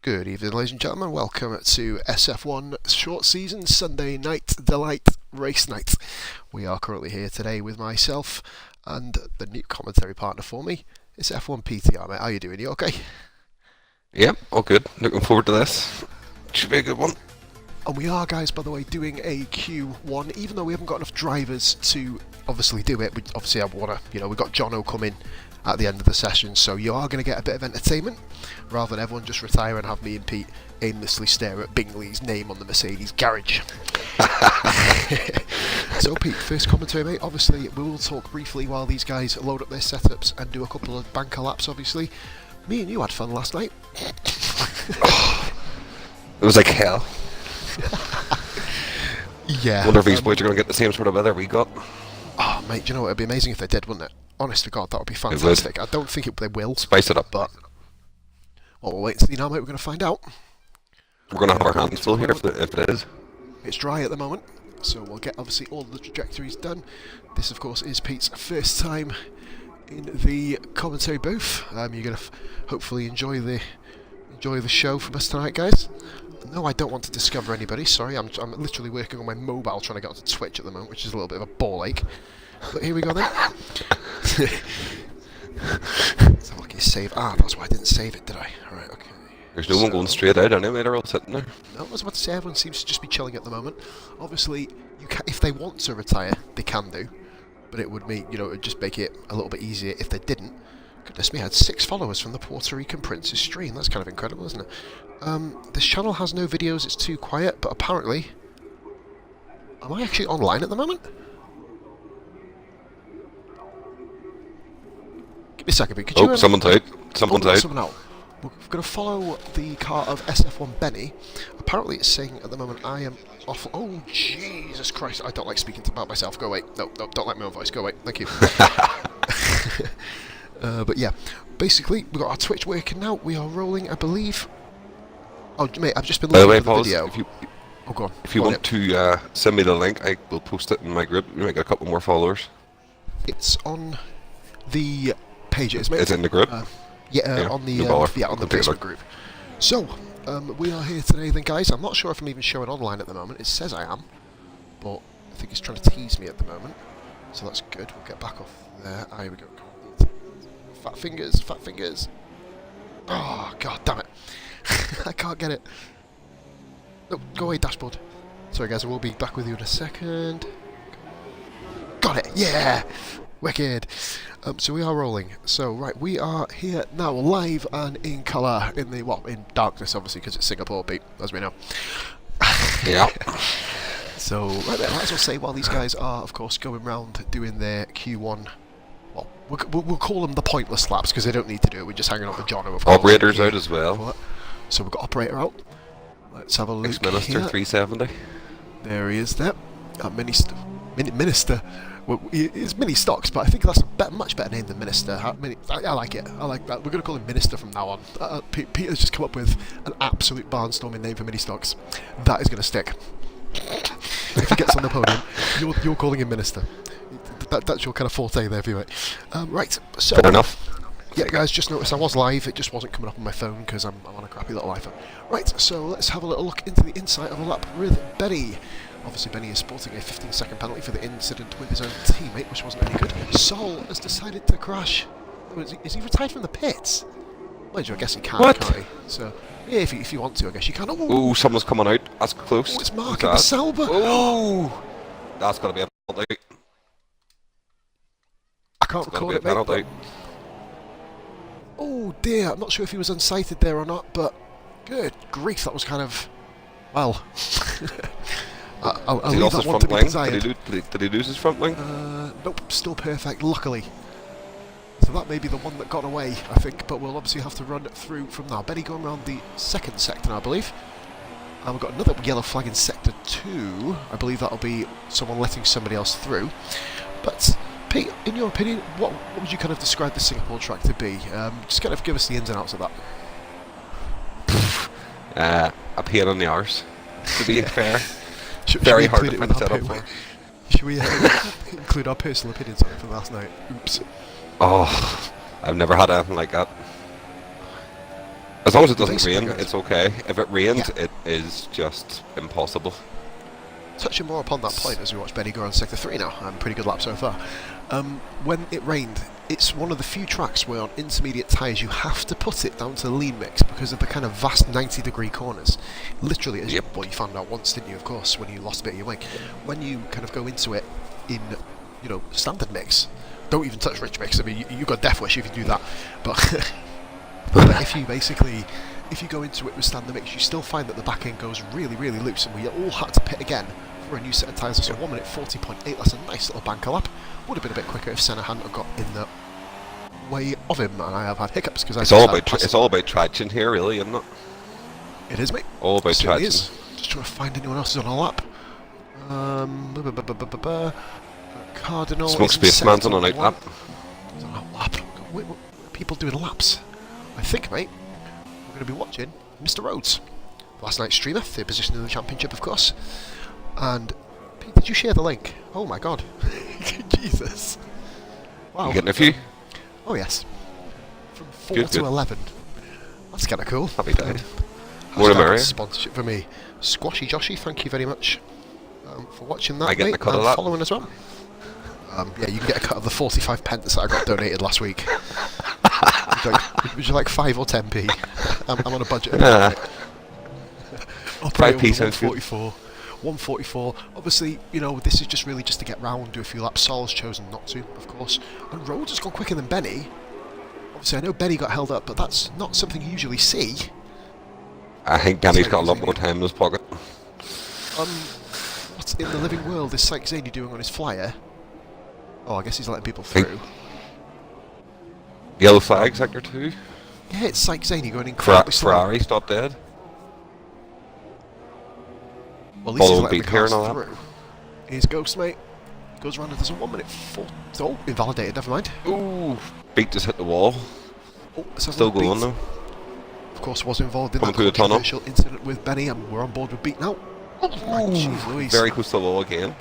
Good evening, ladies and gentlemen. Welcome to SF1 Short Season Sunday Night Delight Race Night. We are currently here today with myself and the new commentary partner for me. It's F1 PTR, mate. How are you doing? You okay? Yeah, all good. Looking forward to this. Should be a good one. And we are, guys, by the way, doing a Q1, even though we haven't got enough drivers to obviously do it. Obviously, I want to, we've got Jono coming at the end of the session, so you are going to get a bit of entertainment rather than everyone just retire and have me and Pete aimlessly stare at Bingley's name on the Mercedes garage. So Pete, first commentary, mate. Obviously we will talk briefly while these guys load up their setups and do a couple of banker laps. Obviously me and you had fun last night. It was like hell. Yeah. Wonder if these boys are going to get the same sort of weather we got. Oh mate, do you know what, it'd be amazing if they did, wouldn't it? Honest to God, that would be fantastic. I don't think they will. Spice it up. But well, we'll wait and see now, mate. We're going to find out. We're going to have our hands full here if it is. It's dry at the moment, so we'll get obviously all the trajectories done. This, of course, is Pete's first time in the commentary booth. You're going to hopefully enjoy the show from us tonight, guys. No, I don't want to discover anybody. Sorry, I'm literally working on my mobile trying to get onto Twitch at the moment, which is a little bit of a ball ache. But here we go then. Let's have a look at your save. Ah, that's why I didn't save it, did I? Alright, okay. There's no one going straight out anyway, they're all sitting there. No, I was about to say, everyone seems to just be chilling at the moment. Obviously, if they want to retire, they can do. But it would mean, it would just make it a little bit easier if they didn't. Goodness me, I had 6 followers from the Puerto Rican Prince's stream. That's kind of incredible, isn't it? This channel has no videos, it's too quiet, but apparently... Am I actually online at the moment? Give me a second, could you... Someone's out. Someone's out. Someone out. We're going to follow the car of SF1 Benny. Apparently it's saying at the moment I am off... Oh, Jesus Christ, I don't like speaking about myself. Go away. No, don't like my own voice. Go away. Thank you. But yeah, basically, we've got our Twitch working now. We are rolling, I believe... Oh, mate, I've just been looking at the video. Oh, go on. If you want to send me the link, I will post it in my group. We might get a couple more followers. It's on the page. It's in the group? On the Facebook group. So, we are here today then, guys. I'm not sure if I'm even showing online at the moment. It says I am, but I think it's trying to tease me at the moment. So that's good. We'll get back off there. Ah, here we go. Fat fingers. Oh, God damn it. I can't get it. No, go away, dashboard. Sorry, guys, I will be back with you in a second. Got it, yeah! Wicked. So we are rolling. So, right, we are here now, live and in colour, in darkness, obviously, because it's Singapore, Pete, as we know. Yeah. So, right there, might as well say, while these guys are, of course, going round doing their Q1, well, we'll call them the pointless laps, because they don't need to do it, we're just hanging out with Jono, of course. Operator's out as well. So we've got operator out. Let's have a look. Ex-Minister here. 370. There he is there. Minister. Well, it's Mini Stocks, but I think that's a much better name than Minister. I like it. I like that. We're going to call him Minister from now on. Peter's just come up with an absolute barnstorming name for Mini Stocks. That is going to stick. If he gets on the podium, you're calling him Minister. That's your kind of forte there, for you, mate. Right, so... Fair enough. Yeah, guys, just noticed I was live, it just wasn't coming up on my phone because I'm on a crappy little iPhone. Right, so let's have a little look into the inside of the lap with Benny. Obviously, Benny is sporting a 15-second penalty for the incident with his own teammate, which wasn't any good. Sol has decided to crash. Oh, is he retired from the pits? Well, I guess he can, can't he? So, yeah, if you want to, I guess you can. Oh, someone's coming out. That's close. Oh, it's Mark and Salva. Oh, that's got to be a penalty. I can't record it, mate. Oh dear, I'm not sure if he was unsighted there or not, but good grief, that was kind of, well, I'll leave that one to be desired. Did he lose his front line? Nope, still perfect, luckily. So that may be the one that got away, I think, but we'll obviously have to run through from now. Benny going around the second sector now, I believe. And we've got another yellow flag in sector 2. I believe that'll be someone letting somebody else through. But... Pete, in your opinion, what would you kind of describe the Singapore track to be? Just kind of give us the ins and outs of that. A pain on the arse, to be fair. Very hard to find a setup for. Should we include our personal opinions on it from last night? Oops. Oh, I've never had anything like that. As long as it You doesn't basically rain, go- it's okay. If it rains, Yeah. it is just impossible. Touching more upon that point as we watch Benny go on Sector 3 now, pretty good lap so far. When it rained, it's one of the few tracks where on intermediate tyres you have to put it down to the lean mix because of the kind of vast 90-degree corners. Literally, as you found out once, didn't you, of course, when you lost a bit of your wing. When you kind of go into it in, standard mix, don't even touch rich mix. I mean, you've got Death Wish if you do that. But, but if you go into it with standard mix, you still find that the back end goes really, really loose, and we all had to pit again for a new set of tyres. So 1 minute 40.8, that's a nice little banker lap. Would have been a bit quicker if Senna hadn't have got in the way of him, and I have had hiccups because it's all about traction here, really, isn't it? It is, mate. All about traction. Is. Just trying to find anyone else who's on a lap. Cardinal. Smoke Spaceman's on a night lap. He's on a lap. What people doing laps? I think, mate, we're going to be watching Mr. Rhodes. Last night's streamer, third position in the championship, of course. And Pete, did you share the link? Oh my god. Jesus. Wow. You getting a few? Oh yes. From 4 good, to good. 11. That's kind of cool. Happy days. More the merrier. Sponsorship for me. Squashy Joshy, thank you very much for watching that, I get mate, the cut and of that. following as well. Yeah, you can get a cut of the 45 pence that I got donated last week. Would you like 5 or 10p? I'm on a budget. Operator 5p sounds good. 144. Obviously, this is just really just to get round, do a few laps. Sol's chosen not to, of course. And Rhodes has gone quicker than Benny. Obviously, I know Benny got held up, but that's not something you usually see. I think Danny's got a lot more time in his pocket. What in the living world is Sykes Zaney doing on his flyer? Oh, I guess he's letting people through. Yellow flag, sector 2. Yeah, it's Sykes Zaney going incredibly slow. Ferrari stopped dead. Well, at least he's Follow letting beat the here cars and all that. through. Here's Ghost, mate. Goes around, there's a 1 minute 4. Oh, invalidated, never mind. Ooh, beat just hit the wall. Oh, so Still going though. Of course, was involved in Coming that through the tunnel. controversial incident with Benny, and we're on board with Beat now. Oh, my jeez Louise. Very close to the wall again.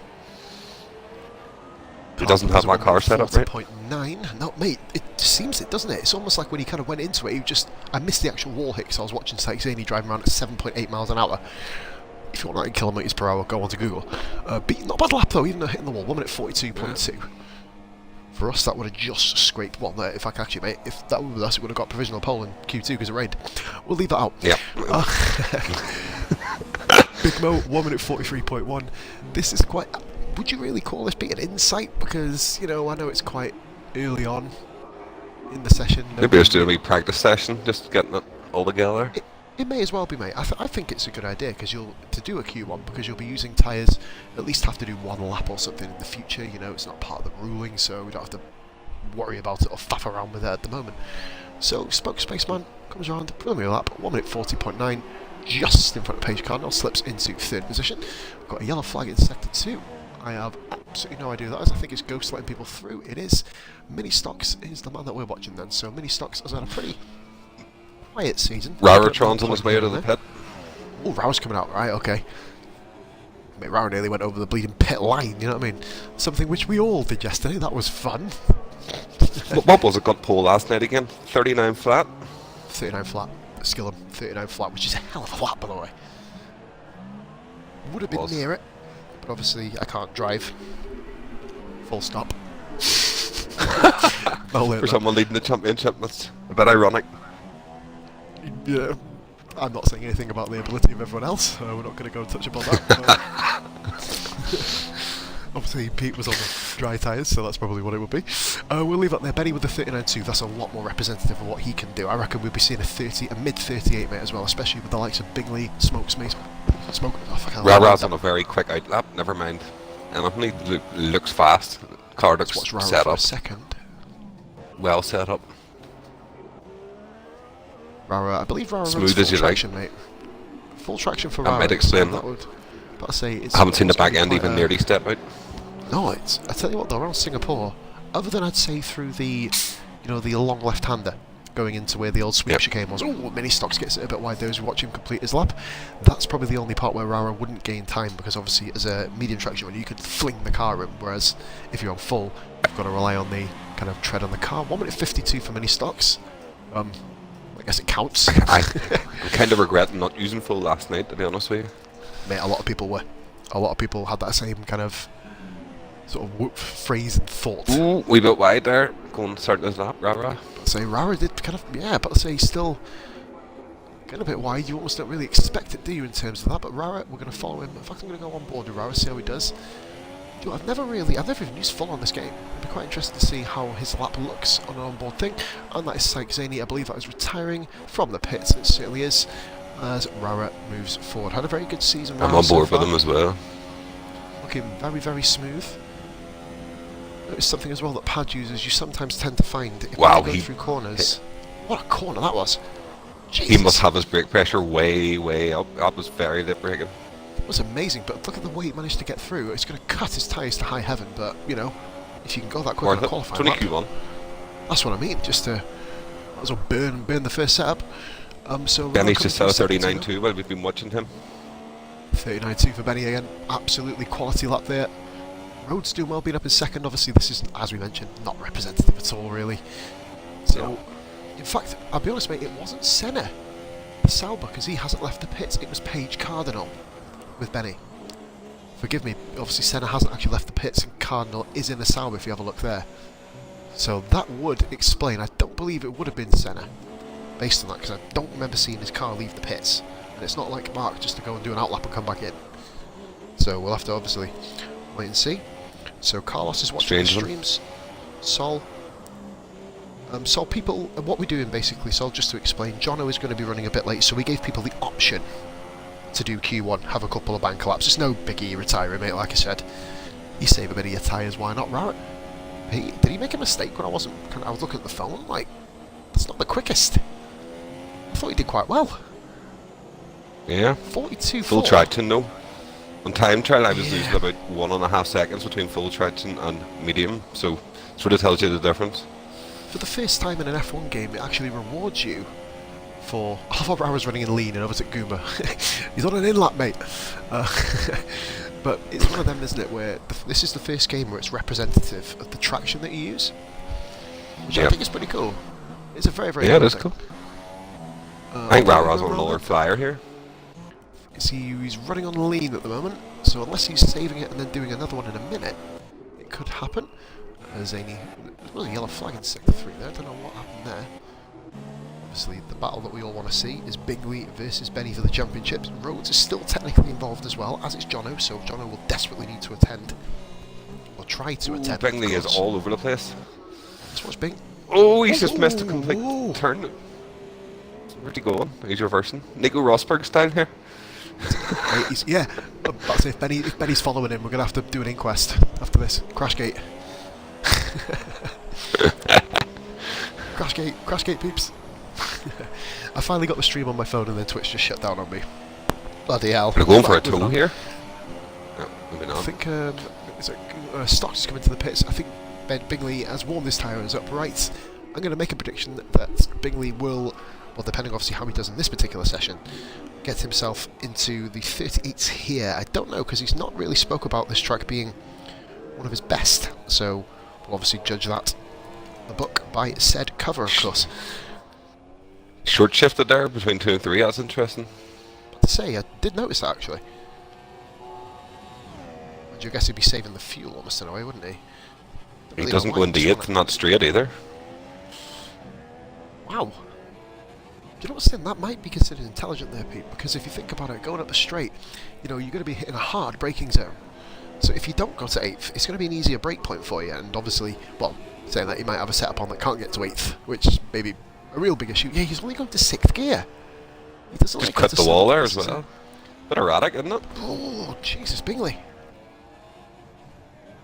He doesn't have my car set up right. 40.9. No, mate, it seems it, doesn't it? It's almost like when he kind of went into it, I missed the actual wall hit because I was watching Sykes Zaney driving around at 7.8 miles an hour. If you want 9 kilometres per hour, go on to Google. Beat, not a bad lap though, even though hitting the wall. 1 minute 42.2. Yeah. For us, that would have just scraped. Well, no, if I catch it, mate, if that was us, it would have got provisional pole in Q2 because it rained. We'll leave that out. Yeah. Big Mo, 1 minute 43.1. This is quite. Would you really call this being an insight? Because, I know it's quite early on in the session. Maybe just doing a wee practice session, just getting it all together. It may as well be, mate. I think it's a good idea because to do a Q1 because you'll be using tyres. At least have to do 1 lap or something in the future. It's not part of the ruling, so we don't have to worry about it or faff around with it at the moment. So Smoke Spaceman comes around, preliminary lap, 1 minute 40.9, just in front of Paige Cardinal, slips into 3rd position. We've got a yellow flag in sector 2. I have absolutely no idea who that is. I think it's Ghost letting people through. It is. Mini Stocks is the man that we're watching then. So Mini Stocks has had a pretty quiet season. Raratron's on his way out of the pit. Oh, Rau's coming out, right, okay. Mate, Rau nearly went over the bleeding pit line, you know what I mean? Something which we all did yesterday, that was fun. What was it got pole last night again? 39 flat? 39 flat. Skillum, 39 flat, which is a hell of a lap, by the way. Would have been near it, but obviously I can't drive. Full stop. For someone leading the championship, that's a bit ironic. Yeah, I'm not saying anything about the ability of everyone else. We're not going to go touch upon that. Obviously, Pete was on the dry tyres, so that's probably what it would be. We'll leave that there. Benny with the 39.2. That's a lot more representative of what he can do. I reckon we'll be seeing a mid 38 mate as well, especially with the likes of Bingley, Smoke. Rara's on a very quick out lap. Never mind. And he looks fast. Car looks set up. Second. Well set up. Rara, I believe Rara smooth runs as you full traction, like. mate. Full traction for Rara. I might explain that. Would, but I say it's. I haven't seen the back end even nearly step out. No, it's. I tell you what, though, around Singapore, other than I'd say through the, the long left-hander going into where the old sweep chicane was. Oh, Mini Stocks gets it a bit wide. Those who watch him complete his lap. That's probably the only part where Rara wouldn't gain time because obviously as a medium traction runner you could fling the car in, whereas if you're on full, you've got to rely on the kind of tread on the car. 1 minute 52 for Mini Stocks. I guess it counts. I'm kind of regretting not using full last night, to be honest with you. Mate, a lot of people were. A lot of people had that same kind of sort of whoop phrase and thought. Ooh, wee bit wide there. Going to start this lap, Rara. But say Rara did kind of, yeah, but say still getting a bit wide. You almost don't really expect it, do you, in terms of that? But Rara, we're going to follow him. In fact, I'm going to go on board with Rara, see how he does. You know, I've never even used full on this game. I'd be quite interested to see how his lap looks on an onboard thing. And that is Syke Zaney, I believe that is retiring from the pits. It certainly is, as Rara moves forward. Had a very good season. I'm on board with him as well. Looking very, very smooth. Notice something as well that pad users you sometimes tend to find if you go through corners. What a corner that was! Jesus. He must have his brake pressure way up. That was very lip braking. It was amazing, but look at the way he managed to get through. It's going to cut his tyres to high heaven, but you know, if you can go that quick on qualifying lap, 20 Q1. That's what I mean. Just to might as well burn the first setup. So Benny's just saw 39.2 while we've been watching him. 39.2 for Benny again. Absolutely quality lap there. Rhodes doing well, being up in second. Obviously, this is, as we mentioned, not representative at all, really. So, in fact, I'll be honest, mate, it wasn't Senna, the Sauber, because he hasn't left the pits. It was Paige Cardinal with Benny. Forgive me, obviously Senna hasn't actually left the pits, and Cardinal is in the Sauber if you have a look there. So that would explain. I don't believe it would have been Senna, based on that, because I don't remember seeing his car leave the pits. And it's not like Mark just to go and do an outlap and come back in. So we'll have to obviously wait and see. So Carlos is watching the streams. Sol. Sol, people, what we're doing basically, Sol, just to explain, Jono is going to be running a bit late, so we gave people the option to do Q1, have a couple of bank laps. It's no biggie retiring, mate, like I said. You save a bit of your tyres, why not? Rara, did he make a mistake when I was looking at the phone? Like, that's not the quickest. I thought he did quite well. Yeah. 42.4. Full traction, though. On time trial, I was losing about 1.5 seconds between full traction and medium, so sort of tells you the difference. For the first time in an F1 game, it actually rewards you for... I love how I was running in lean and I was at Gooma. He's on an in-lap, mate. But it's one of them, isn't it, where this is the first game where it's representative of the traction that you use. Which I think is pretty cool. It's a very, very cool. Yeah, it is thing. cool. I think Rara's on a lower flyer here. He's running on lean at the moment, so unless he's saving it and then doing another one in a minute, it could happen. Zaney, there was a yellow flag in Sector 3 there, I don't know what happened there. Obviously, the battle that we all want to see is Bingley versus Benny for the championships. Rhodes is still technically involved as well, as is Jono, so Jono will desperately need to attend, or try to attend. Bingley is all over the place. Let's watch Bing. Oh, he's just missed a complete turn. Where'd he go? He's reversing. Nico Rosberg style here. Yeah, that's it. If Benny's following him, we're going to have to do an inquest after this. Crashgate. Crashgate peeps. I finally got the stream on my phone and then Twitch just shut down on me. Bloody hell. We're going for a tow here? No, moving on. I think Stock is coming to the pits. I think Ben Bingley has warmed his tyres up right. I'm going to make a prediction that Bingley will, well, depending obviously how he does in this particular session, get himself into the 38s here. I don't know, because he's not really spoke about this track being one of his best, so we'll obviously judge that the book by said cover, of course. Short shifted there between 2 and 3, that's interesting. But to say, I did notice that actually. And you guess he'd be saving the fuel almost in a way, wouldn't he? He doesn't go into 8th, not straight either. Wow. You know what's saying? That might be considered intelligent there, Pete, because if you think about it, going up the straight, you know, you're going to be hitting a hard braking zone. So if you don't go to 8th, it's going to be an easier brake point for you, and obviously, well, saying that you might have a setup on that can't get to 8th, which is maybe a real big issue. Yeah, he's only going to 6th gear. He doesn't just cut the wall there as well. Bit erratic, isn't it? Oh, Jesus, Bingley.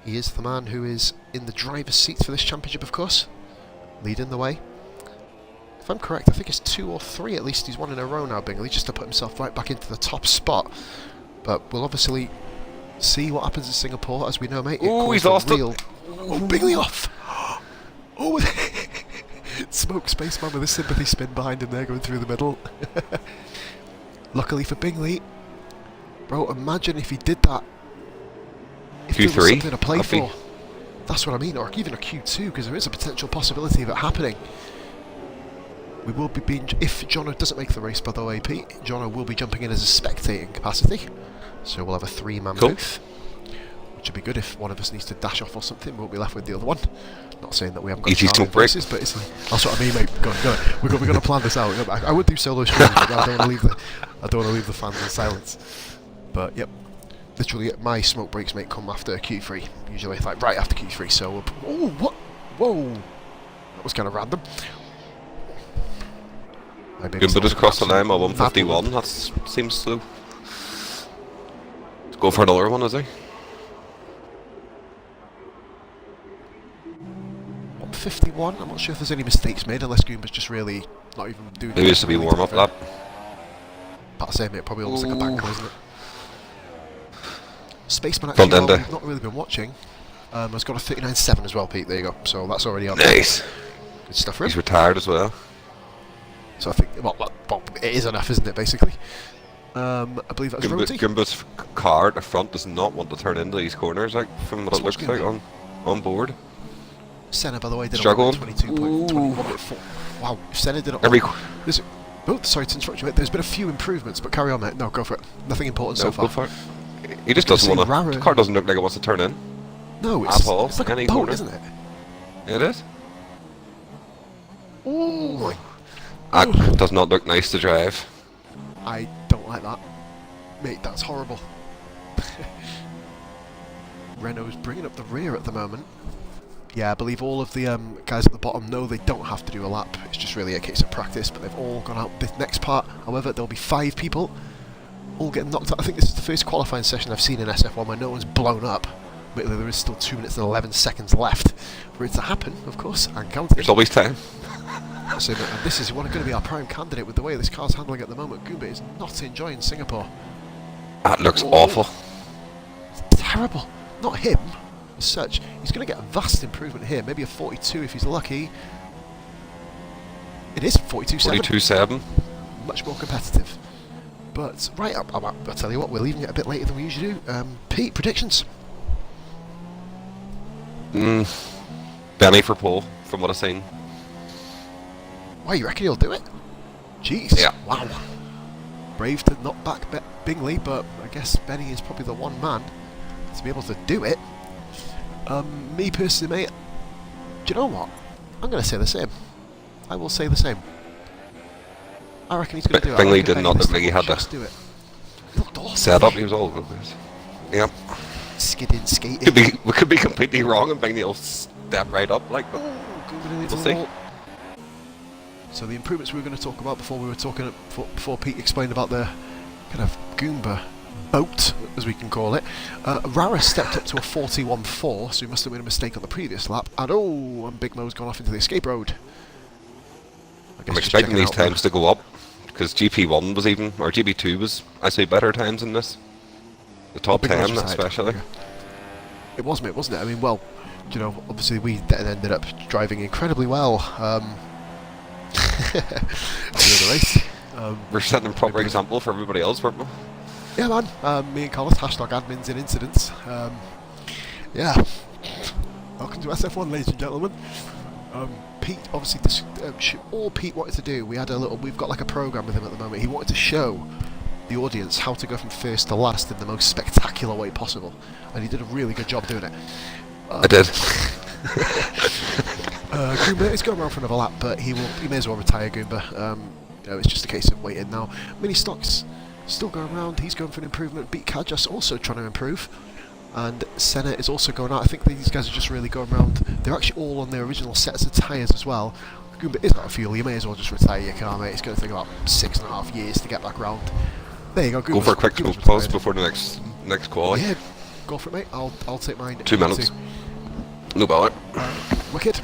He is the man who is in the driver's seat for this championship, of course, leading the way. If I'm correct, I think it's 2 or 3 at least he's won in a row now, Bingley, just to put himself right back into the top spot. But we'll obviously see what happens in Singapore, as we know, mate. Oh, he's lost it. Oh, Bingley off! Oh, smoke spaceman with a sympathy spin behind him there, going through the middle. Luckily for Bingley, bro, imagine if he did that. If Q3, there was something to play for. That's what I mean, or even a Q2, because there is a potential possibility of it happening. We will be being, if Jono doesn't make the race, by the way, Pete, Jono will be jumping in as a spectating capacity. So we'll have a 3-man booth, which would be good if one of us needs to dash off or something. We'll be left with the other one. Not saying that we haven't got charming voices, but that's what I mean, mate. Go on. We're going to plan this out. I would do solo streams, but I don't want to leave the fans in silence. But yep, literally my smoke breaks, mate, come after Q3. Usually, like right after Q3. So oh, what? Whoa, that was kind of random. Goomba just crossed the line at 151. That seems slow. Let's go for another one, is he? 151. I'm not sure if there's any mistakes made, unless Goomba's just really not even doing. Maybe it's to be warm up lap. But I say, mate, probably almost like a banker, isn't it? Spaceman actually, I've not really been watching. Has got a 39.7 as well, Pete. There you go. So that's already up. Nice. Good stuff for him. He's retired as well. So I think, well, it is enough, isn't it, basically? I believe that's Rhodey. Goomba's car at the front does not want to turn into these corners, like, from what it looks like on board. Senna, by the way, did struggling. 22.4. Wow, if Senna did it. Oh, sorry to interrupt you, mate. There's been a few improvements, but carry on, mate. No, go for it. Nothing important so far. Go for it. He just doesn't want to. The car doesn't look like it wants to turn in. No, it's like a boat, corner. Isn't it? It is. Oh my. That does not look nice to drive. I don't like that. Mate, that's horrible. Renault's bringing up the rear at the moment. Yeah, I believe all of the guys at the bottom know they don't have to do a lap. It's just really a case of practice, but they've all gone out this next part. However, there'll be 5 people all getting knocked out. I think this is the first qualifying session I've seen in SF1 where no one's blown up. Admittedly, there is still 2 minutes and 11 seconds left for it to happen, of course, and counting. There's always time. So, and this is going to be our prime candidate with the way this car's handling at the moment. Goomba is not enjoying Singapore. That looks awful. It's terrible. Not him, as such. He's going to get a vast improvement here. Maybe a 42 if he's lucky. It is 42.7. 42.7. Much more competitive. But, right, I'll tell you what, we're leaving it a bit later than we usually do. Pete, predictions? Benny for pole, from what I've seen. Why, you reckon he'll do it? Jeez. Yeah. Wow. Brave to knock back Bingley, but I guess Benny is probably the one man to be able to do it. Me personally, mate, do you know what? I'm going to say the same. I will say the same. I reckon he's going to do it. Bingley did not look like he had to do it. He looked awesome. Set up, he was all over this. Yep. Skidding, skating. We could be completely wrong and Bingley will step right up, like, but we'll see. So the improvements we were going to talk about before Pete explained about the kind of Goomba boat, as we can call it. Rara stepped up to a 41.4, so he must have made a mistake on the previous lap. And Big Mo's gone off into the escape road. I'm expecting these times to go up, because GP1 was even, or GP2 was, I say, better times than this. The top 10 especially. It was, mate, wasn't it? I mean, well, you know, obviously we then ended up driving incredibly well. The race. We're setting a proper example for everybody else, weren't we? Yeah, man. Me and Colin, #admins in incidents. Yeah. Welcome to SF1, ladies and gentlemen. Pete, obviously, all Pete wanted to do, we've got like a program with him at the moment. He wanted to show the audience how to go from first to last in the most spectacular way possible, and he did a really good job doing it. I did. Goomba is going around for another lap, but he may as well retire, Goomba. You know, it's just a case of waiting now. Mini Stock's still going around. He's going for an improvement. Beat Kajas also trying to improve, and Senna is also going out. I think these guys are just really going around. They're actually all on their original sets of tyres as well. Goomba is out of fuel. You may as well just retire your car, mate. It's going to take about 6.5 years to get back round. There you go. Go for a quick pause before the next quali. Yeah, go for it, mate. I'll take mine. 2 minutes. No bother. Wicked.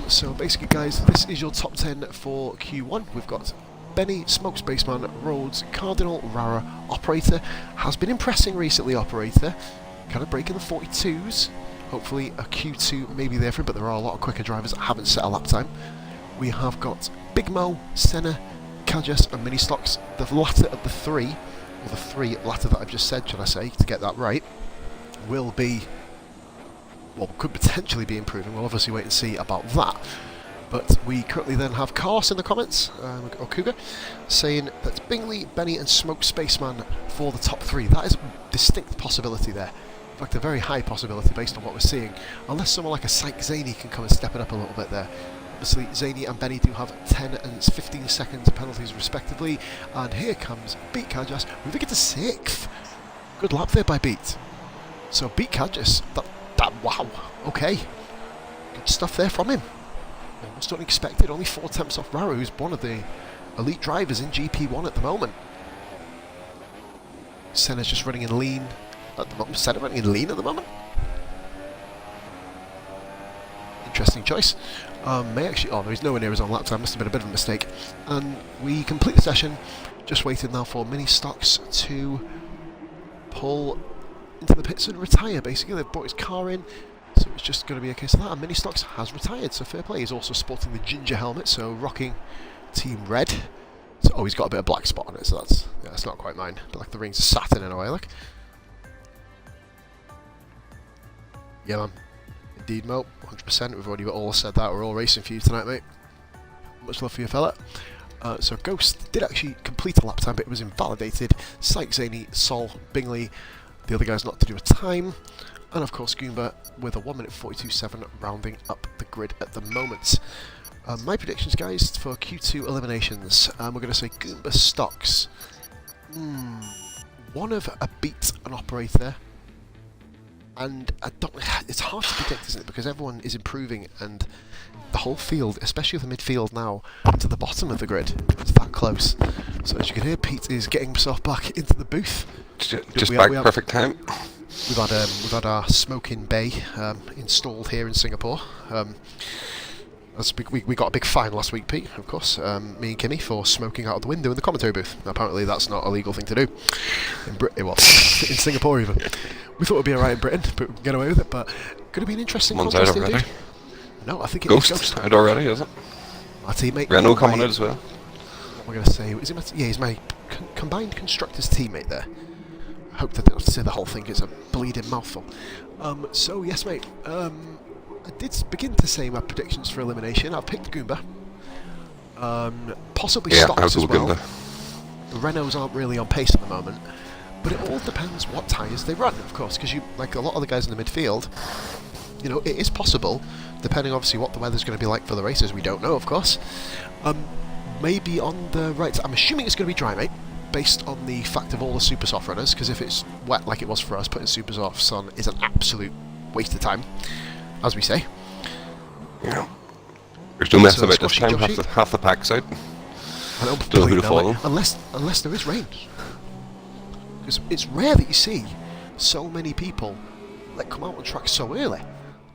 So basically, guys, this is your top 10 for Q1. We've got Benny, Smoke Spaceman, Rhodes, Cardinal, Rara, Operator. Has been impressing recently, Operator. Kind of breaking the 42s. Hopefully a Q2 may be there for him, but there are a lot of quicker drivers that haven't set a lap time. We have got Big Mo, Senna, Kajas and Mini Stocks. The latter of the 3, or the 3 latter that I've just said, should I say, to get that right, will be, well, could potentially be improving. We'll obviously wait and see about that. But we currently then have Chaos in the comments, or Cougar, saying that Bingley, Benny and Smoke Spaceman for the top 3. That is a distinct possibility there. In fact, a very high possibility based on what we're seeing. Unless someone like a Psych Zany can come and step it up a little bit there. Obviously, Zany and Benny do have 10 and 15 seconds penalties respectively. And here comes Beat Kajas, moving into 6th. Good lap there by Beat. So Beat Kajas, wow, okay. Good stuff there from him. Almost unexpected, only 4 attempts off Raru, who's one of the elite drivers in GP1 at the moment. Senna's just running in lean at the moment. Senna running in lean at the moment? Interesting choice. May actually... Oh, no, he's nowhere near his own lap time. Must have been a bit of a mistake. And we complete the session. Just waiting now for Mini Stocks to pull into the pits and retire, basically. They've brought his car in, so it's just going to be a case of that. And Mini Stocks has retired, so fair play. He's also sporting the ginger helmet, so rocking Team Red. So, oh, he's got a bit of black spot on it, so that's... Yeah, it's not quite mine. But like the rings of Saturn in a way, like. Yeah, man. Indeed, Mo. 100%. We've already all said that. We're all racing for you tonight, mate. Much love for you, fella. So Ghost did actually complete a lap time, but it was invalidated. Psych, Zany, Sol, Bingley, the other guys not to do a time. And of course Goomba with a 1:42.7 rounding up the grid at the moment. My predictions, guys, for Q2 eliminations. We're going to say Goomba Stocks. One of a Beat an Operator. And I don't, it's hard to predict, isn't it? Because everyone is improving and the whole field, especially the midfield now, to the bottom of the grid. It's that close. So as you can hear, Pete is getting himself back into the booth. Just back perfect time. We've had our smoking bay installed here in Singapore. We got a big fine last week, Pete, of course, me and Kimmy, for smoking out of the window in the commentary booth. Apparently that's not a legal thing to do. Well, in Singapore even. We thought it would be alright in Britain, but we can get away with it, but could it be an interesting contest indeed? No, I think it is Ghost. Out already, is it? Our teammate. Renault coming out as well. What am I going to say? Yeah, he's my combined constructors teammate there. I hope that I don't have to say the whole thing, it's a bleeding mouthful. So, yes, mate. I did begin to say my predictions for elimination. I've picked Goomba. Possibly Stocks as well. Goomba. The Renaults aren't really on pace at the moment. But it all depends what tyres they run, of course, because like a lot of the guys in the midfield, you know, it is possible, depending obviously what the weather's going to be like for the races, we don't know, of course. Maybe on the right, I'm assuming it's going to be dry, mate, based on the fact of all the super soft runners, because if it's wet like it was for us, putting super softs on is an absolute waste of time, as we say. Yeah. There's no mess about this time, half the pack's out. I don't know who to follow. Unless there is rain. Because it's rare that you see so many people that come out on track so early.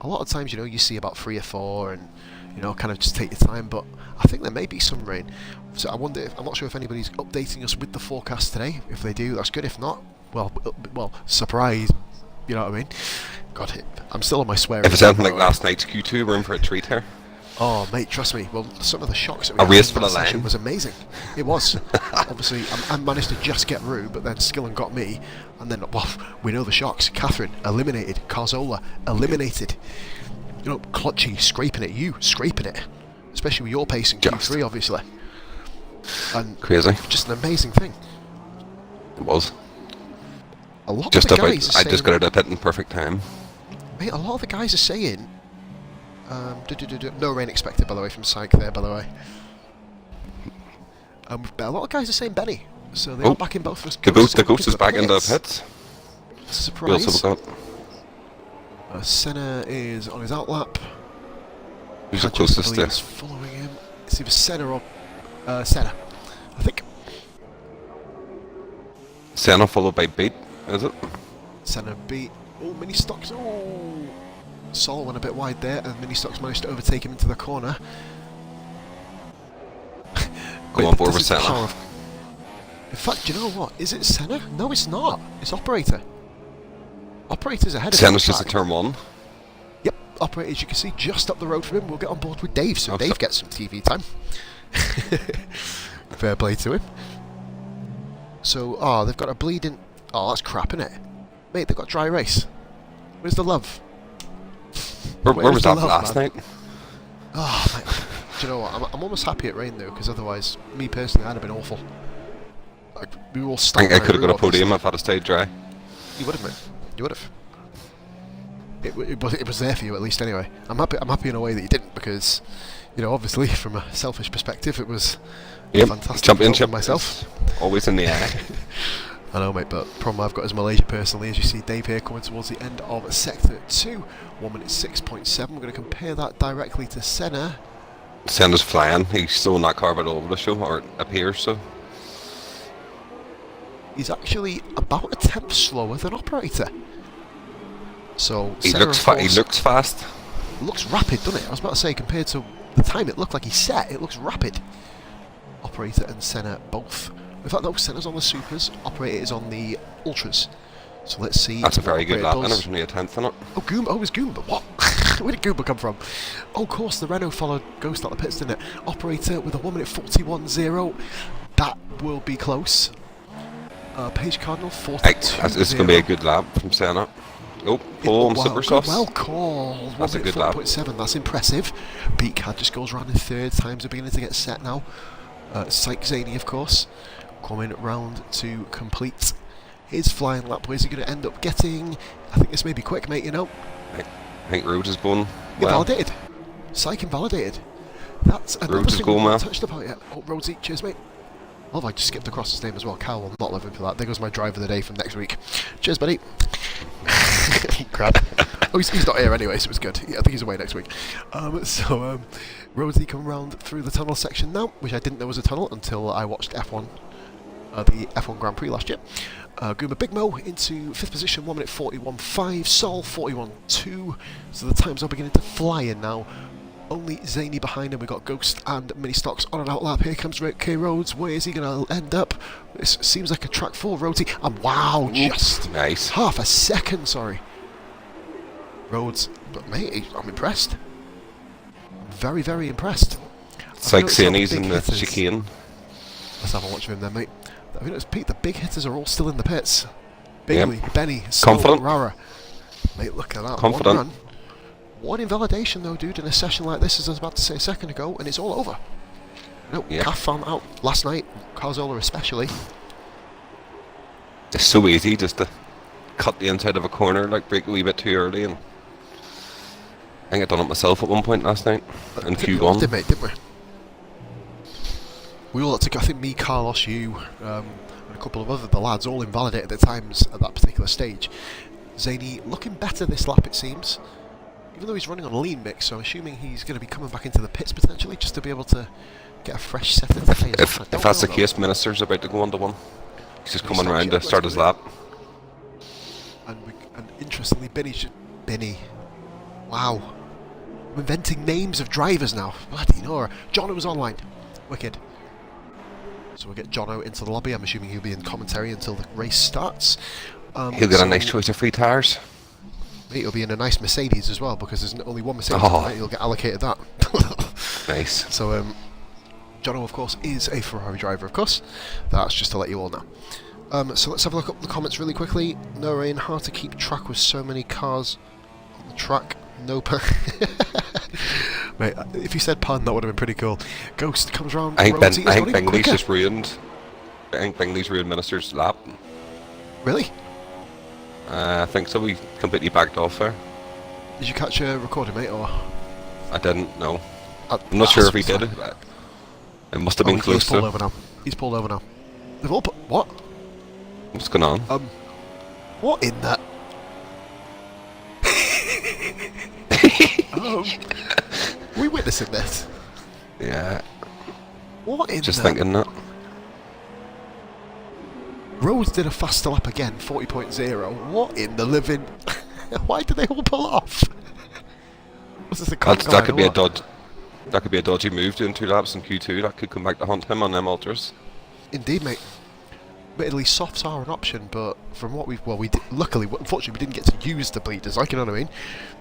A lot of times, you know, you see about 3 or 4 and, you know, kind of just take your time, but I think there may be some rain. So I wonder I'm not sure if anybody's updating us with the forecast today. If they do, that's good. If not, well, surprise, you know what I mean? God, I'm still on my swearing. If it's anything like last night's Q2, we're in for a treat here. Oh, mate, trust me. Well, some of the shocks that we had in the session was amazing. It was. Obviously, I managed to just get Rue, but then Skillen got me. And then, well, we know the shocks. Catherine, eliminated. Carzola, eliminated. You know, Clutchy, scraping it. You, scraping it. Especially with your pace in Q3, obviously. And crazy. Just an amazing thing. It was. A lot just of the guys about, I just got it at in perfect time. Mate, a lot of the guys are saying... no rain expected, by the way, from Psych there, by the way. But a lot of guys are saying Benny, so they are back in both of us. The Ghost is back in the pits. Surprise. Senna is on his outlap. Who's the closest there? Following him. It's either Senna or Senna, I think. Senna followed by Beat, is it? Senna Beat. Oh, Mini Stocks. Oh. Sol went a bit wide there, and Mini Stocks managed to overtake him into the corner. Go on board with Senna. In fact, do you know what? Is it Senna? No, it's not. It's Operator. Operator's ahead of him. Senna's just a turn 1. Yep, Operator, as you can see, just up the road from him. We'll get on board with Dave, so Dave gets some TV time. Fair play to him. So, they've got a bleeding... Oh, that's crap, innit? Mate, they've got dry race. Where's the love? Where was that last night? Oh, mate. you know what? I'm almost happy it rained though, because otherwise, me personally, I'd have been awful. Like, we were all stuck. I think I could have got a podium if I'd have stayed dry. You would have, mate. You would have. It was there for you at least, anyway. I'm happy in a way that you didn't, because, you know, obviously from a selfish perspective, it was fantastic. Championship myself. Always in the air. I know, mate, but the problem I've got is Malaysia personally. As you see, Dave here coming towards the end of Sector 2. 1 minute 6.7. We're going to compare that directly to Senna. Senna's flying. He's still in that car about all over the show, or it appears so. He's actually about a tenth slower than Operator. So he Senna, looks fast. Looks rapid, doesn't it? I was about to say, compared to the time it looked like he set, it looks rapid. Operator and Senna both. In fact, no, Senna's on the Supers, Operator is on the Ultras. So let's see. That's a very good lap, and there was only a tenth on it. Oh, Goomba. Oh, it was Goomba. What? Where did Goomba come from? Oh, of course, the Renault followed Ghost out the pits, didn't it? Operator with a 1 minute 41.0. That will be close. Page Cardinal, 42. This is going to be a good lap from Senna. Oh, Paul on super softs. Well called. That's a good lap. 4.7. That's impressive. Pete Cad just goes round in third. Times are beginning to get set now. Syke Zaney, of course, coming round to complete his flying lap. Where's he going to end up getting? I think this may be quick, mate, you know. I think Rhodes is going well. Invalidated. Syke invalidated. That's another Rhodes is thing going we've well. not touched about yet. Oh, Rhodesy, cheers, mate. Oh, I just skipped across his name as well. Cal will not love him for that. There goes my driver of the day from next week. Cheers, buddy. Crap. Oh, he's not here anyway, so it's good. Yeah, I think he's away next week. Rhodesy come round through the tunnel section now, which I didn't know was a tunnel until I watched F1, the F1 Grand Prix last year. Goomba Big Mo into 5th position, 1 minute 41.5. Sol 41.2. So the times are beginning to fly in now. Only Zaney behind him. We've got Ghost and Mini Stocks on an outlap. Here comes K Rhodes. Where is he going to end up? This seems like a track for Rhodesy. And wow, just nice. half a second, sorry. Rhodes, but mate, I'm impressed. I'm very, very impressed. It's like Zaney's in the chicane. Let's have a watch of him then, mate. I've noticed, Pete, the big hitters are all still in the pits. Bingley, Benny, Confident. Rara. Mate, look at that. Confident. One run. One invalidation though, dude, in a session like this, as I was about to say a second ago, and it's all over. No, Calf found out last night, Carzola especially. It's so easy just to cut the inside of a corner, like break a wee bit too early, and I think I done it myself at one point last night in Q1. Did, mate, didn't we? We all had to go, I think me, Carlos, you, and a couple of the lads all invalidated at times at that particular stage. Zaney looking better this lap, it seems. Even though he's running on a lean mix, so I'm assuming he's going to be coming back into the pits potentially, just to be able to get a fresh set of tyres. If that's the case, Minister's about to go 1-1. He's just coming around to start his lap. And interestingly, Benny. Wow. I'm inventing names of drivers now. Bloody no. Jono was online. Wicked. So we'll get Jono into the lobby. I'm assuming he'll be in commentary until the race starts. He'll get a nice choice of free tyres. It'll be in a nice Mercedes as well, because there's only one Mercedes tonight, he'll get allocated that. Nice. So, Jono, of course, is a Ferrari driver, of course. That's just to let you all know. So let's have a look at the comments really quickly. No rain, hard to keep track with so many cars on the track. No pun. Mate, if you said pun, that would have been pretty cool. Ghost comes round. I think Bingley's just ruined. I think Bingley's ruined Minister's lap. Really? I think so. We completely backed off there. Did you catch a recording, mate, or? I didn't. No. I'm not sure if he did. It must have been close to. He's pulled over now. He's pulled over now. They've all put what? What's going on? What in that? We witnessing this? Yeah. What in just that? Thinking that. Rhodes did a faster lap again, 40.0. What in the living? Why did they all pull off? Was this a that could be a dodge. That could be a dodgy move doing 2 laps in Q2. That could come back to haunt him on them ultras. Indeed, mate. Admittedly, softs are an option, but from what we did, luckily, unfortunately, we didn't get to use the bleeders, like, you know what I mean?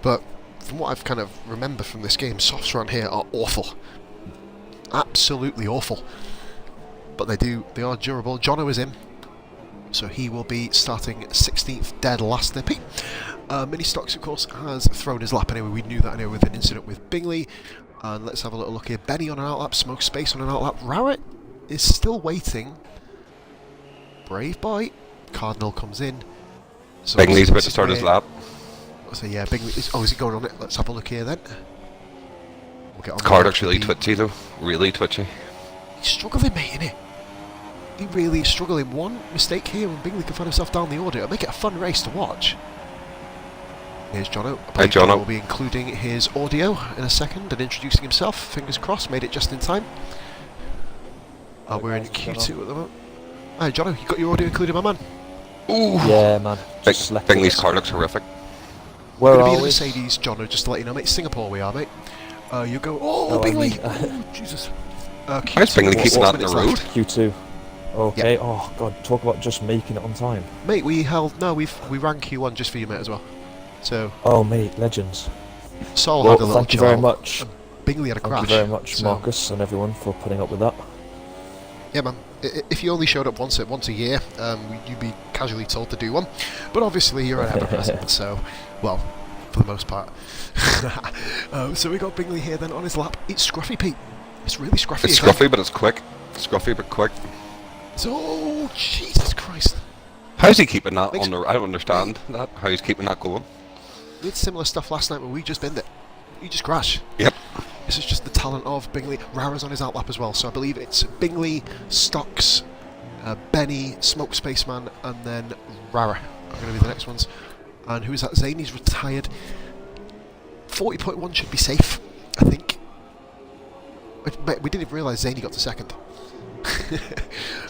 But from what I've kind of remember from this game, softs around here are awful. Absolutely awful. But they are durable. Jono is in, so he will be starting 16th dead last there. Mini Stocks, of course, has thrown his lap anyway. We knew that anyway with an incident with Bingley. And let's have a little look here. Benny on an outlap, Smoke Space on an outlap. Rowett is still waiting. Brave boy. Cardinal comes in. So Bingley's about to start his lap. So yeah, Bingley is... Oh, is he going on it? Let's have a look here then. We'll get on Car looks really twitchy though. Really twitchy. He's struggling, mate, isn't he? He really is struggling. One mistake here and Bingley can find himself down the order. It'll make it a fun race to watch. Here's Jono. Hi, Jono. We'll be including his audio in a second and introducing himself. Fingers crossed, made it just in time. We're in Q2 at the moment. Hi, Jono, you got your audio included, my man? Ooh. Yeah, man. Bingley's car looks horrific. We're going to be in a Mercedes, Jono, just to let you know, mate. Singapore we are, mate. You go... Oh, Bingley! Oh, Jesus. How's Bingley keeping that on the road? Q2. Okay. Yep. Oh god, talk about just making it on time. Mate, we ran Q1 just for you, mate, as well. So. Oh, mate, legends. Sol had a little thank you very much. Bingley had a crash. Thank you very much, Marcus and everyone, for putting up with that. Yeah, man. If you only showed up once a year, you'd be casually told to do one. But obviously, you're an ever-present, so, well, for the most part. So we got Bingley here then on his lap. It's scruffy, Pete. It's really scruffy. It's scruffy, but it's quick. Scruffy, but quick. So, Jesus Christ. How's he keeping that on the... I don't understand that. How he's keeping that going. We had similar stuff last night when we just binned it. You just crash. Yep. This is just the talent of Bingley. Rara's on his outlap as well, so I believe it's Bingley, Stocks, Benny, Smoke Spaceman, and then Rara are going to be the next ones. And who is that? Zany's retired. 40.1 should be safe, I think. We didn't even realise Zany got to second.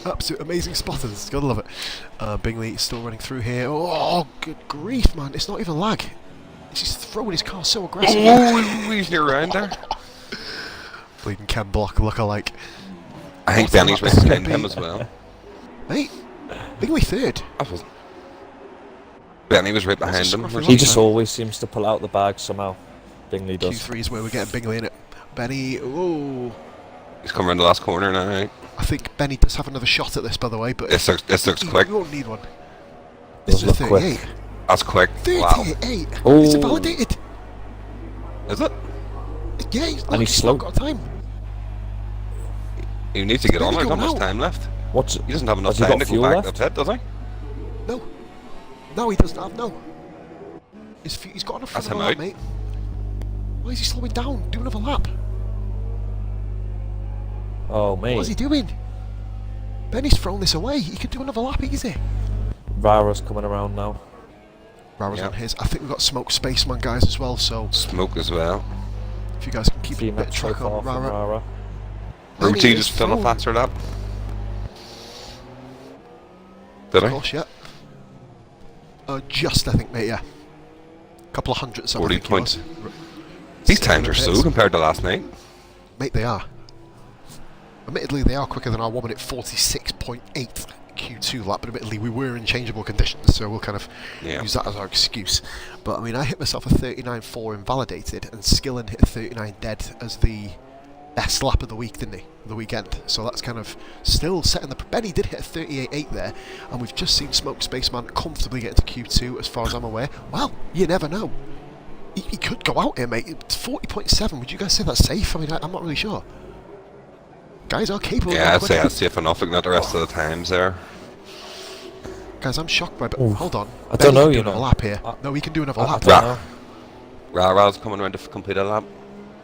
Absolute amazing spotters, gotta love it. Bingley is still running through here. Oh, good grief, man! It's not even lag. He's just throwing his car so aggressive. Oh, he's near around there. Bleeding Ken Block look-alike. I think Benny's right behind him as well. Mate, Bingley third. Benny was right behind him. He just always seems to pull out the bag somehow. Bingley does. Q3 is where we're getting Bingley in it. Benny, oh. He's coming around the last corner now, right? I think Benny does have another shot at this, by the way, but... This looks quick. We won't need one. This is a 38. Quick. That's quick. 38! Wow. Oh. Is it validated? Is it? Yeah, he's slow. Got time. He needs to get on. There's not much time left. He doesn't have enough time to go back to the pit, does he? No. No, he doesn't have, no. He's got enough for another lap, mate. Why is he slowing down? Do another lap. Oh, mate. What is he doing? Benny's thrown this away. He could do another lap easy. Rara's coming around now. Rara's on his. I think we've got Smoke Spaceman guys as well, so... Smoke as well. If you guys can keep a bit of track on Rara. Rooty just done a faster lap. Did I? Of course, yeah. Just, I think, mate, yeah. Couple of hundreds, 40 points. These times are slow compared to last night. Mate, they are. Admittedly, they are quicker than our 1 minute 46.8 Q2 lap, but admittedly, we were in changeable conditions, so we'll kind of use that as our excuse. But, I mean, I hit myself a 39.4 invalidated, and Skillen hit a 39 dead as the best lap of the week, didn't he? The weekend. So that's kind of still setting the... Benny did hit a 38.8 there, and we've just seen Smoke Spaceman comfortably get into Q2, as far as I'm aware. Well, you never know. He could go out here, mate. It's 40.7. Would you guys say that's safe? I mean, I'm not really sure. Guys are capable. Yeah, I'd say that's safe enough. Not the rest of the times there. Guys, I'm shocked by... Hold on. I don't know, you know. Lap here. No, he can do another lap. Ra's coming around to complete a lap.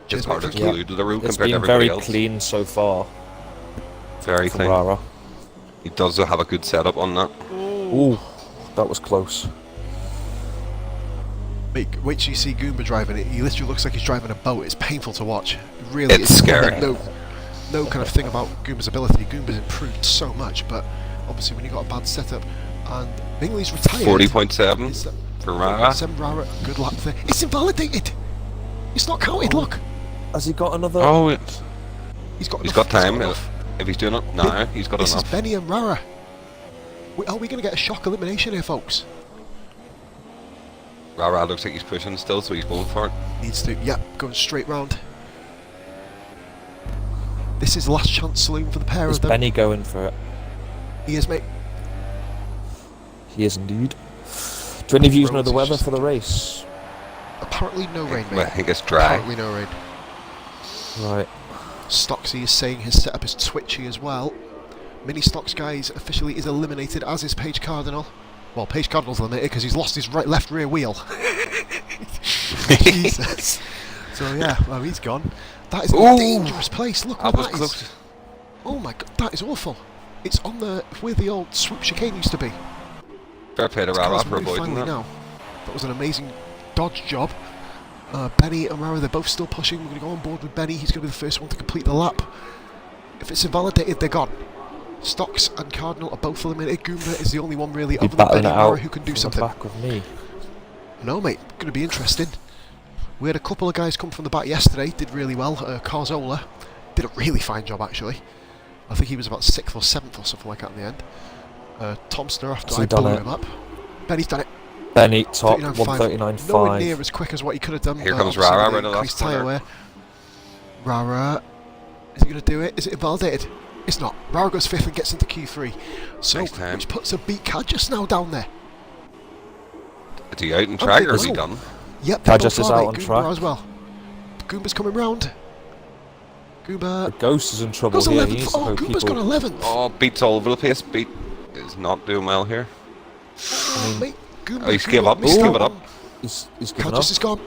Just hard to glued to the route compared to everybody else. It's been very clean so far. Very clean. Rara. He does have a good setup on that. Ooh, that was close. Wait till you see Goomba driving it. He literally looks like he's driving a boat. It's painful to watch. Really, it's scary. No kind of thing about Goomba's ability. Goomba's improved so much, but obviously when you got a bad setup, and Bingley's retired. 40.7 for Rara. 7 Rara, good lap there. It's invalidated. It's not counted. Look. Has he got another? Oh, he's got time. If he's doing it, no, he's got enough. This is Benny and Rara. Are we going to get a shock elimination here, folks? Rara looks like he's pushing still, so he's going for it. Needs to, yep, going straight round. This is last chance saloon for the pair of them. Is Benny going for it? He is, mate. He is indeed. Do any of you know the weather for the race? Apparently no rain, mate. Well, I think it's dry. Apparently no rain. Right. Stocksy is saying his setup is twitchy as well. Mini Stocks, guys, officially is eliminated, as is Page Cardinal. Well, Page Cardinal's eliminated because he's lost his left rear wheel. Jesus. So yeah, well, he's gone. That is a dangerous place. Look where that is. Oh my god, that is awful. It's on where the old swoop chicane used to be. Fair play to Rara for avoiding that. Now. That was an amazing dodge job. Benny and Rara, they're both still pushing. We're going to go on board with Benny. He's going to be the first one to complete the lap. If it's invalidated, they're gone. Stocks and Cardinal are both eliminated. Goomba is the only one really, other than Benny and Rara, who can do something. Back with me. No, mate, going to be interesting. We had a couple of guys come from the back yesterday, did really well. Carzola did a really fine job, actually. I think he was about 6th or 7th or something like that in the end. Tomster, after I blew him up. Benny's done it. Benny, top, 139.5. Nowhere near as quick as what he could have done. Here comes Rara in the last tyre wear. Rara, is he going to do it? Is it invalidated? It's not. Rara goes 5th and gets into Q3. So, which puts a beat Cadjas now down there. Is he out in track or is he done? Yep, Cadjas is out on Goomba track as well. Goomba's coming round. Goomba. The Ghost is in trouble here. He needs to hope Goomba's got 11th. Oh, Beat's all over the place. Beat is not doing well here. Mate, Goomba, he's given up. He's given up. He's given up. Cadjas is gone.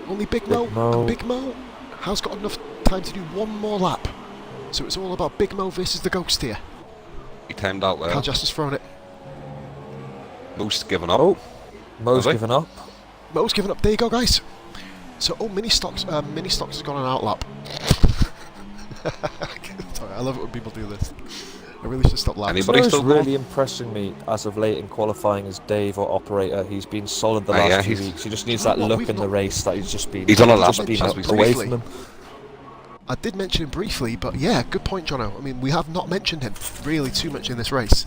Only Big Mo. And Big Mo has got enough time to do one more lap. So it's all about Big Mo versus the Ghost here. He timed out well. Cadjas has thrown it. Mo's given up. Oh, Mo's given up. Mo's given up. There you go, guys. So, Mini Stocks has gone an outlap. Sorry, I love it when people do this. I really should stop laughing. Anybody still really impressing me as of late in qualifying as Dave or Operator. He's been solid the last 2 weeks. He just needs that look in the race that he's just been. He's on a lap away from him. I did mention him briefly, but yeah, good point, Jono. I mean, we have not mentioned him really too much in this race.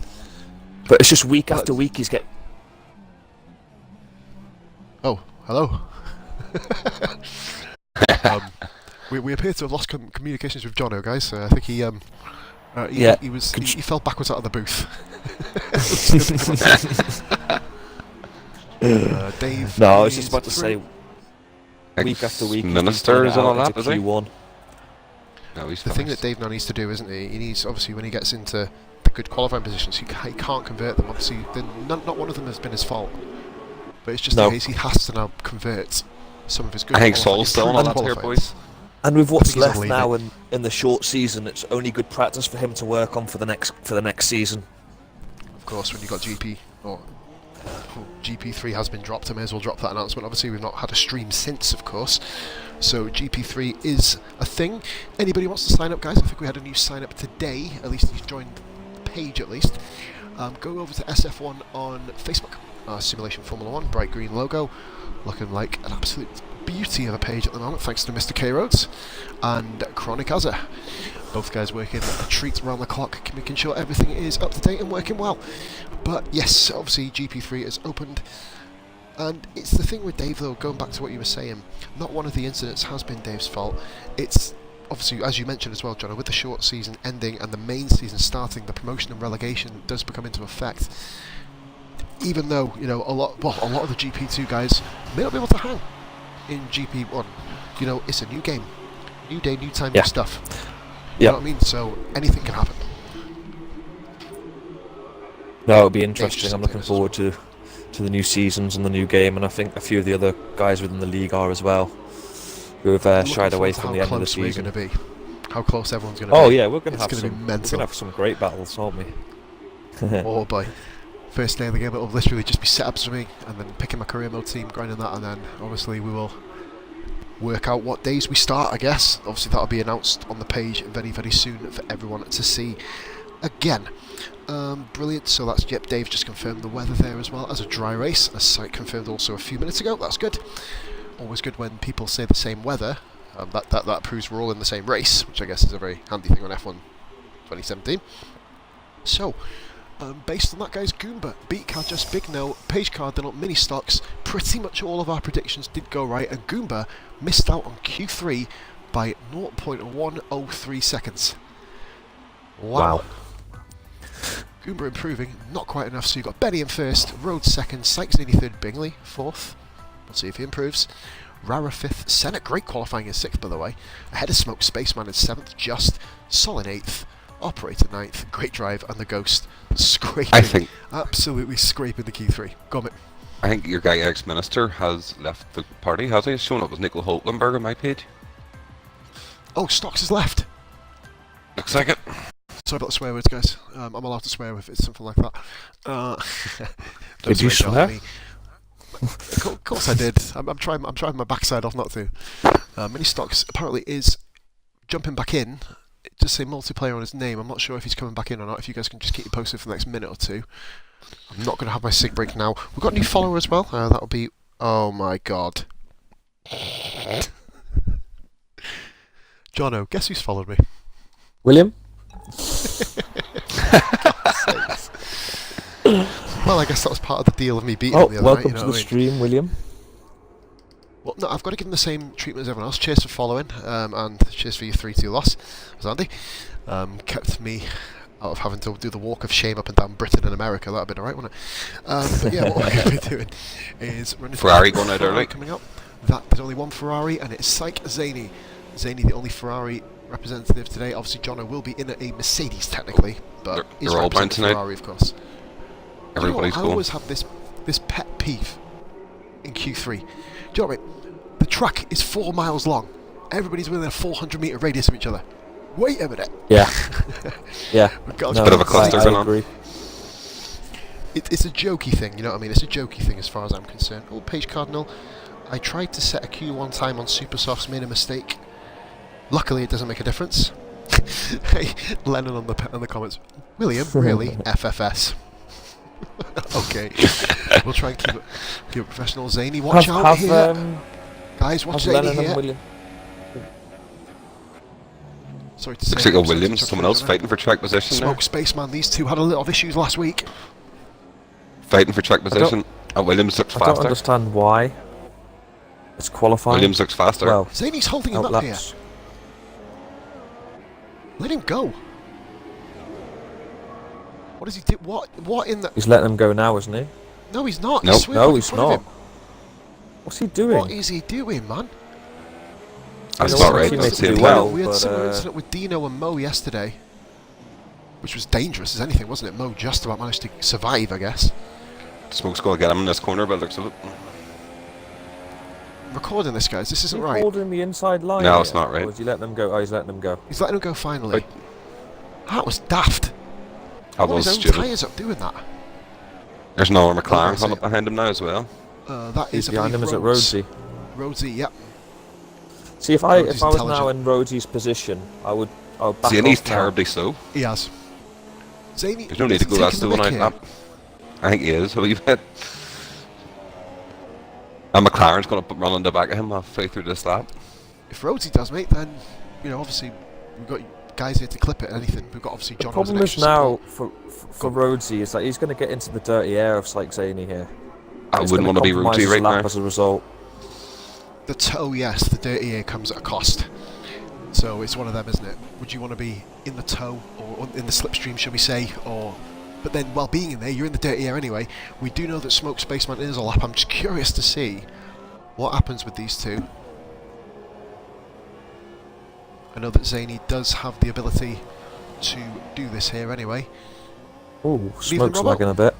But it's just week after week he's getting. Oh, hello. We appear to have lost communications with Jono, guys. I think he fell backwards out of the booth. Dave. No, I was just about to say. Week after week, Minister is on a lap, is he? Q1. No, he's the thing that Dave now needs to do, isn't he? He needs, obviously, when he gets into the good qualifying positions, he can't convert them. Obviously, not one of them has been his fault. But it's just the case he has to now convert some of his good. I think Sol's still on a lap here, boys. And with what's left now in the short season, it's only good practice for him to work on for the next season. Of course, when you've got GP3 has been dropped, I may as well drop that announcement. Obviously, we've not had a stream since, of course. So GP3 is a thing. Anybody wants to sign up, guys? I think we had a new sign up today. At least he's joined the page, at least. Go over to SF1 on Facebook. Simulation Formula 1, bright green logo. Looking like an absolute beauty of a page at the moment, thanks to Mr. K Rhodes and Chronic Azza. Both guys working a treat around the clock, making sure everything is up to date and working well. But yes, obviously GP3 is opened. And it's the thing with Dave, though, going back to what you were saying, not one of the incidents has been Dave's fault. It's obviously, as you mentioned as well, John, with the short season ending and the main season starting, the promotion and relegation does become into effect. Even though, you know, a lot of the GP2 guys may not be able to hang in GP1. You know, it's a new game, new day, new time, new stuff. You know what I mean? So anything can happen. No, it'll be interesting. I'm looking forward to the new seasons and the new game, and I think a few of the other guys within the league are as well, who have shied away from the end of the season. How close we're going to be. How close everyone's going to be. Oh yeah, we're going to have some great battles, aren't we? Oh boy. First day of the game, it'll literally just be setups for me, and then picking my career mode team, grinding that, and then obviously we will work out what days we start, I guess. Obviously that'll be announced on the page very, very soon for everyone to see again. Brilliant. So that's, yep, Dave just confirmed the weather there as well as a dry race, as Site confirmed also a few minutes ago. That's good. Always good when people say the same weather. That proves we're all in the same race, which I guess is a very handy thing on F1 2017. So, based on that, guys, Goomba beat Cadjas, Big No, Page Cardinal, Mini Stocks. Pretty much all of our predictions did go right, and Goomba missed out on Q3 by 0.103 seconds. Wow. Goomba improving, not quite enough, so you've got Benny in first, Rhodes second, Sykes nearly third, Bingley fourth. We'll see if he improves. Rara 5th, Senna, great qualifying in 6th by the way, ahead of Smoke Spaceman in 7th, Just, Sol in 8th, Operator 9th, great drive, and the Ghost scraping, absolutely scraping the Q3. Go on, mate. I think your guy ex-minister has left the party, has he? It's shown up as Nicola Hulkenberg on my page. Oh, Stocks has left. Looks like it. Sorry about the swear words, guys. I'm allowed to swear if it's something like that. Did you swear? Of course I did. I'm trying my backside off not to. Mini Stocks apparently is jumping back in. It just say multiplayer on his name. I'm not sure if he's coming back in or not. If you guys can just keep me posted for the next minute or two. I'm not going to have my sig break now. We've got a new follower as well. That'll be... Oh my god. Jono, guess who's followed me? William? Well, I guess that was part of the deal of me beating him the other welcome night. to the stream, William. Well, no, I've got to give him the same treatment as everyone else. Cheers for following, and cheers for your 3-2 loss. It was Andy. Kept me out of having to do the walk of shame up and down Britain and America. That would have been alright, wouldn't it? But yeah, what we're going to be doing is running Ferrari going out early. Coming up. There's only one Ferrari, and it's Syke Zaney. Zaney, the only Ferrari representative today. Obviously, Jono will be in a Mercedes technically, but he's they're all bound tonight. Ferrari, of course. Everybody's I always have this pet peeve in Q3. Do you know what I mean? The track is 4 miles long. Everybody's within a 400-metre radius of each other. Wait a minute. Yeah. Yeah. No, it's a bit of a cluster going on. It's a jokey thing, you know what I mean? It's a jokey thing as far as I'm concerned. Oh, Page Cardinal. I tried to set a Q1 time on Supersofts, made a mistake. Luckily, it doesn't make a difference. Hey, Lennon on the comments. William, really? FFS. Okay. We'll try and keep it professional. Zaney, watch out here. Guys, watch Zaney here. William. Sorry to say. Looks like a Williams, someone else fighting for track position. Smoke Spaceman, these two had a lot of issues last week. Fighting for track position. Williams looks faster. I don't understand why. It's qualifying. Williams looks faster. Well, Zaney's holding him up here. Let him go. What does he do? What in the... He's letting him go now, isn't he? No, he's not. Nope. No, he's not. What's he doing? What is he doing, man? That's not right. We had a similar incident with Dino and Mo yesterday, which was dangerous as anything, wasn't it? Mo just about managed to survive, I guess. Smoke's going to get him in this corner, but it looks a little... I'm recording this, guys. This isn't right. Holding the inside line. No, it's not right. Or is he letting them go? Oh, he's letting them go. He's letting them go finally. That was daft. That was his own stupid. tyres up doing that. There's another McLaren coming up behind him now as well. That is behind him. Is it Rhodesy? Rhodesy, yep. See, if I was now in Rhodesy's position, I would back off. Zaney's terribly slow. He has. Zaney. There's no need to go that slow on lap. I think he is. Who you bet? And McLaren's going to run on the back of him halfway through this lap. If Rhodesy does, mate, then obviously we've got guys here to clip it. Anything. We've got obviously John. The problem is now for Rhodesy is that he's going to get into the dirty air of Syke Zaney here. I wouldn't want to be Rhodesy right now. As a result. The toe, yes, the dirty air comes at a cost. So it's one of them, isn't it? Would you want to be in the toe or in the slipstream, shall we say, or? But then, while being in there, you're in the dirty air anyway. We do know that Smoke Spaceman is a lap. I'm just curious to see what happens with these two. I know that Zaney does have the ability to do this here anyway. Oh, Smoke's lagging a bit.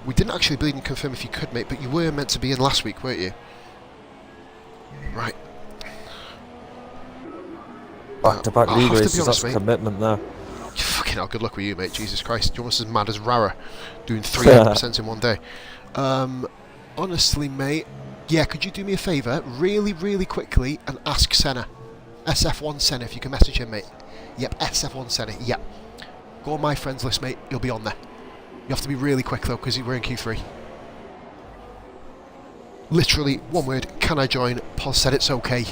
We didn't actually bleed and confirm if you could, mate, but you were meant to be in last week, weren't you? Right. Back-to-back league races, that's a commitment there. Fucking hell, good luck with you, mate. Jesus Christ, you're almost as mad as Rara, doing 300% in one day. Honestly, mate, yeah, could you do me a favour, really, really quickly, and ask Senna. SF1 Senna, if you can message him, mate. Yep, SF1 Senna, yep. Go on my friends list, mate, you'll be on there. You have to be really quick, though, because we're in Q3. Literally, one word, can I join? Paul said it's okay.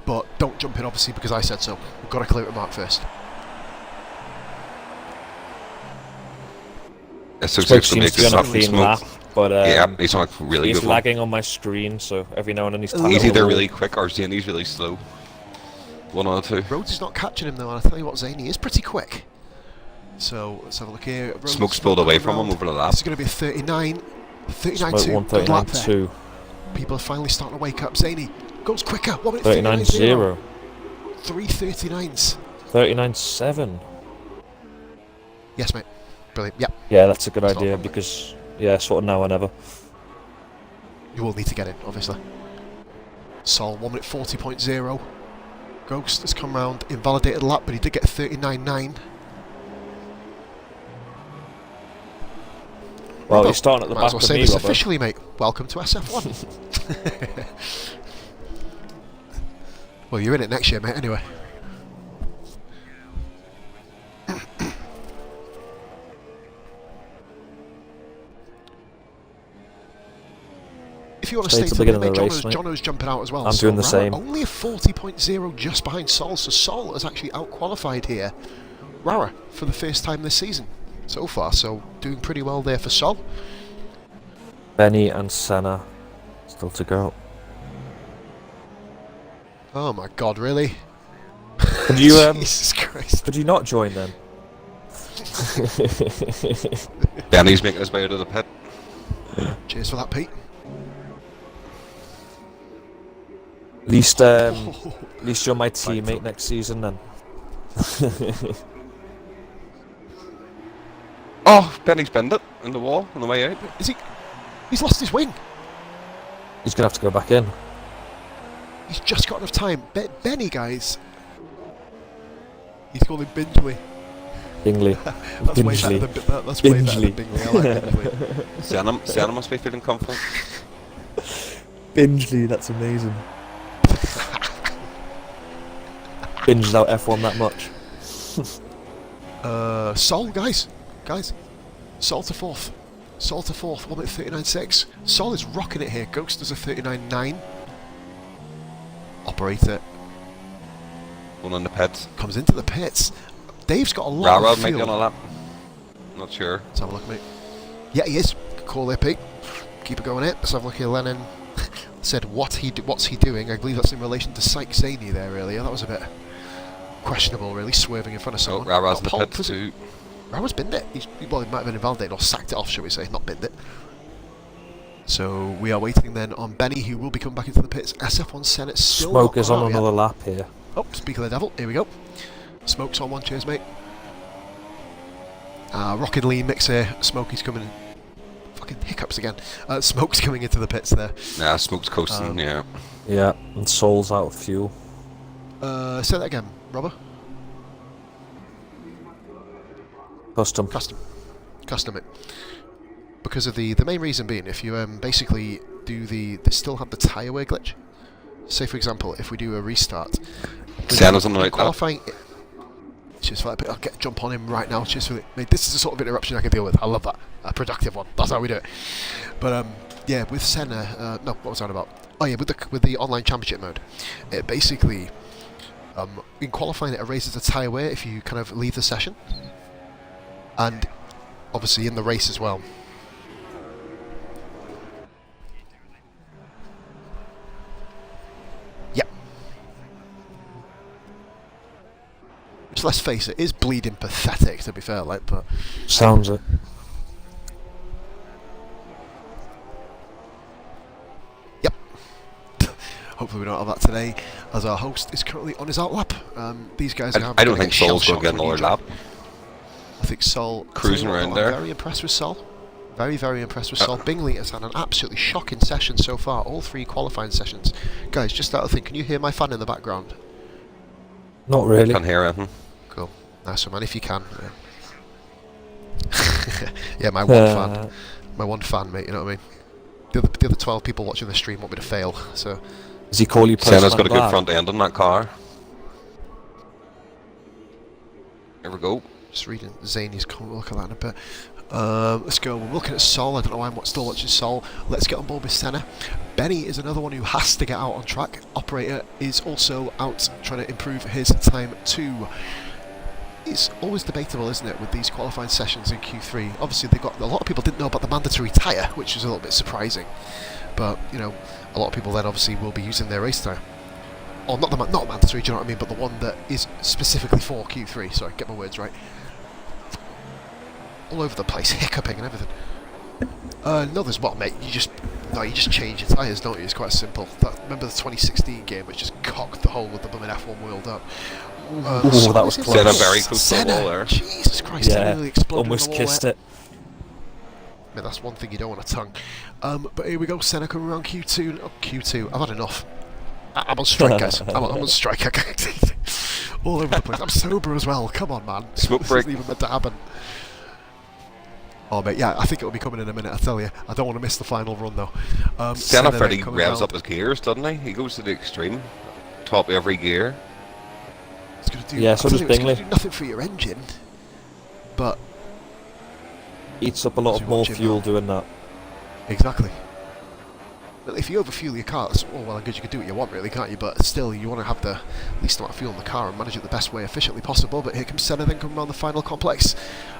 But don't jump in, obviously, because I said so. We've got to clear it Mark first. Smoke seems to be on a clean lap, but yeah, he's not really good. He's lagging on my screen, so every now and then he's either really quick or Zaney's really slow. One or two. Rhodes is not catching him, though, and I tell you what, Zaney is pretty quick. So let's have a look here. Smoke's pulled away from him over the lap. This is going to be a 39. 39.2. Good lap there. 139.2. People are finally starting to wake up. Zany goes quicker. 1 minute 39.0. 3:39s. 39.7. Yes, mate. Brilliant. Yeah. Yeah, that's a good It's not a idea problem. because, yeah, sort of now or never. You will need to get in, obviously. Sol, 1 minute 40.0. Ghost has come round, invalidated lap, but he did get 39.9. Well, you're starting at the Might back as well of say me, this Robert. officially, mate. Welcome to SF1. Well, you're in it next year, mate, anyway. If you want to stay Stay to till the the mate, beginning of the race, mate. Jono's jumping out as well. I'm so doing the Rara same. Only a 40.0 just behind Sol, so Sol has actually out-qualified here. Rara for the first time this season so far, so doing pretty well there for Sol. Benny and Senna still to go. Oh my god, really? Could you Jesus Christ. could you not join then? Benny's making his way out of the pit. Cheers for that, Pete. At least you're my teammate next season then. Oh, Benny's bent it in the wall on the way out. Is he? He's lost his wing. He's gonna have to go back in. He's just got enough time. Benny, guys. He's called him Bingley. Bingley. That's way better than that's way better than Bingley. I like Bingley. Sienna must be feeling confident. Bingley, that's amazing. Binged out F1 that much. Sol, guys. Sol to fourth. 1 minute 39.6. Sol is rocking it here. Ghost does a 39.9. Operator One in the pits. comes into the pits. Dave's got a lot Rara of might be on fuel. a lap. Not sure. Let's have a look, mate. Yeah, he is. Good call there, Pete. Keep it going here. Let's have a look here. Lennon said, what's he doing? I believe that's in relation to Syke Zaney there earlier. That was a bit questionable, really, swerving in front of Oh, someone. Rara's in the Pole pits position. too. Rara's binned it. Well, he might have been invalidated or sacked it off, shall we say, not binned it. So we are waiting then on Benny, who will be coming back into the pits. SF1 Senate still Smoke not is on out yet. another lap here. Oh, speak of the devil. Here we go. Smoke's on one. Cheers, mate. Rocket lean mix here. Smokey's coming in. Fucking hiccups again. Smoke's coming into the pits there. Nah, Smoke's coasting, yeah. Yeah, and Sol's out of fuel. Say that again, Robert. Custom. Custom it. Because of the main reason being, if you basically do they still have the tyre wear glitch. Say for example, if we do a restart. Senna's on the right lap. Qualifying. Cheers for that. I'll jump on him right now. Cheers for it. Mate, this is the sort of interruption I can deal with. I love that. A productive one. That's how we do it. But yeah, with Senna, no, what was I on about? Oh yeah, with the online championship mode, it basically in qualifying it raises the tyre wear if you kind of leave the session, and obviously in the race as well. Yep. Which, let's face it, is bleeding pathetic, to be fair, like, but Sounds it. yep. Hopefully we don't have that today, as our host is currently on his out lap. These guys are I don't think Sol's going to get another lap. I think Sol Cruising around there. I'm very impressed with Sol. Very, very impressed with Sol. Bingley has had an absolutely shocking session so far. All 3 qualifying sessions. Guys, just out of thing, can you hear my fan in the background? Not really. Can't hear anything. Cool. Nice one, man. If you can. Yeah, yeah, my one fan. My one fan, mate. You know what I mean? The other 12 people watching the stream want me to fail. So. Does he call you Senna's got a good bad? front end on that car. There we go. Just reading Zany's comment. We'll look at that in a bit. Let's go. We're looking at Sol. I don't know why I'm still watching Sol. Let's get on board with Senna. Benny is another one who has to get out on track. Operator is also out trying to improve his time too. It's always debatable, isn't it, with these qualifying sessions in Q3. Obviously, they got a lot of people didn't know about the mandatory tyre, which was a little bit surprising. But you know, a lot of people then obviously will be using their race tyre. Or not not mandatory, do you know what I mean? But the one that is specifically for Q3. Sorry, get my words right. all over the place, hiccuping and everything. No, there's what, mate? You just change your tyres, don't you? It's quite simple. Remember the 2016 game, which just cocked the whole of the blooming F1 world up. Ooh, that was close. Senna very close to the wall there. Jesus Christ, Senna nearly exploded. Almost kissed it. I mean, that's one thing you don't want to tongue. But here we go, Senna coming around Q2. Oh, Q2, I've had enough. I'm on strike, guys. I'm on strike. All over the place. I'm sober as well. Come on, man. Smoke This break. isn't even meant to happen. Oh, mate, yeah, I think it'll be coming in a minute, I tell you. I don't want to miss the final run, though. Senna fairly coming revs round. up his gears, doesn't he? He goes to the extreme. Top every gear. It's going to do, Yeah, so does it's going Bingley. to do nothing for your engine, but... Eats up a lot So of more watch it fuel now. doing that. Exactly. Well, if you overfuel your car, that's all well and good. You can do what you want, really, can't you? But still, you want to have the least amount of fuel in the car and manage it the best way efficiently possible. But here comes Senna then coming around the final complex.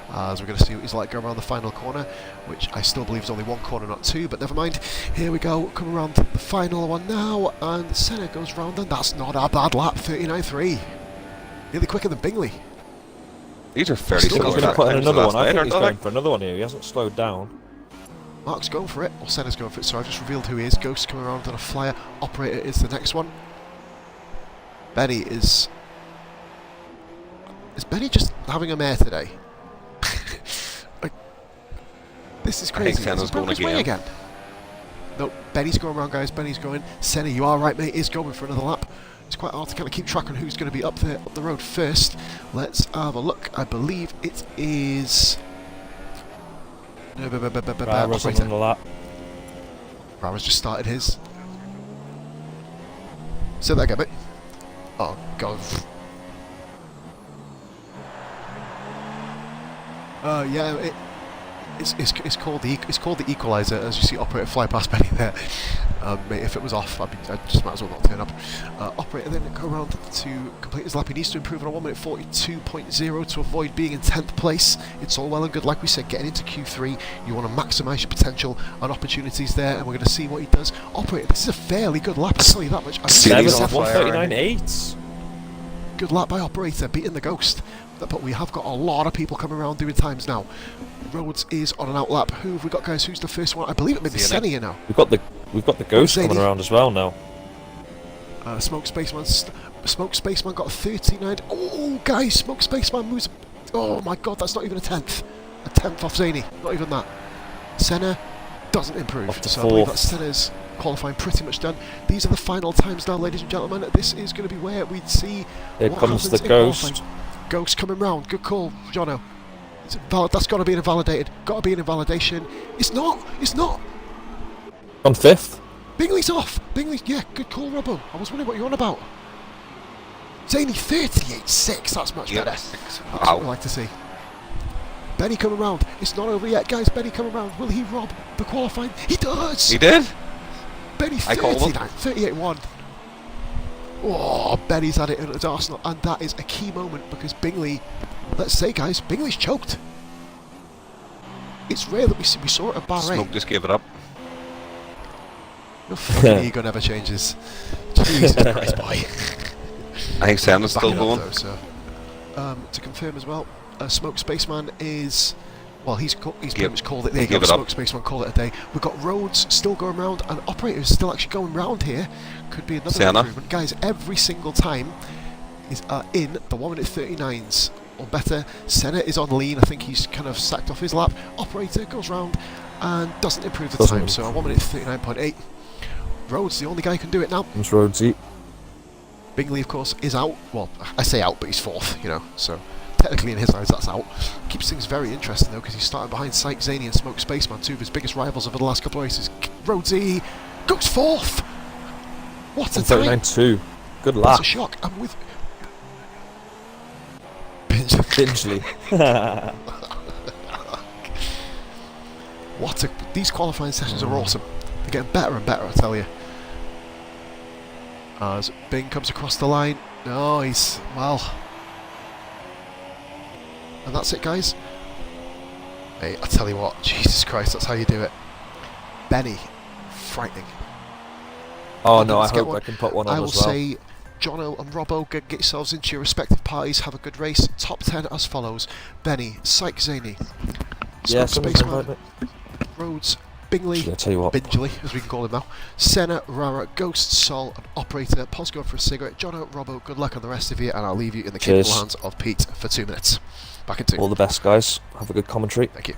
As we're going to see what he's like going around the final corner, which I still believe is only one corner, not two, but never mind. Here we go, coming around the final one now, and Senna goes round, and that's not a bad lap, 39.3. Nearly quicker than Bingley. These are fairly Still He's similar going to put in times to another last one. I night, think aren't he's they? going for another one here. He hasn't slowed down. Mark's going for it, or Senna's going for it, so I've just revealed who he is. Ghost coming around on a flyer. Operator is the next one. Benny is... Is Benny just having a mare today? Like, this is I think crazy. Senna's Has he broken going his way again. No, Benny's going around, guys. Benny's going. Senna, you are right, mate. Is going for another lap. It's quite hard to kind of keep track on who's going to be up there, up the road first. Let's have a look. I believe it is... Rara's on Operator. the lap. Rara's just started his. Say that again, mate. Oh, God. Yeah, it's called the equalizer, as you see Operator fly past Benny there. Mate, if it was off, I just might as well not turn up. Operator then go around to complete his lap. He needs to improve on a 1 minute 42.0 to avoid being in 10th place. It's all well and good, like we said, getting into Q3. You want to maximise your potential and opportunities there, and we're going to see what he does. Operator, this is a fairly good lap, I'll tell you that much. Series Seventh, on fire. 139.8. Good lap by Operator, beating the Ghost. But we have got a lot of people coming around doing times now. Rhodes is on an out lap. Who have we got, guys? Who's the first one? I believe it may be Senna here now. We've got the ghost Zadie. coming around as well now. Smoke Spaceman got a 39. Oh, guys, Smoke Spaceman moves. Oh my God, that's not even a tenth. A tenth off Zany. Not even that. Senna doesn't improve. Off to So I believe that fourth. Senna's qualifying pretty much done. These are the final times now, ladies and gentlemen. This is going to be where we'd see Here what comes happens the in ghost. qualifying. Ghost coming round. Good call, Jono. That's got to be an invalidated. Got to be an invalidation. It's not. It's not. On fifth. Bingley's off. Bingley. Yeah, good call, Robbo. I was wondering what you're on about. Zany 38.6. That's much better. That's what Wow. we like to see. Benny coming round. It's not over yet, guys. Benny coming round. Will he rob the qualifying? He does. He did? Benny I called him. 38.1. Oh, Benny's had it in his arsenal, and that is a key moment because Bingley, let's say, guys, Bingley's choked. It's rare that we saw it at Bahrain. Smoke just gave it up. Your fucking ego never changes. Jesus Christ, boy. I think Senna's Back still it up, going. though, so. To confirm as well, Smoke Spaceman is... Well, he's pretty much called it. There you go, give it up. Smoke Spaceman, call it a day. We've got Rhodes still going round, and Operator's still actually going round here. Could be another Senna. improvement. Guys, every single time is in the 1 minute 39s or better. Senna is on lean. I think he's kind of sacked off his lap. Operator goes round and doesn't improve the time. So a 1 minute 39.8. Rhodes, the only guy who can do it now. Comes Rhodesy. Bingley, of course, is out. Well, I say out, but he's fourth, you know, so technically in his eyes that's out. Keeps things very interesting, though, because he's starting behind Syke, Zany and Smoke Spaceman, two of his biggest rivals over the last couple of races. Rhodesy goes fourth! What a time! 139.2. Good That's lap. a shock. I'm with... Bingley. These qualifying sessions are awesome. They're getting better and better, I tell you. As Bing comes across the line. Oh, he's... well... And that's it, guys. Hey, I tell you what, Jesus Christ, that's how you do it. Benny, frightening. Oh And no, I let's get hope I can put one on I will as well. say, Jono and Robbo, get yourselves into your respective parties, have a good race. Top 10 as follows: Benny, Syke Zany, Yeah, Smoke someone's Spaceman, invite me. Rhodes, Bingley, Actually, I'll tell you what. Bingley, as we can call him now, Senna, Rara, Ghost, Sol, and Operator. Paul's going for a cigarette. Jono, Robbo, good luck on the rest of you, and I'll leave you in the capable Cheers. hands of Pete for 2 minutes. Back in 2. All the best, guys. Have a good commentary. Thank you.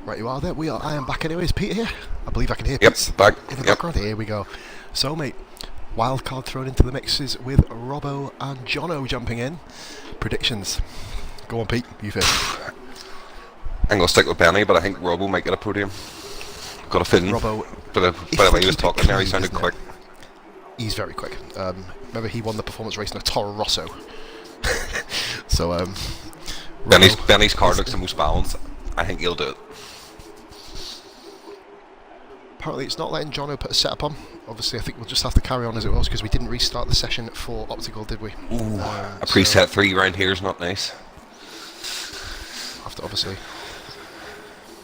Right, you are there. I am back anyways. Pete here. I believe I can hear Pete. Yep, back. In the Yep. background. Here we go. So, mate, wildcard thrown into the mixes with Robbo and Jono jumping in. Predictions. Go on, Pete. You first. I'm going to stick with Benny, but I think Robbo might get a podium. Got a feeling. Robbo, But the way he was talking there, he sounded quick. He's very quick. Remember, he won the performance race in a Toro Rosso. So, Benny's car looks the most balanced. I think he'll do it. Apparently it's not letting Jono put a setup on. Obviously I think we'll just have to carry on as it was because we didn't restart the session for Optical, did we? Ooh, a preset 3 round here is not nice. After obviously,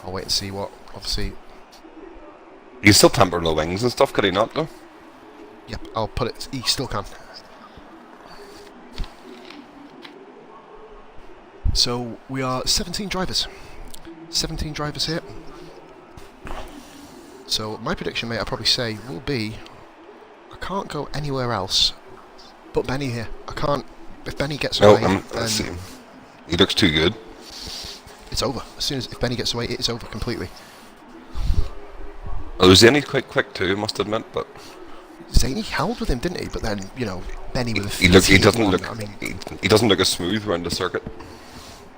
I'll wait and see what, obviously... You still tamper the wings and stuff, could he not though? Yep, I'll put it, he still can. So we are 17 drivers. 17 drivers here. So my prediction, mate, I'd probably say will be, I can't go anywhere else but Benny here. I can't, if Benny gets away, then he looks too good. It's over. As soon as if Benny gets away, it's over completely. Oh, Zane's quite quick too, must admit, but Zany held with him, didn't he? But then, you know, Benny with a he doesn't look. I mean, he doesn't look as smooth around the circuit.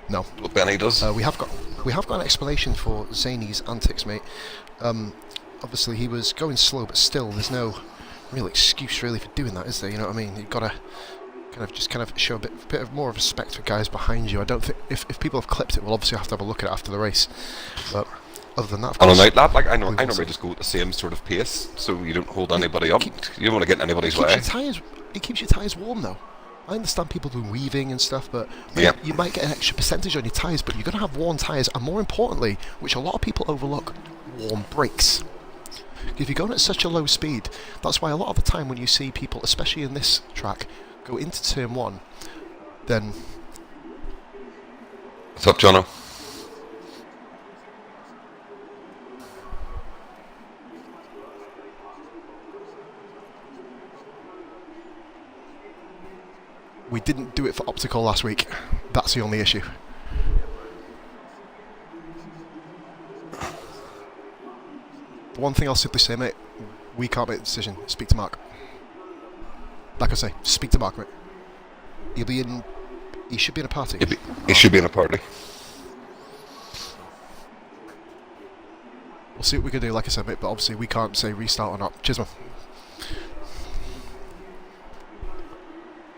No, but Benny does. We have got an explanation for Zany's antics, mate. Obviously he was going slow, but still, there's no real excuse really for doing that, is there? You know what I mean? You've got to kind of show a bit of more respect for guys behind you. I don't think if people have clipped it, we'll obviously have to have a look at it after the race. But other than that, of on a course, night lap, like I normally just go at the same sort of pace, so you don't hold anybody up. You don't want to get in anybody's way. It keeps your tyres warm, though. I understand people do weaving and stuff, but you might get an extra percentage on your tyres, but you're going to have worn tyres, and more importantly, which a lot of people overlook, warm brakes. If you're going at such a low speed, that's why a lot of the time when you see people, especially in this track, go into turn 1, then... What's up, Jono? We didn't do it for Optical last week. That's the only issue. The one thing I'll simply say, mate, we can't make the decision. Speak to Mark. Like I say, speak to Mark, mate. He should be in a party. He should be in a party. We'll see what we can do, like I said, mate, but obviously we can't say restart or not. Cheers, man.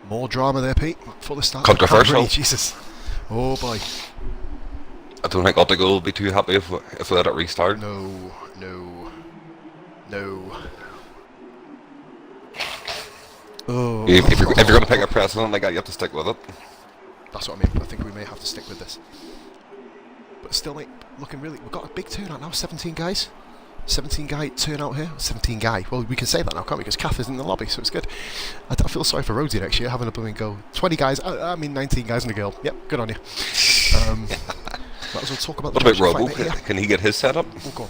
More drama there, Pete, for the start. Controversial. Jesus. Oh, boy. I don't think Optical will be too happy if we let it restart. No, no. No. Oh. If you're going to pick a precedent like that, you have to stick with it. That's what I mean. I think we may have to stick with this. But still, mate, looking really... We've got a big turnout now, 17 guys. 17 guy turnout here. 17 guy. Well, we can say that now, can't we? Because Kath is in the lobby, so it's good. I don't feel sorry for Rhodesy next year, having a blooming go. 20 guys, I mean 19 guys and a girl. Yep, good on you. Might as well talk about the What about Robo? fight, mate, Can he get his set up? Oh, go on.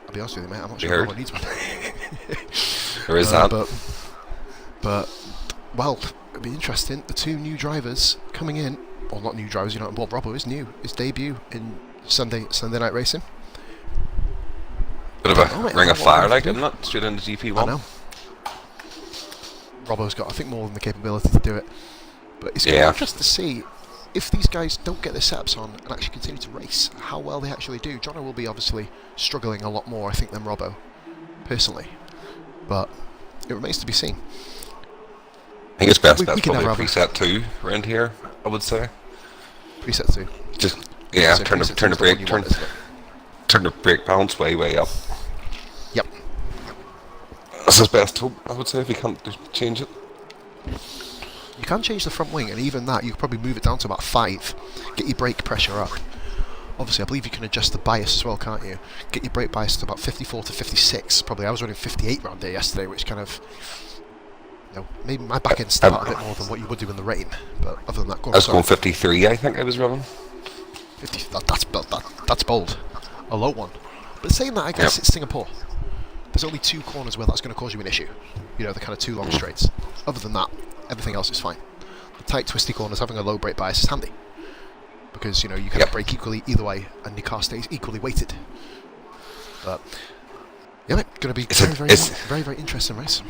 I'll be honest with you, mate, I'm not sure Robo needs one. Or is that? But, well, it'll be interesting. The two new drivers coming in, or not new drivers, you know, well, Robbo is new. His debut in Sunday night racing. Bit of a ring of fire, like, isn't it? Straight into GP1. I know. Robbo's got, I think, more than the capability to do it. But it's going to be interesting to see if these guys don't get their setups on and actually continue to race, how well they actually do. Jono will be obviously struggling a lot more, I think, than Robbo, personally. But it remains to be seen. I think it's best probably preset 2 around here, I would say. Preset 2? Just, yeah, so turn the brake balance way up. Yep. That's his best hope, I would say, if you can't change it. You can change the front wing, and even that, you could probably move it down to about 5. Get your brake pressure up. Obviously, I believe you can adjust the bias as well, can't you? Get your brake bias to about 54 to 56. Probably, I was running 58 round there yesterday, which kind of... You know, maybe my back end start a bit more than what you would do in the rain. But other than that, I was going 53, I think I was running. 50, that's bold. A low one. But saying that, I guess it's Singapore. There's only 2 corners where that's going to cause you an issue. You know, the kind of 2 long straights. Other than that, everything else is fine. The tight, twisty corners, having a low brake bias is handy. Because, you know, you can brake equally either way, and your car stays equally weighted. But, yeah, mate, going to be very interesting race.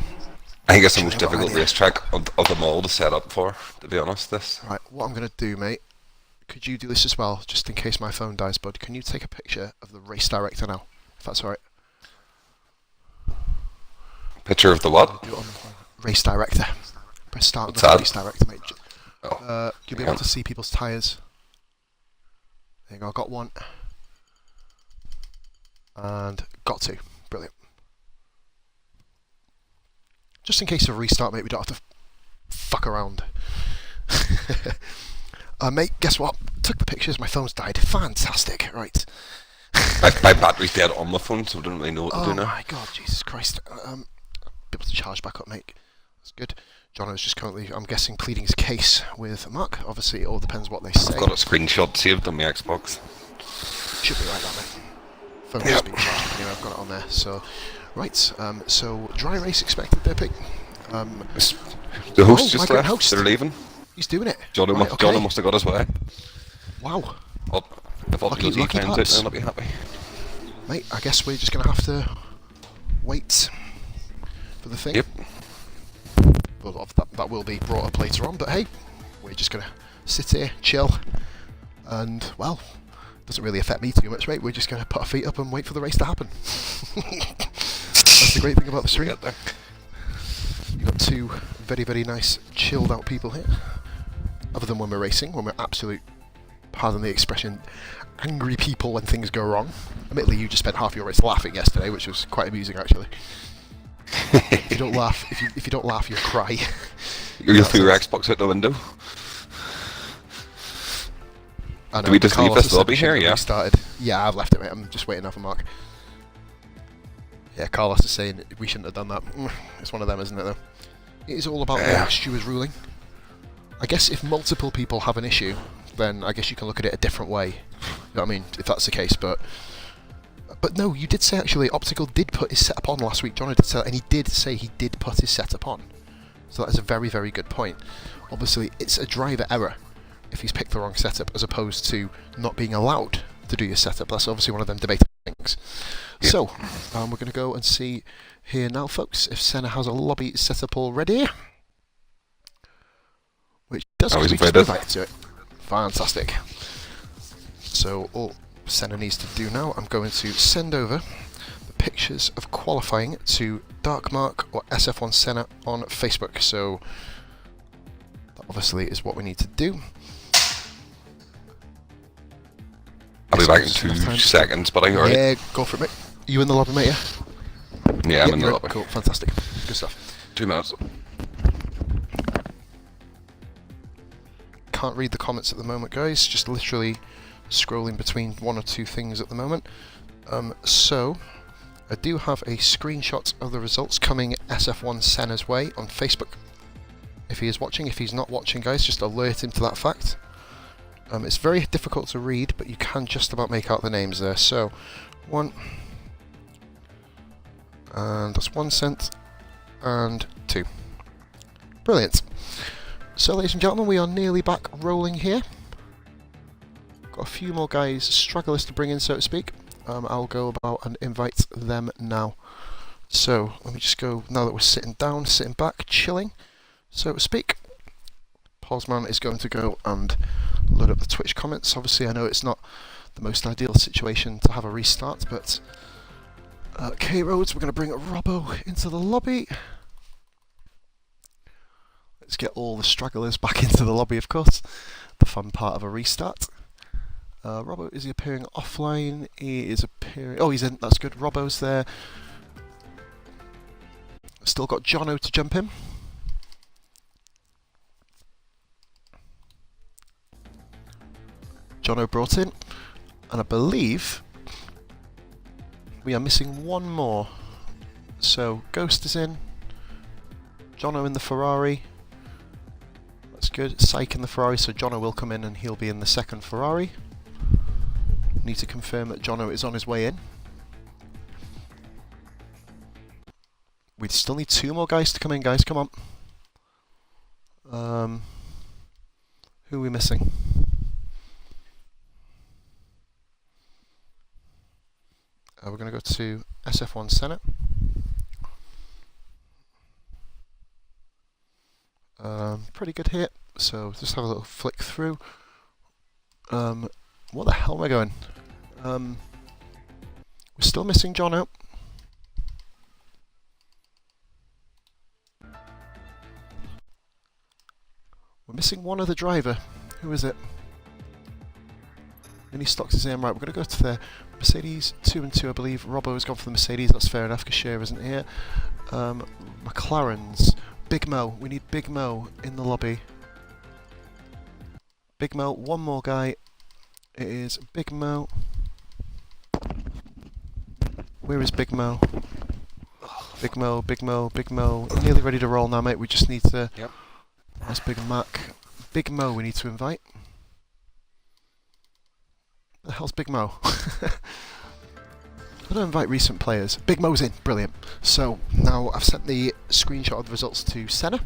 I think it's the most difficult racetrack of them all to set up for, to be honest, this. Right, what I'm going to do, mate, could you do this as well, just in case my phone dies, bud? Can you take a picture of the race director now, if that's alright? Picture of the what? Do it on the race director. Press start on the race director, mate. You'll be able to see people's tyres. There you go, got one. And got 2. Brilliant. Just in case of a restart, mate, we don't have to fuck around. Mate, guess what? Took the pictures, my phone's died. Fantastic, right. my battery's dead on my phone, so I don't really know what to do now. Oh my god, Jesus Christ. Be able to charge back up, mate. That's good. John is just currently, I'm guessing, pleading his case with Mark. Obviously, it all depends what they say. I've got a screenshot saved on my Xbox. Should be right, that mate. Phone's being charged anyway, I've got it on there. So, right, so dry race expected there, Pete. The host just left. Host. They're leaving. He's doing it. Jono must have got his way. Wow. Well, if all the finds out, then I'll be happy. Mate, I guess we're just going to have to wait for the thing. Yep. Well, that will be brought up later on, but hey, we're just going to sit here, chill, and, well, doesn't really affect me too much, mate. We're just going to put our feet up and wait for the race to happen. That's the great thing about the stream. You've got 2 very nice, chilled out people here. Other than when we're racing, when we're absolute, pardon the expression, angry people when things go wrong. Admittedly, you just spent half your race laughing yesterday, which was quite amusing, actually. If you don't laugh, if you don't laugh, you'll cry. You'll throw your Xbox out the window. Do we just leave this lobby here? Yeah. Yeah, I've left it, mate. I'm just waiting now for Mark. Yeah, Carlos is saying we shouldn't have done that. It's one of them, isn't it, though? It is all about what Stu is ruling. I guess if multiple people have an issue, then I guess you can look at it a different way. You know what I mean? If that's the case, but no, you did say actually Optical did put his setup on last week. John did say, and he did say he did put his setup on. So that is a very good point. Obviously, it's a driver error if he's picked the wrong setup, as opposed to not being allowed to do your setup. That's obviously one of them debated things. Yep. So, we're going to go and see here now, folks, if Senna has a lobby set up already. Which does invite to it. Fantastic. So, all Senna needs to do now, I'm going to send over the pictures of qualifying to Darkmark or SF1 Senna on Facebook. So, that obviously is what we need to do. I'll be back in 2 seconds, but I heard it. Yeah, go for it, mate. You in the lobby, mate, yeah? Yeah, I'm in the lobby. Cool, fantastic. Good stuff. 2 minutes. Can't read the comments at the moment, guys. Just literally scrolling between one or two things at the moment. So, I do have a screenshot of the results coming SF1 Senna's way on Facebook. If he is watching, if he's not watching, guys, just alert him to that fact. It's very difficult to read, but you can just about make out the names there. So, 1, and that's 1 cent, and 2. Brilliant. So, ladies and gentlemen, we are nearly back rolling here. Got a few more guys, stragglers to bring in, so to speak. I'll go about and invite them now. So, let me just go, now that we're sitting down, sitting back, chilling, so to speak. Polsman is going to go and load up the Twitch comments. Obviously, I know it's not the most ideal situation to have a restart, but K-Roads, we're going to bring Robbo into the lobby. Let's get all the stragglers back into the lobby, of course. The fun part of a restart. Robbo, is he appearing offline? He is appearing... Oh, he's in. That's good. Robbo's there. Still got Jono to jump in. Jono brought in. And I believe we are missing one more. So, Ghost is in. Jono in the Ferrari. That's good. Psych in the Ferrari, so Jono will come in and he'll be in the second Ferrari. Need to confirm that Jono is on his way in. We still need 2 more guys to come in, guys. Come on. Who are we missing? We're going to go to SF1 Senate. Pretty good hit. So just have a little flick through. What the hell am I going? We're still missing John out. We're missing one other driver. Who is it? Mini stocks is in. Right, we're going to go to the Mercedes 2 and 2, I believe. Robbo has gone for the Mercedes. That's fair enough because Shearer isn't here. McLaren's. Big Mo. We need Big Mo in the lobby. Big Mo. One more guy. It is Big Mo. Where is Big Mo? Big Mo, Big Mo, Big Mo. Nearly ready to roll now, mate. We just need to... Yep. That's Big Mac. Big Mo we need to invite. The hell's Big Mo? I don't invite recent players. Big Mo's in. Brilliant. So, now I've sent the screenshot of the results to Senna.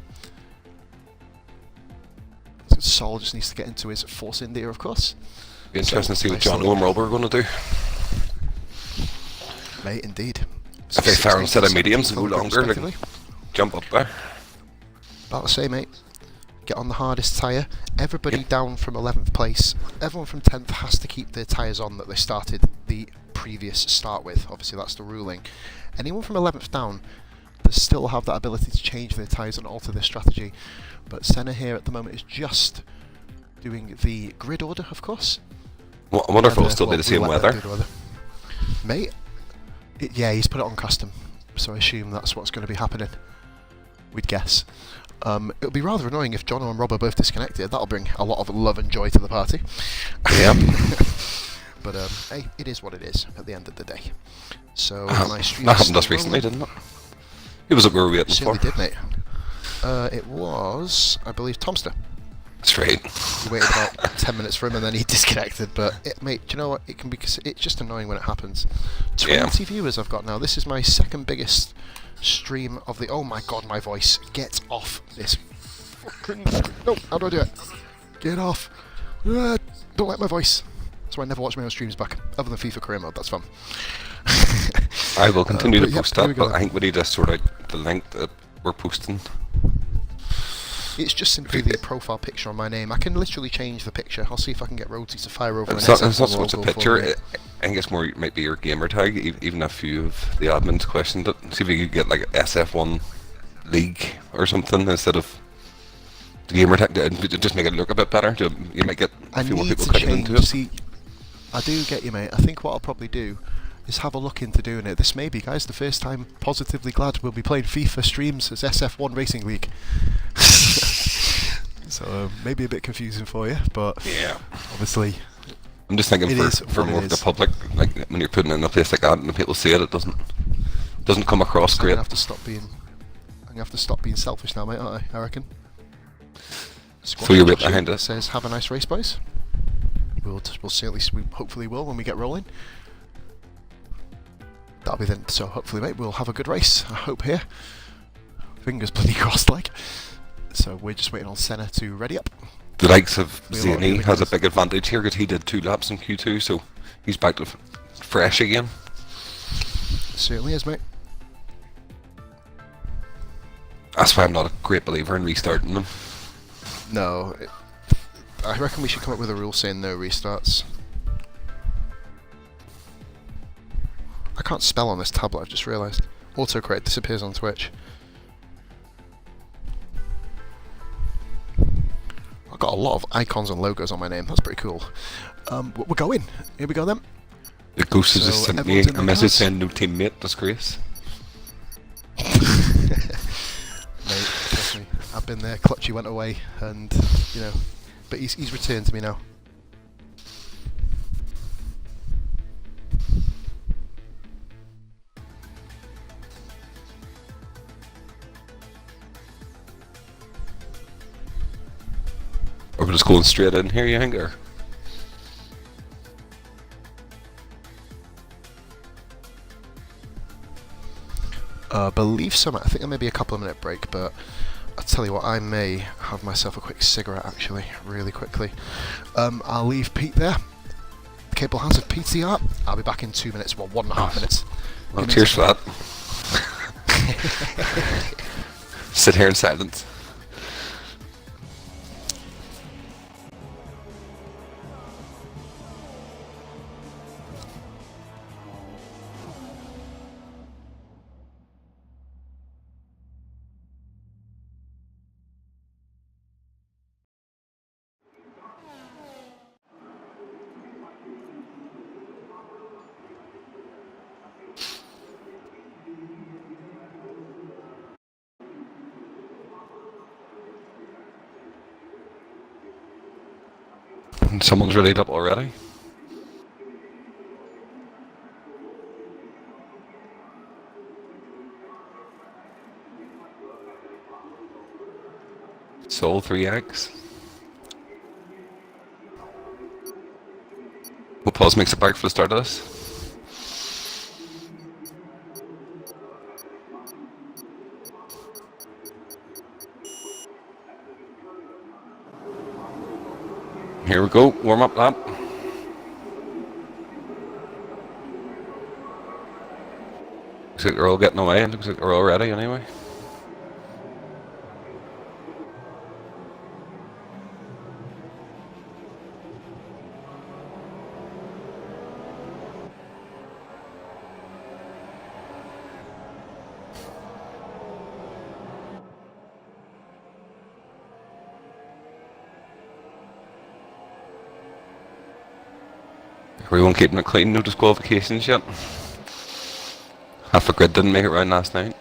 Sol just needs to get into his Force India, of course. Be interesting to see what John and Rob are going to do. Mate, indeed. If they fire instead of mediums, go longer, like, jump up there. About to say, mate, get on the hardest tyre. Everybody down from 11th place, everyone from 10th has to keep their tyres on that they started the previous start with. Obviously, that's the ruling. Anyone from 11th down, they still have that ability to change their tyres and alter their strategy. But Senna here at the moment is just doing the grid order, of course. Well, I wonder if it'll still be the same weather. Mate, yeah, he's put it on custom, so I assume that's what's going to be happening. We'd guess. It'll be rather annoying if Jono and Rob are both disconnected. That'll bring a lot of love and joy to the party. Yeah. But hey, it is what it is at the end of the day. So my stream that happened just recently, didn't it? It was what we were waiting for. It did, mate. It was, I believe, Tomster. That's right. We waited about 10 minutes for him and then he disconnected. But mate, do you know what? It can be. It's just annoying when it happens. 20 viewers I've got now. This is my second biggest stream of the. Oh my god, my voice! Get off this fucking. No, how do I do it? Get off! Don't like my voice. So I never watch my own streams back, other than FIFA career mode. That's fun. I will continue to post that, but I think we need to sort out the link that we're posting. It's just simply the profile picture on my name. I can literally change the picture. I'll see if I can get Rhodesy to fire over it's not so much a picture. I think it's more might be your gamer tag. Even a few of the admins questioned it. See if you could get like SF1 League or something instead of the gamer tag. Just make it look a bit better. You might get a few more people clicking into it. See, I do get you, mate. I think what I'll probably do is have a look into doing it. This may be, guys, the first time Positively Glad we'll be playing FIFA streams as SF1 Racing League. So maybe a bit confusing for you, but yeah, obviously I'm just thinking for more of the public, like when you're putting it in a place like that and the people see it, it doesn't come across great. I'm gonna have to stop being selfish now, mate, aren't I reckon. So you're right behind it. Says, have a nice race, boys. We'll certainly, we hopefully will when we get rolling. That'll be then. So hopefully, mate, we'll have a good race. I hope here. Fingers bloody crossed, like. So we're just waiting on Senna to ready up. The likes of Zany has a big advantage here because he did 2 laps in Q2, so he's back to fresh again. Certainly is, mate. That's why I'm not a great believer in restarting them. No, I reckon we should come up with a rule saying no restarts. I can't spell on this tablet, I've just realised. Autocorrect disappears on Twitch. I've got a lot of icons and logos on my name, that's pretty cool. We're going. Here we go then. The Ghost has just sent me a message saying no teammate, disgrace. Mate, trust me, I've been there. Clutchy went away, and you know, but he's returned to me now. Or we're just going straight in here, you think, or? I believe so. I think there may be a couple of minute break, but I'll tell you what, I may have myself a quick cigarette actually, really quickly. I'll leave Pete there. The capable hands of PTR. I'll be back in 2 minutes, well, 1.5 minutes. Well, cheers for that. Sit here in silence. Someone's readied up already. Soul 3x. Well, Pause makes it back for the start of this. Here we go, warm up lap. Looks like they're all getting away, and looks like they're all ready anyway. Everyone keeping it clean, no disqualifications yet. Half a grid didn't make it round last night.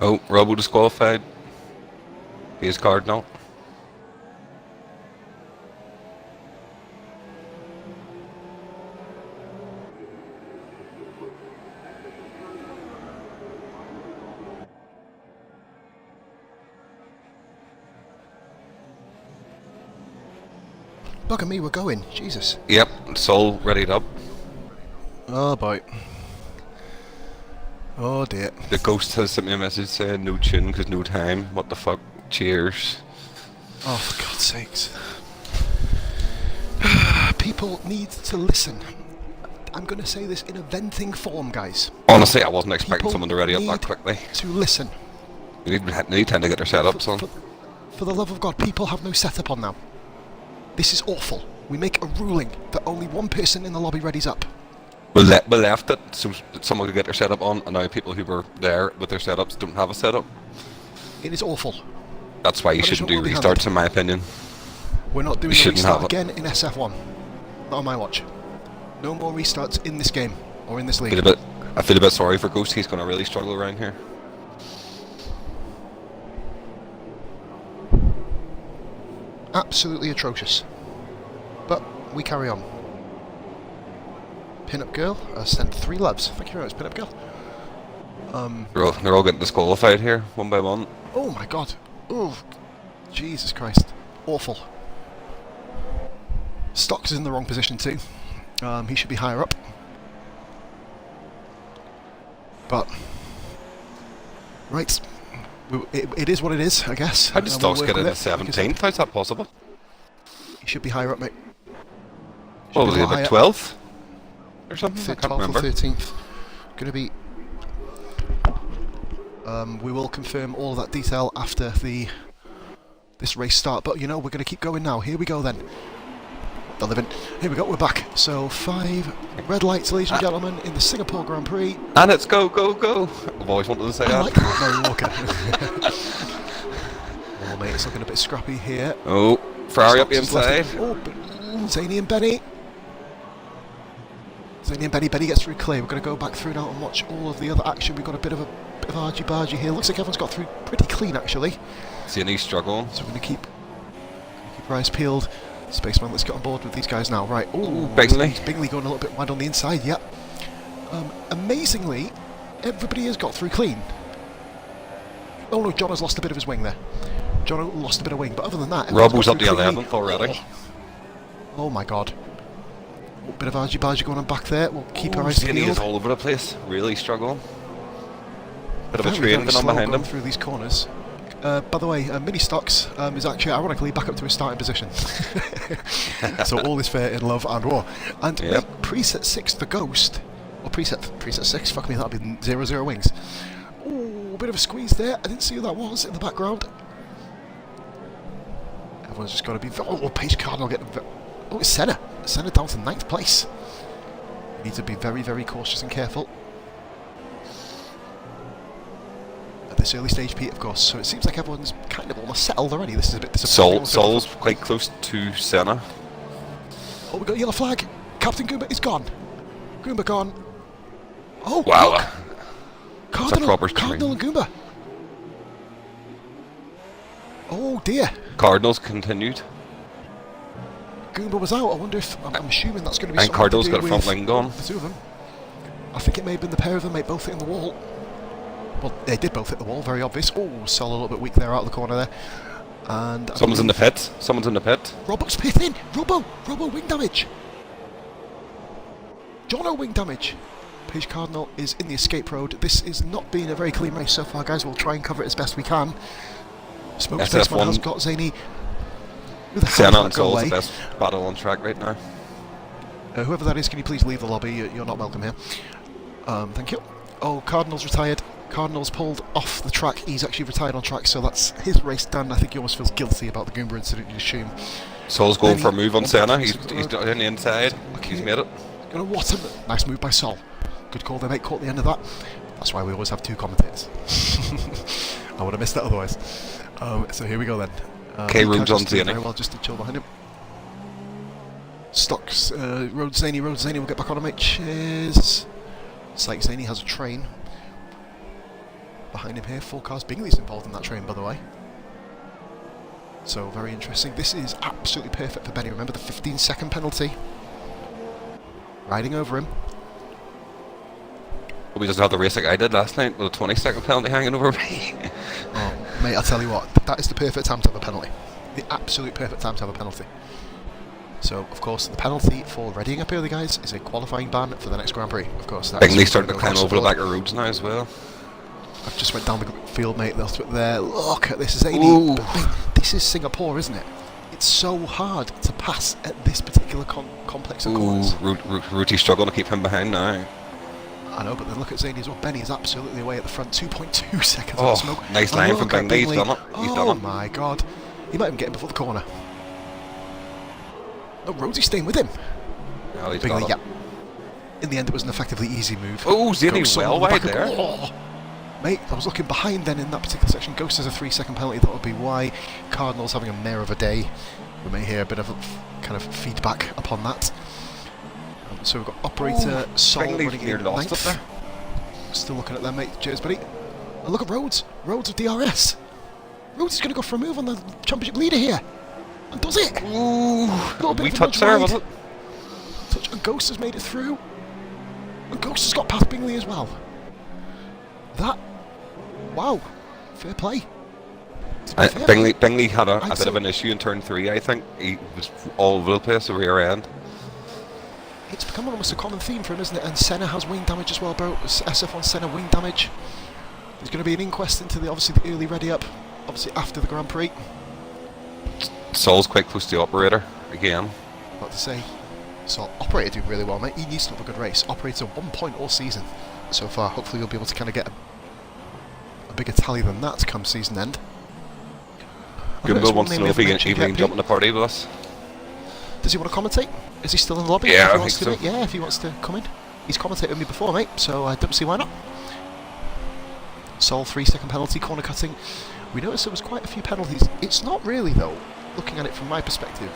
Oh, Robo disqualified. His card now. Look at me, we're going. Jesus. Yep, it's all readied up. Oh boy. Oh dear. The Ghost has sent me a message saying no tune because no time. What the fuck? Cheers. Oh, for God's sakes. People need to listen. I'm going to say this in a venting form, guys. Honestly, I wasn't expecting People someone to ready up that need quickly. to listen. They need time to get their setups on. For the love of God, people have no setup on now. This is awful. We make a ruling that only one person in the lobby readies up. We left it so that someone could get their setup on, and now people who were there with their setups don't have a setup. It is awful. That's why you shouldn't do restarts, in my opinion. We're not doing a restart again in SF1. Not on my watch. No more restarts in this game, or in this league. I feel a bit sorry for Ghost, he's going to really struggle around here. Absolutely atrocious. But we carry on. Pin-up girl sent 3 loves. Thank you very much, pin-up girl. They're all getting disqualified here, one by one. Oh my god. Oh, Jesus Christ. Awful. Stocks is in the wrong position too. He should be higher up. But, right. It is what it is, I guess. How did Stocks get in the 17th? How's that possible? He should be higher up, mate. What was he, about 12th? Or something? I can't 12th remember. or 13th. Gonna be... we will confirm all of that detail after this race start, but you know, we're going to keep going now. Here we go then. Here we go, we're back. So 5 red lights, ladies and gentlemen, in the Singapore Grand Prix. And it's go, go, go. I've always wanted to say that. Like Mary Walker. Oh mate, it's looking a bit scrappy here. Oh, Ferrari up the inside. Oh, Zany and Benny. Benny gets through clear. We're going to go back through now and watch all of the other action. We've got a bit of argy-bargy here. Looks like everyone's got through pretty clean, actually. Zany struggling. So we're going to keep our eyes peeled. Spaceman, let's get on board with these guys now. Right. Oh, Bingley. Bingley going a little bit wide on the inside. Yep. Amazingly, everybody has got through clean. Oh no, John has lost a bit of his wing there. John lost a bit of wing, but other than that... Rob was up the 11th already. Oh my god. A bit of argy-bargy going on back there. We'll keep our eyes peeled. Zany is all over the place. Really struggling. Bit of a very, train going on behind him. Through these corners. By the way, Mini Stocks is actually, ironically, back up to his starting position. So all is fair in love and war. And preset 6, the Ghost, or preset 6, fuck me, that'll be 0-0 wings. Oh, a bit of a squeeze there. I didn't see who that was in the background. Everyone's just got to be... Oh, Paige Cardinal getting... Oh, it's Senna. Senna down to 9th place. You need to be very, very cautious and careful. This early stage, Pete, of course, so it seems like everyone's kind of almost settled already. This is a bit disappointing. Sol's quite close to Senna. Oh, we got a yellow flag. Captain Goomba is gone. Goomba gone. Oh, wow. Look. Cardinal and Goomba. Oh, dear. Cardinals continued. Goomba was out. I wonder if... I'm assuming that's going to be and Cardinals got a front wing gone. The 2 of them. I think it may have been the pair of them, both hitting the wall. Well, they did both hit the wall, very obvious. Oh, Sol a little bit weak there out of the corner there. And someone's in the pit. Someone's in the pit. Robo's pitting. Robo wing damage. Jono wing damage. Paige Cardinal is in the escape road. This is not being a very clean race so far, guys. We'll try and cover it as best we can. Smoke Spaceman has got Zany. Senna and Sol's the best battle on track right now. Whoever that is, can you please leave the lobby? You're not welcome here. Thank you. Oh, Cardinal's retired. Cardinal's pulled off the track. He's actually retired on track, so that's his race done. I think he almost feels guilty about the Goomba incident, you'd assume. Sol's going for a move on Senna. He's on the inside. Okay. He's made it. Gonna what him. Nice move by Sol. Good call there, mate. Caught the end of that. That's why we always have 2 commentators. I would have missed that otherwise. So here we go then. K-Room's on Zany. Very well, just to chill behind him. Stocks. Road Zany. We'll get back on him, mate. Cheers. It's like Zany has a train behind him here. 4 cars. Bingley's involved in that train, by the way. So, very interesting. This is absolutely perfect for Benny. Remember the 15-second penalty? Riding over him. Hope he doesn't have the race like I did last night with a 20-second penalty hanging over me. Oh, mate, I'll tell you what. That is the perfect time to have a penalty. The absolute perfect time to have a penalty. So, of course, the penalty for readying up early, guys, is a qualifying ban for the next Grand Prix. Of course, that's Bingley's starting to climb over the back of roads now as well. I've just went down the field, mate. There. Look at this. Is 80. But, mate, this is Singapore, isn't it? It's so hard to pass at this particular complex of corners. Rooty's struggling to keep him behind now. I know, but then look at Zany as well. Benny is absolutely away at the front. 2.2 seconds on smoke. Nice line from Bingley. He's done it. Oh my god. He might even get him before the corner. Oh, Rosie's staying with him. Oh, he's Bingley, got it. In the end, it was an effectively easy move. Oh, Zany well wide there. Mate, I was looking behind then in that particular section. Ghost has a 3-second penalty, that would be why. Cardinals having a mare of a day. We may hear a bit of kind of feedback upon that. So we've got Operator Sol running in ninth. There. Still looking at them, mate. Cheers, buddy. And look at Rhodes. Rhodes of DRS. Rhodes is going to go for a move on the championship leader here. And does it? Ooh, we touched there, was it? Touch, and Ghost has made it through. And Ghost has got past Bingley as well. That, wow, fair play. Bingley had a bit of an issue in turn 3, I think. He was all over the place, the rear end. It's become almost a common theme for him, isn't it? And Senna has wing damage as well, bro. SF1 Senna wing damage. There's going to be an inquest into obviously the early ready up, obviously after the Grand Prix. Sol's quite close to the Operator again. What to say? So Operator doing really well, mate. He needs to have a good race. Operator 1 point all season so far. Hopefully he'll be able to kind of get a bigger tally than that come season end. Goomba wants to know if he can jump in the party with us. Does he want to commentate? Is he still in the lobby? Yeah, I think so. Yeah, if he wants to come in. He's commentated with me before, mate, so I don't see why not. Sol 3-second penalty, corner cutting. We noticed there was quite a few penalties. It's not really, though, looking at it from my perspective,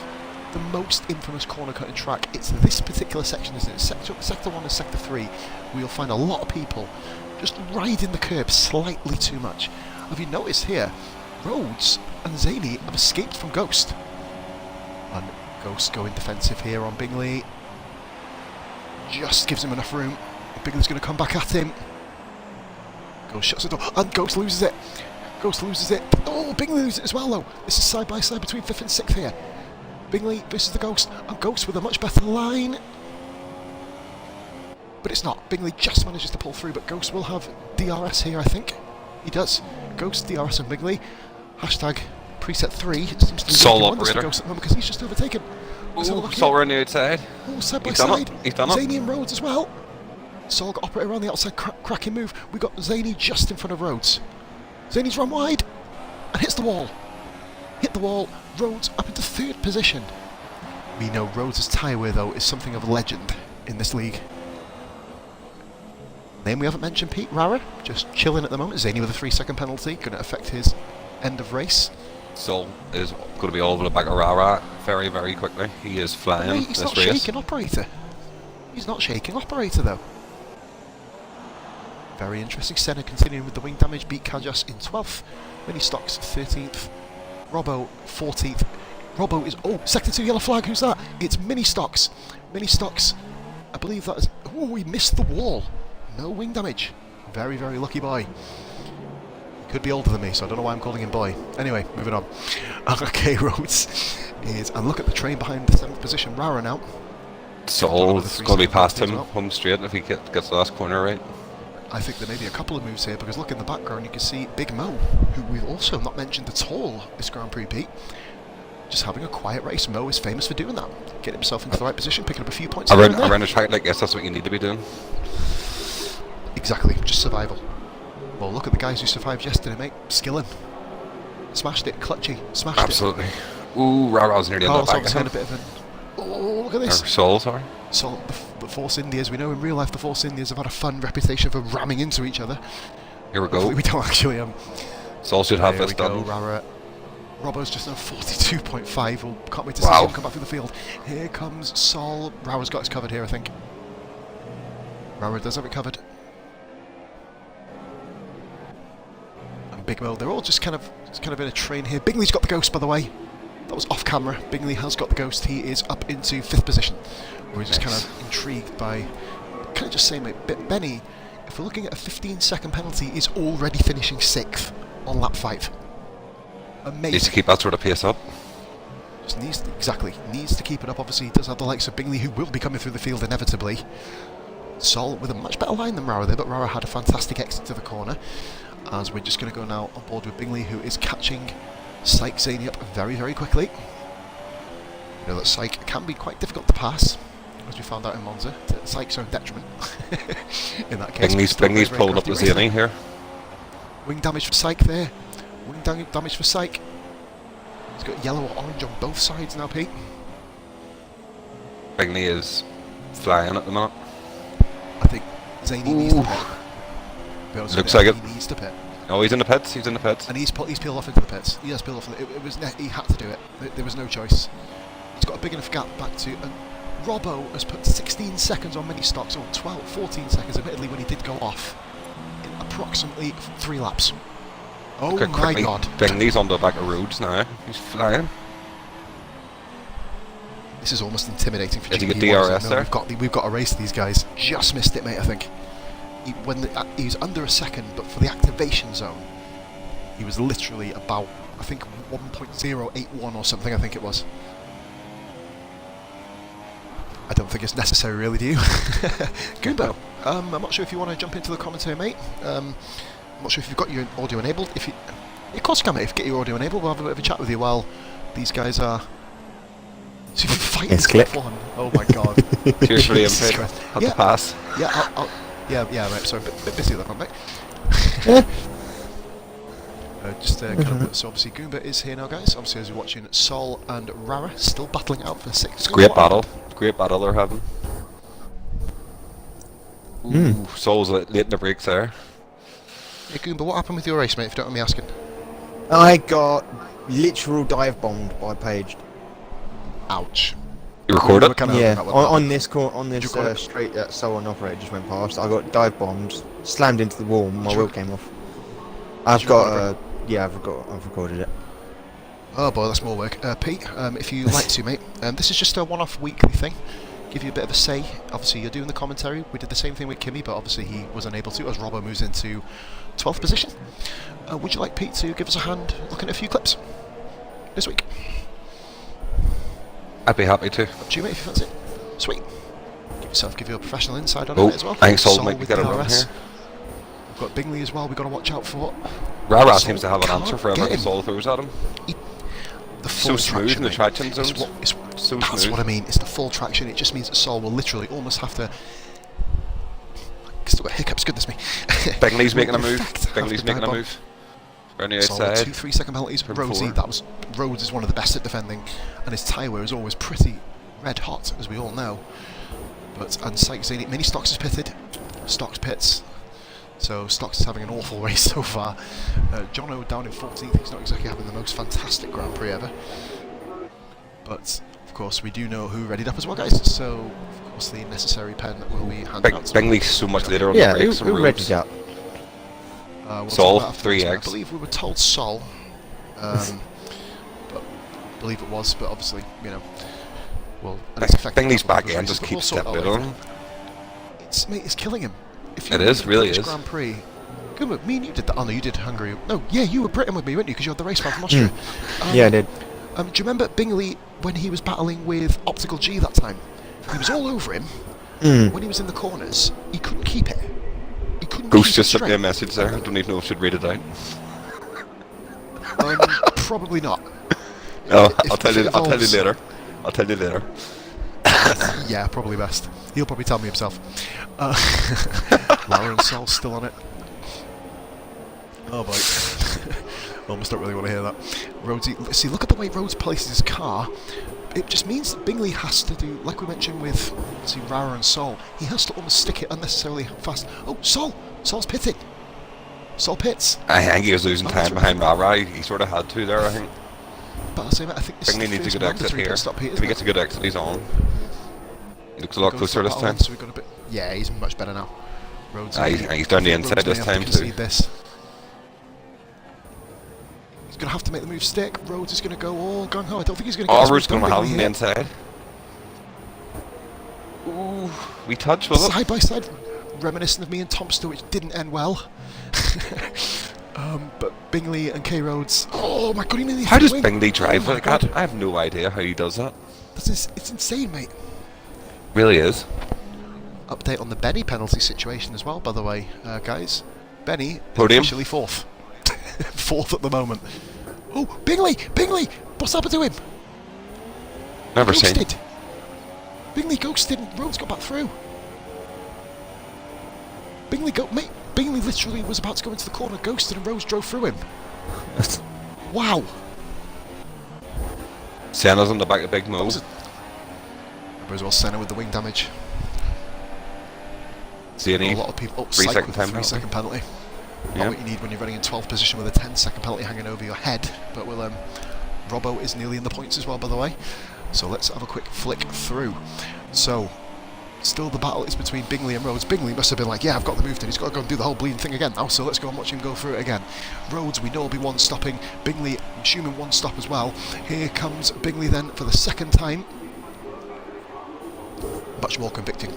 the most infamous corner cutting track. It's this particular section, isn't it? Sector 1 and Sector 3, where you'll find a lot of people just riding the curb slightly too much. Have you noticed here, Rhodes and Zaney have escaped from Ghost. And Ghost going defensive here on Bingley. Just gives him enough room. Bingley's going to come back at him. Ghost shuts the door, and Ghost loses it. Ghost loses it. Oh, Bingley loses it as well, though. This is side by side between 5th and 6th here. Bingley versus the Ghost, and Ghost with a much better line. But it's not. Bingley just manages to pull through, but Ghost will have DRS here, I think. He does. Ghost, DRS and Bingley. Hashtag preset 3. It seems to be Sol Operator. Ghost at the moment because he's just overtaken. Ooh, Sol on the outside. Oh, side by He's done side. it. He's done it. Zaney and Rhodes as well. Sol got Operator on the outside, cracking move. We got Zaney just in front of Rhodes. Zaney's run wide and hits the wall. Hit the wall. Rhodes up into 3rd position. We know Rhodes' tyre wear, though, is something of a legend in this league. Name we haven't mentioned, Pete, Rara, just chilling at the moment. Zaney with a 3-second penalty, going to affect his end of race. Sol is going to be all over the back of Rara very, very quickly. He is flying He's this not race. shaking Operator. He's not shaking Operator, though. Very interesting. Senna continuing with the wing damage, beat Kajas in 12th. Mini Stocks 13th. Robbo 14th. Robbo is, oh, Sector 2 yellow flag, who's that? It's Mini Stocks. Mini Stocks, I believe that is, oh, he missed the wall. No wing damage. Very, very lucky boy. Could be older than me, so I don't know why I'm calling him boy. Anyway, moving on. Okay, Rhodes is, and look at the train behind the 7th position. Rara now. Sol's going to be past him, home straight if he gets the last corner right. I think there may be a couple of moves here, because look in the background, you can see Big Mo, who we've also not mentioned at all this Grand Prix, Pete. Just having a quiet race. Mo is famous for doing that. Getting himself into the right position, picking up a few points. Around a track like this, that's what you need to be doing. Exactly, just survival. Well, look at the guys who survived yesterday, mate. Skilling. Smashed it, clutchy, smashed Absolutely. Ooh, Rara's nearly in that back. Had a bit of an... Oh, look at this. Sol, sorry. Sol, the Force Indias. We know in real life the Force Indias have had a fun reputation for ramming into each other. Here we go. Hopefully we don't actually... Sol should have this done. Rara. Robbo's just on 42.5. We'll can't wait to see him come back through the field. Here comes Sol. Rara's got us covered here, I think. Rara does have it covered. And Big Mo, they're all just kind of in a train here. Bingley's got the Ghost, by the way. That was off camera. Bingley has got the Ghost. He is up into 5th position. We're just kind of intrigued by... Can I just say, mate, Benny, if we're looking at a 15-second penalty, is already finishing 6th on lap 5. Amazing. Needs to keep that sort of pace up. Just needs to keep it up. Obviously, he does have the likes of Bingley, who will be coming through the field inevitably. Sol with a much better line than Rara there, but Rara had a fantastic exit to the corner. As we're just going to go now on board with Bingley, who is catching Syke Zaney up very, very quickly. You know that Syke can be quite difficult to pass, as we found out in Monza, to Syke's own detriment. In that case, Bingley's pulled up the Zaney here. Wing damage for Syke there. Wing damage for Syke. He's got yellow or orange on both sides now, Pete. Bingley is flying at the moment. I think Zaney needs the pit. be honest Looks with you, like it. he needs to pit. Oh, he's in the pits. He's in the pits. And he's peeled off into the pits. He has peeled off. He had to do it. There was no choice. He's got a big enough gap back to... And Robbo has put 16 seconds on mini stocks, or 12, 14 seconds, admittedly, when he did go off. In approximately 3 laps. Oh Look how my quickly god. Bingley's on the back of Rhodes now. He's flying. This is almost intimidating for Has he got GP1, DRS there? We've got to race these guys. Just missed it, mate, I think. He was under a second, but for the activation zone, he was literally about, I think, 1.081 or something, I think it was. I don't think it's necessary, really, do you? Goombo, I'm not sure if you want to jump into the commentary, mate. I'm not sure if you've got your audio enabled. Of course you can, mate. If you get your audio enabled, we'll have a bit of a chat with you while these guys are... So you're fighting SF1. Oh my god. Cheers for the input. Had to pass. Yeah, yeah, mate. Sorry, a bit busy at the front, mate. So obviously Goomba is here now, guys. Obviously, as you're watching, Sol and Rara still battling out for 6th. It's a great battle. Great battle they're having. Ooh, Sol's late in the breaks there. Hey Goomba, what happened with your race, mate, if you don't mind me asking? I got literal dive bombed by Paige. Ouch. You record it? Yeah, on this straight that Sol operator just went past. I got dive bombed, slammed into the wall, my wheel came off. I've recorded it. Oh boy, that's more work. Pete, if you like to, mate, this is just a one-off weekly thing. Give you a bit of a say. Obviously, you're doing the commentary. We did the same thing with Kimmy, but obviously he was unable to as Robbo moves into 12th position. Would you like Pete to give us a hand looking at a few clips this week? I'd be happy to. Up to you, mate, if you fancy it. Sweet. Give you a professional insight on it as well. I think Sol Sol might with get a run DRS. here. We've got Bingley as well. We've got to watch out for. Rara Sol seems to have an answer for everything Sol throws at him. The So full smooth traction, in the mate. traction It's zones. So That's smooth. what I mean. It's the full traction. It just means that Sol will literally almost have to. Still got hiccups. Goodness me. Bingley's making a In move. fact, have Bingley's to making a dive bomb. move. Around the Sol with outside. 2 3-second penalties. From Rhodesy, 4. Rhodes is one of the best at defending, and his tyre wear is always pretty red hot, as we all know. And Sykes Mini Stocks is pitted. Stocks pits. So Stocks is having an awful race so far. Jono down in 14th. He's not exactly having the most fantastic Grand Prix ever. But of course, we do know who readied up as well, guys. So of course, the necessary pen will be handed out. Bingley's so much later on Yeah, the breaks. who read it up? Sol, I 3x. believe we were told Sol. But I believe it was, but obviously, you know. Well, Bingley's back end just keeps stepping it on. It's killing him. If It is, really is. Grand Prix. Good, me and you did that. Oh no, you did Hungary. No, yeah, you were Britain with me, weren't you? Because you had the race fan from Austria. Yeah, I did. Do you remember Bingley when he was battling with Optical G that time? He was all over him. When he was in the corners, he couldn't keep it. He couldn't. Ghost just sent me a message there. I don't even know if I should read it out. Probably not. Oh, I'll tell you later. I'll tell you later. Yeah, probably best. He'll probably tell me himself. Lara and Sol still on it. Oh boy. Almost don't really want to hear that. Rhodesy, see, look at the way Rhodes places his car. It just means that Bingley has to do, like we mentioned with Rara and Sol, he has to almost stick it unnecessarily fast. Oh, Sol! Sol's pitting! Sol pits! I think he was losing time behind Rara. He sort of had to there, I think. But I think this Bingley needs a good exit here. If he gets a good exit, he's on. He looks a lot closer this time. So we've got a bit, yeah, he's much better now. He's down the inside this time too. He's going to have to make the move stick. Rhodes is going to go all gung ho. I don't think he's going to get Oh, as Rhodes much going to have Bingley him the here. inside. Ooh, we touched, was it? Side by side, reminiscent of me and Tomster, which didn't end well. But Bingley and K Rhodes. Oh my god, he nearly How hit does the wing. Bingley drive Oh like my that? God. I have no idea how he does that. It's insane, mate. Really is. Update on the Benny penalty situation as well, by the way, guys. Benny Podium. officially 4th. 4th at the moment. Oh, Bingley! Bingley! What's happened to him? Never seen. Ghosted. Bingley ghosted and Rhodes got back through. Bingley literally was about to go into the corner, ghosted, and Rhodes drove through him. Wow. Senna's on the back of Big Mo. Remember as well Senna with the wing damage. See any? A lot of people. Oh, 3 Syke second with time the 3-second penalty. Not what you need when you're running in 12th position with a 10-second penalty hanging over your head. But we'll, Robbo is nearly in the points as well, by the way. So let's have a quick flick through. So, still the battle is between Bingley and Rhodes. Bingley must have been like, yeah, I've got the move done. He's got to go and do the whole bleeding thing again now. So let's go and watch him go through it again. Rhodes, we know, will be one stopping. Bingley, I'm assuming one stop as well. Here comes Bingley then for the second time. Much more convicting.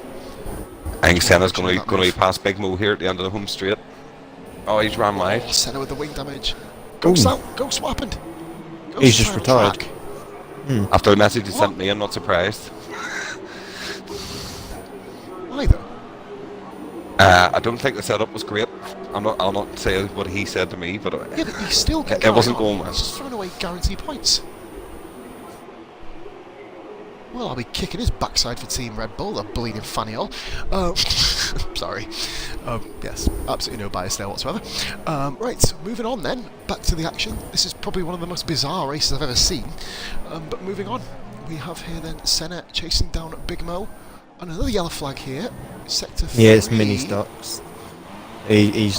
I think Senna's going to be past Big Mo here at the end of the home straight. Oh, he's ran wide. Oh, Senna with the wing damage. Go out, go swapping. He's just retired. After the message he sent me, I'm not surprised. Why though? I don't think the setup was great. I'll not say what he said to me, but yeah, but he still can it wasn't going well. He's just throwing away guaranteed points. Well, I'll be kicking his backside for Team Red Bull, a bleeding fanny hole. Sorry. Yes, absolutely no bias there whatsoever. Right, moving on then, back to the action. This is probably one of the most bizarre races I've ever seen. But moving on, we have here then Senna chasing down Big Mo. And another yellow flag here, sector 3. Yeah, it's mini stocks. He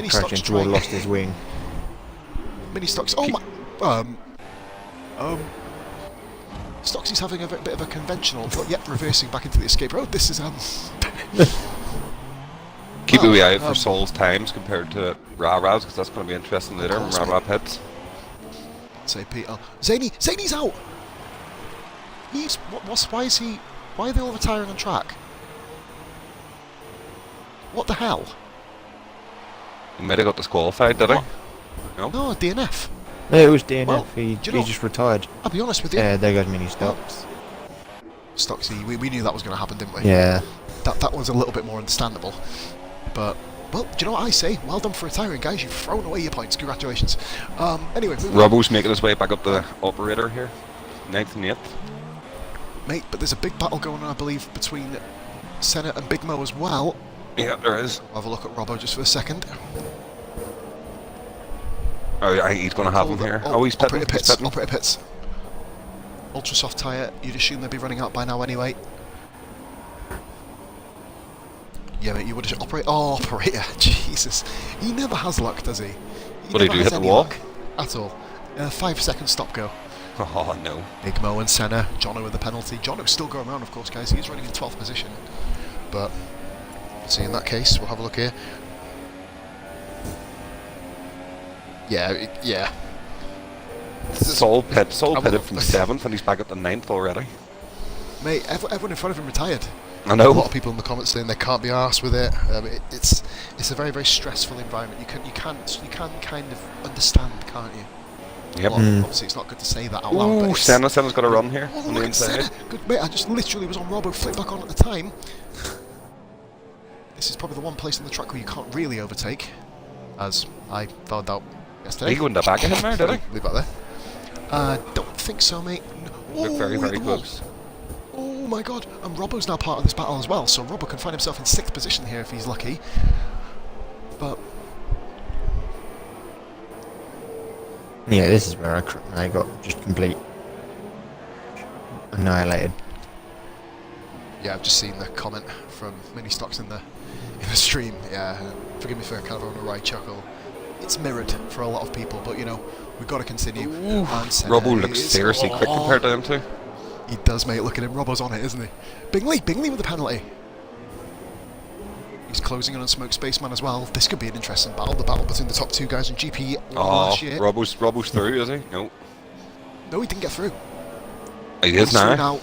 crashed into wall, lost his wing. Mini stocks. Oh my. Stocksy's having a bit of a conventional, but yet reversing back into the escape road. This is Keep a wee eye out for Sol's times compared to Ra-Ra's, because that's going to be interesting later when Ra-Ra hits. Say Peter. Zane's out! Why are they all retiring on track? What the hell? He might have got disqualified, did he? No, DNF. No, it was DNF. Well, he just retired. I'll be honest with you. Yeah, there goes mini stocks. Stocksy, we knew that was going to happen, didn't we? Yeah. That one's a little bit more understandable. But, well, do you know what I say? Well done for retiring, guys. You've thrown away your points. Congratulations. Anyway. Robbo's making his way back up the operator here. 9th and 8th. Mate, but there's a big battle going on, I believe, between Senna and Big Mo as well. Yeah, there is. I'll have a look at Robbo just for a second. Oh, yeah, he's going to have him here. He's pitting. Operator pits. Ultra soft tyre. You'd assume they'd be running out by now anyway. Yeah, mate, you would have... Operator. Jesus. He never has luck, does he? What did he do, hit the wall? At all. 5-second stop go. Oh, no. Big Mo and Senna. Jono with the penalty. Jono's still going around, of course, guys. He's running in 12th position. But, see, in that case, we'll have a look here. Yeah. Sol pitted from 7th and he's back up to 9th already. Mate, everyone in front of him retired. I know. A lot of people in the comments saying they can't be arsed with it. It's a very, very stressful environment. You can kind of understand, can't you? Yep. Well, obviously it's not good to say that out loud. Ooh, Senna's got a run here on the inside. Senna. Good, mate, I just literally was on Robbo, flipped back on at the time. This is probably the one place on the track where you can't really overtake, as I found out yesterday. He go in the back of him there, did he? Leave that there. Don't think so, mate. Look very, very close. Oh my god, and Robbo's now part of this battle as well, so Robbo can find himself in 6th position here if he's lucky. But... yeah, this is where I got just complete annihilated. Yeah, I've just seen the comment from Mini Stocks in the stream. Yeah, forgive me for kind of a wry chuckle. It's mirrored for a lot of people, but you know, we've got to continue. Robbo looks seriously quick compared to them two. He does, mate. Look at him. Robbo's on it, isn't he? Bingley with the penalty. He's closing in on Smoke Spaceman as well. This could be an interesting battle. The battle between the top two guys in GP last year. Robbo's through, is he? No. No, he didn't get through. He is now.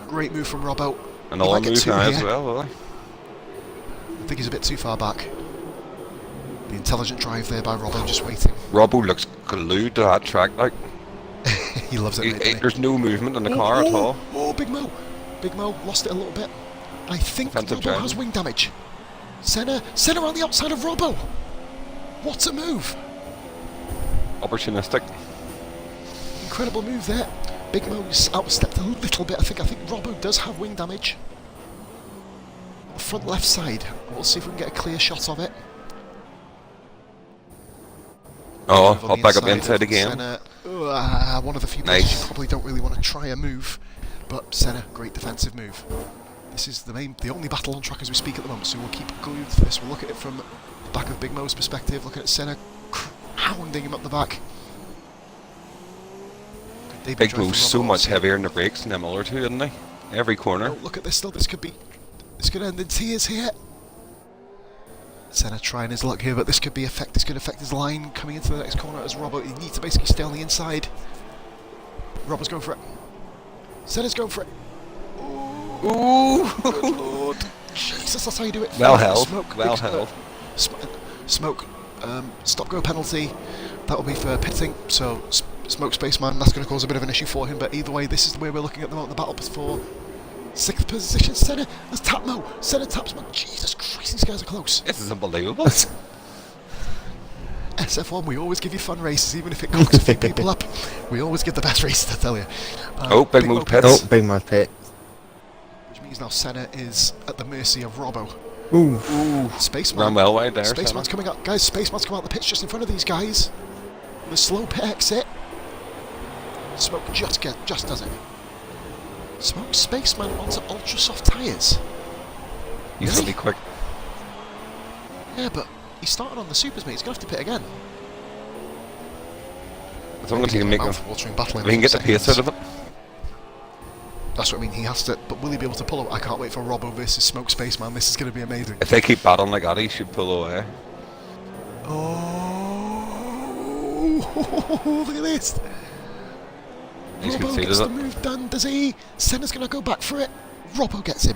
Great move from Robbo. And all move now as well, will he? I think he's a bit too far back. The intelligent drive there by Robbo, just waiting. Robbo looks glued to that track, like. He loves it. There's no movement in the car at all. Oh, Big Mo lost it a little bit. I think Robbo has wing damage. Senna on the outside of Robbo. What a move! Opportunistic. Incredible move there. Big Mo's outstepped a little bit. I think Robbo does have wing damage. On the front left side. We'll see if we can get a clear shot of it. Oh, I'll back up the inside again. Senna, one of the few places you probably don't really want to try a move, but Senna, great defensive move. this is the only battle on track as we speak at the moment, so we'll keep going to this. We'll look at it from the back of Big Mo's perspective, looking at Senna hounding him up the back. Big Mo's so much heavier in the brakes than them other two, isn't he? Every corner. Oh, look at this though, this could end in tears here. Senna trying his luck here, but this could affect his line coming into the next corner as Robbo. He needs to basically stay on the inside. Robbo's going for it. Senna's going for it. Ooh, good lord. Jesus, that's how you do it. Well held. Smoke, well held. Smoke, stop-go penalty. That'll be for pitting, so Smoke Spaceman, that's going to cause a bit of an issue for him, but either way, this is the way we're looking at the moment. The battle for 6th position. Senna has tapped Mo. Senna taps Mo. Jesus Christ, these guys are close. This is unbelievable. SF1, we always give you fun races, even if it cocks a few people up. We always give the best races, I tell you. Big Mo pits. Oh, Big Mo pit. Which means now Senna is at the mercy of Robbo. Ooh. Spaceman. Ran well wide there. Spaceman's coming up. Guys, Spaceman's coming out the pitch just in front of these guys. The slow pit exit. Smoke just does it. Smoke Spaceman onto ultra soft tyres. He's really quick. Yeah, but he started on the supers, mate. He's going to have to pit again. As long as he can make mouth-watering battle. We can get the pace out of it. That's what I mean. He has to. But will he be able to pull out? I can't wait for Robbo versus Smoke Spaceman. This is going to be amazing. If they keep battling like that, he should pull away. Oh, look at this. He's Robbo gets the move done, does he? Senna's going to go back for it. Robbo gets him.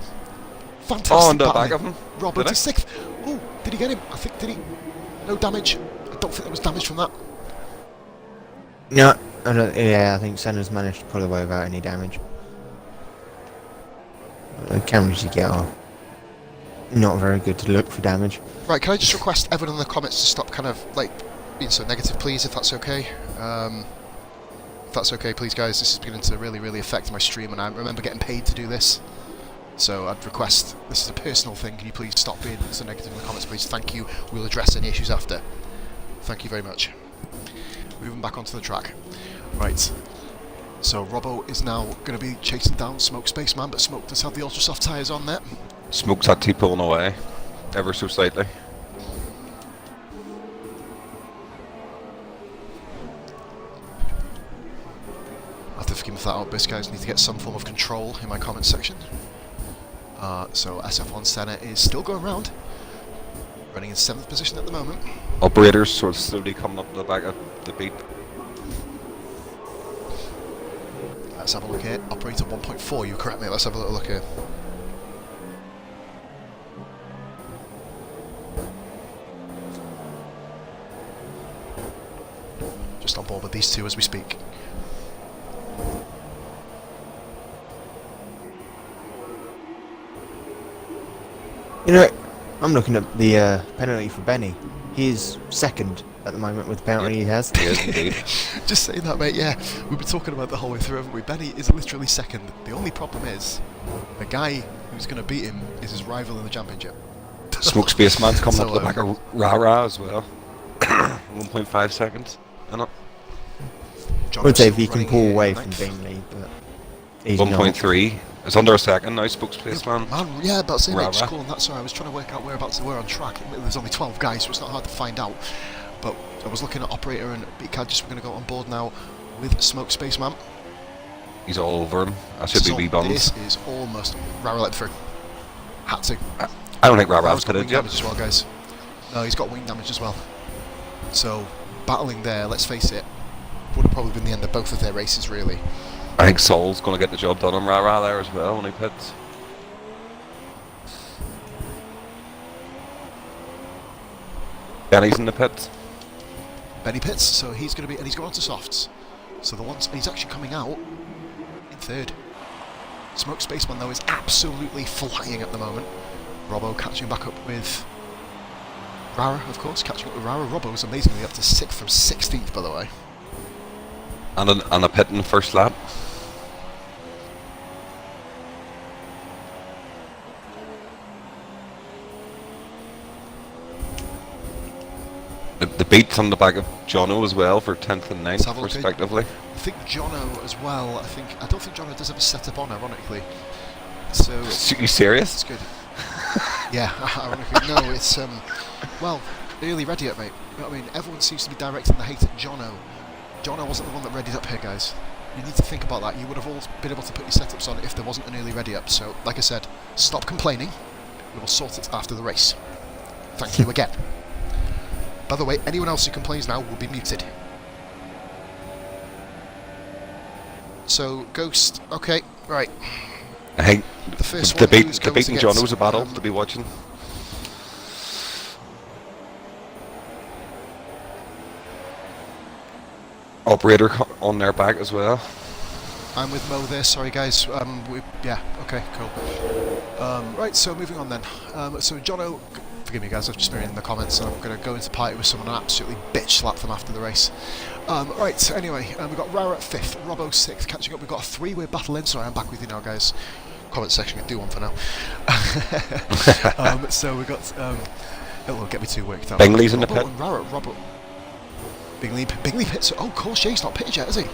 Fantastic. Oh, on the battling. back of him. Robbo to 6th. Oh, did he get him? I think, did he? No damage. I don't think there was damage from that. No, I think Senna's managed to pull away without any damage. The cameras you get are not very good to look for damage. Right, can I just request everyone in the comments to stop kind of, like, being so negative, please, if that's okay? If that's okay, please, guys. This is beginning to really, really affect my stream, and I remember getting paid to do this. So I'd request, this is a personal thing, can you please stop being so negative in the comments, please? Thank you. We'll address any issues after. Thank you very much. Moving back onto the track. Right. So Robbo is now going to be chasing down Smoke Spaceman, but Smoke does have the ultra soft tyres on there. Smoke's actually pulling away, ever so slightly. I have to forgive me for that outburst, guys. Need to get some form of control in my comment section. So SF1 Senna is still going round, running in 7th position at the moment. Operators sort of slowly coming up the back of the beat. Let's have a look here. Operator 1.4, you correct me. Let's have a little look here. Just on board with these two as we speak. You know, I'm looking at the penalty for Benny. He's 2nd at the moment with the penalty he has. He is indeed. Just saying that, mate, yeah. We've been talking about the whole way through, haven't we? Benny is literally 2nd. The only problem is, the guy who's going to beat him is his rival in the championship. Smoke Spaceman's coming So, up the back of Rara as well. 1.5 seconds. I would say if he can pull away from Bingley, but he's 1.3. It's under a second now, Smoke Spaceman. Man, yeah, that's it, mate. Just Rara. calling that. Sorry, I was trying to work out whereabouts they were on track. There's only 12 guys, so it's not hard to find out. But I was looking at Operator and BCAD, just we're going to go on board now with Smoke Spaceman. He's all over him. That should be rebounds. This is almost Rara let through. Had to. I don't think Rara's Rara's got put wing it yet. damage as well, guys. No, he's got wing damage as well. So, battling there, let's face it, would have probably been the end of both of their races, really. I think Sol's going to get the job done on Rara there as well when he pits. Benny's in the pits. Benny pits, so he's going to be, and he's going on to softs. So the ones, he's actually coming out in 3rd. Smoke Spaceman, though, is absolutely flying at the moment. Robbo catching back up with Rara, of course, catching up with Rara. Robbo's amazingly up to 6th from 16th, by the way. And a pit in the first lap. The beats on the back of Jono as well for 10th and 9th respectively. I think Jono as well, I don't think Jono does have a setup on, ironically. So You serious? it's good. Yeah, ironically, no, it's well, early ready up, mate. You know what I mean? Everyone seems to be directing the hate at Jono. Jono wasn't the one that readied up here, guys. You need to think about that. You would have all been able to put your setups on if there wasn't an early ready up. So, like I said, stop complaining. We will sort it after the race. Thank you again. By the way, anyone else who complains now will be muted. So, Ghost, okay, right. I think The first the one who's going beating to John get, was a battle to be watching. Operator on their back as well. I'm with Mo there, sorry guys. Yeah, okay, cool. Right, so moving on then. So Jono, forgive me guys, I've just been reading the comments and I'm going to go into party with someone and absolutely bitch slap them after the race. Right, anyway, we've got Rara at 5th, Robbo 6th, catching up. We've got a 3-way battle in, sorry, I'm back with you now guys. Comment section can do one for now. So we've got, it will get me too worked out. Bingley's in the pit. And Rara, Robbo. Bingley pits. Oh, of course, Jay's not pitted yet, is he?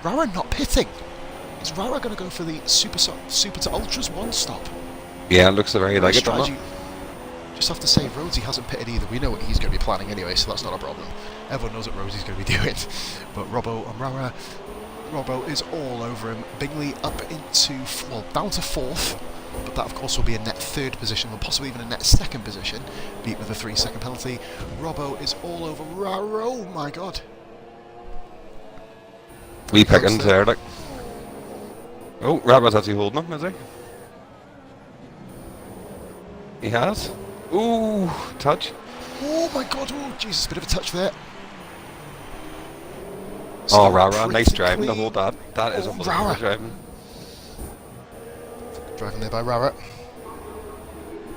Rara not pitting. Is Rara going to go for the super to ultras one stop? Yeah, it looks very like it, doesn't it? Just have to say, Rhodesy hasn't pitted either. We know what he's going to be planning anyway, so that's not a problem. Everyone knows what Rhodey's going to be doing. But Robbo and Rara, Robbo is all over him. Bingley up into, well, down to 4th. But that, of course, will be a net 3rd position, or possibly even a net 2nd position, beat with a 3-second penalty. Robbo is all over Rara. Oh my god. We picking there, like. Oh, Rabbit's actually holding him, is he? He has. Ooh, touch. Oh my god, oh Jesus, bit of a touch there. Oh, Rara, nice driving to hold that. That is unbelievable Rara. driving. Driving there by Rara.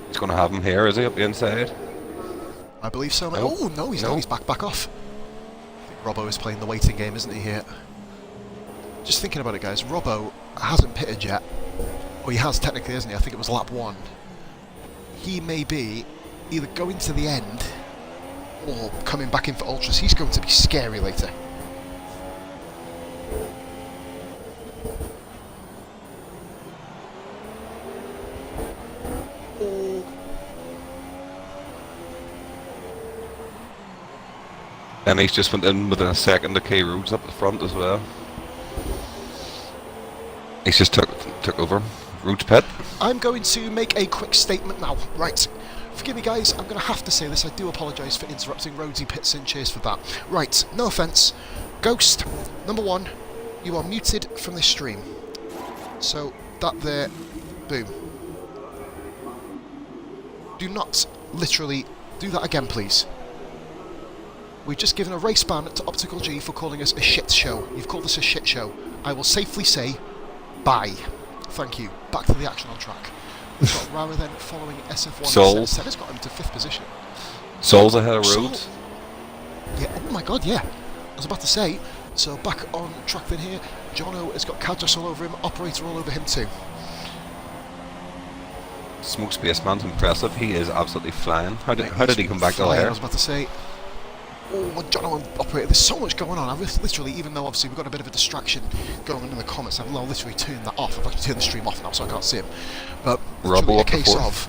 He's going to have him here, is he, up the inside? I believe so. No. Oh no, he's not. He's back off. I think Robbo is playing the waiting game, isn't he, here? Just thinking about it, guys. Robbo hasn't pitted yet. Well, he has technically, isn't he? I think it was lap 1. He may be either going to the end or coming back in for ultras. He's going to be scary later. Oh. And he's just went in within a second to K Rhodes up the front as well. He's just took over Rhodes pit. I'm going to make a quick statement now. Right. Forgive me guys, I'm going to have to say this. I do apologise for interrupting Rhodesy pits in. Cheers for that. Right, no offence. Ghost, number 1, you are muted from this stream. So, that there, boom. Do not literally do that again, please. We've just given a race ban to Optical G for calling us a shit show. You've called us a shit show. I will safely say, bye. Thank you. Back to the action on track. We've got Rara then following SF1. Sol. Senna's got him to 5th position. Sol's ahead of Rhodes. Sol. Yeah, oh my god, yeah. I was about to say, so back on track then here. Jono has got Kadjas all over him, Operator all over him too. Smoke Spaceman's impressive. He is absolutely flying. How did he come back to I there? was about to say, oh, Jono and Operator, there's so much going on. I've literally, even though obviously we've got a bit of a distraction going on in the comments, I've literally turned that off. I've actually turned the stream off now so I can't see him. But Robbo a up to case 4th. of,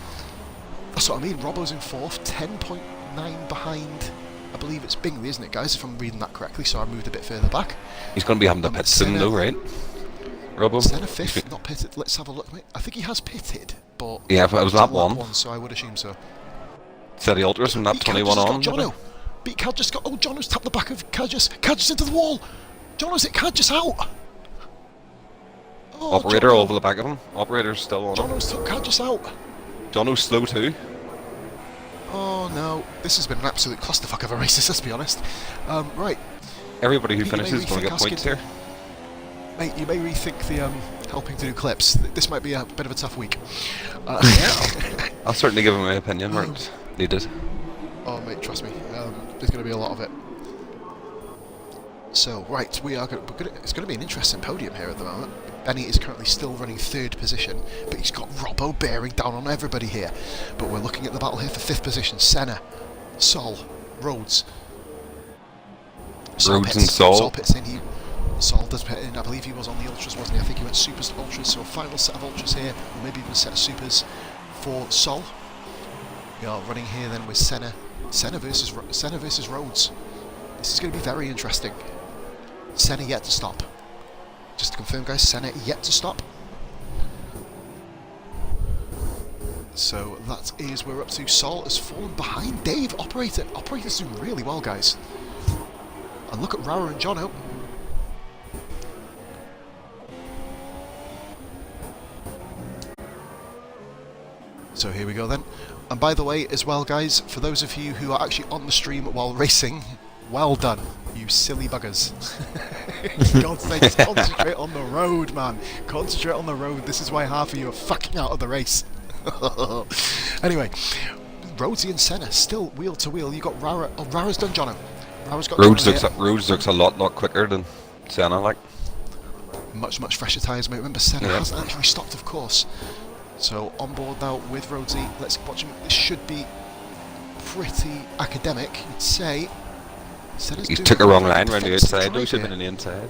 that's what I mean, Robbo's in 4th, 10.9 behind, I believe it's Bingley, isn't it guys, if I'm reading that correctly, so I moved a bit further back. He's going to be having to pit soon though, right? Robbo? Senna 5th, not pitted, let's have a look, mate. I think he has pitted, but... Yeah, but it was lap 1. So I would assume so. Said the ultras from lap 21 on. Jono. Beat Kadjas, got... Oh, Jono's tapped the back of Kadjas. Kadjas into the wall. Jono's hit Kadjas out. Oh, Operator Jono. over the back of him. Operator's still on him. Jono's took Kadjas out. Jono's slow too. Oh no, this has been an absolute clusterfuck of a race, let's be honest. Right. Everybody who You may finishes is going to get rethink points asking- here. Mate, you may rethink the helping to do clips. This might be a bit of a tough week. I'll certainly give him my opinion where it's needed. Oh mate, trust me, there's going to be a lot of it. So, right, it's going to be an interesting podium here at the moment. Benny is currently still running 3rd position, but he's got Robbo bearing down on everybody here. But we're looking at the battle here for 5th position. Senna, Sol, Rhodes. Rhodes and Sol. Sol pits in. Sol does pit in. I believe he was on the Ultras, wasn't he? I think he went Supers to Ultras, so a final set of Ultras here, or maybe even a set of Supers for Sol. We are running here then with Senna. Senna versus Rhodes. This is going to be very interesting. Senna yet to stop. Just to confirm, guys, Senna yet to stop. So that is where we're up to. Sol has fallen behind Dave. Operator's doing really well, guys. And look at Rara and Jono. So here we go then. And by the way, as well, guys, for those of you who are actually on the stream while racing, well done, you silly buggers. God's sakes, concentrate on the road, man. Concentrate on the road. This is why half of you are fucking out of the race. Anyway, Rhodesy and Senna still wheel to wheel. You got Rara. Oh, Rara's done, Jono. Rara's got Rhodes looks a lot quicker than Senna, like. Much fresher tyres, mate. Remember, Senna hasn't actually stopped, of course. So on board now with Rhodesy. Let's watch him. This should be pretty academic, you'd say. He took a wrong line around the outside. He should have been on the inside.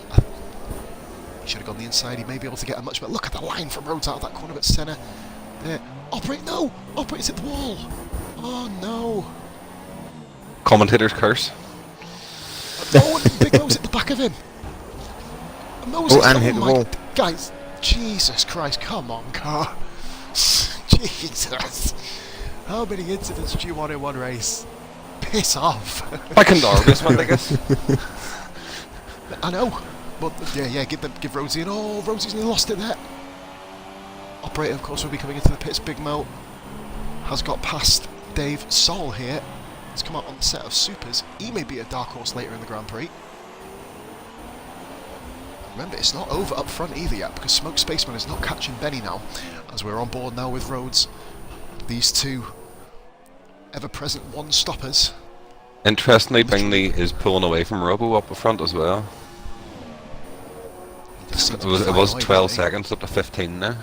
He should have gone the inside. He may be able to get a much better look at the line from Rhodes out of that corner, but Senna there. Operate's hit the wall. Oh no. Commentator's curse. Oh, and Big Mo's at the back of him. And hit the wall. Guys, Jesus Christ, come on, car. Jesus. How many incidents do you want in one race? Piss off. Like a nervous one, I guess. I know. But yeah, give Rhodesy an. Oh, Rhodsy's nearly lost it there. Operator, of course, will be coming into the pits. Big Mo has got past Dave. Sol here has come out on the set of Supers. He may be a dark horse later in the Grand Prix. Remember, it's not over up front either yet, because Smoke Spaceman is not catching Benny now, as we're on board now with Rhodes. These two ever-present one-stoppers. Interestingly, Bingley is pulling away from Robo up the front as well. It was 12 seconds up to 15 now.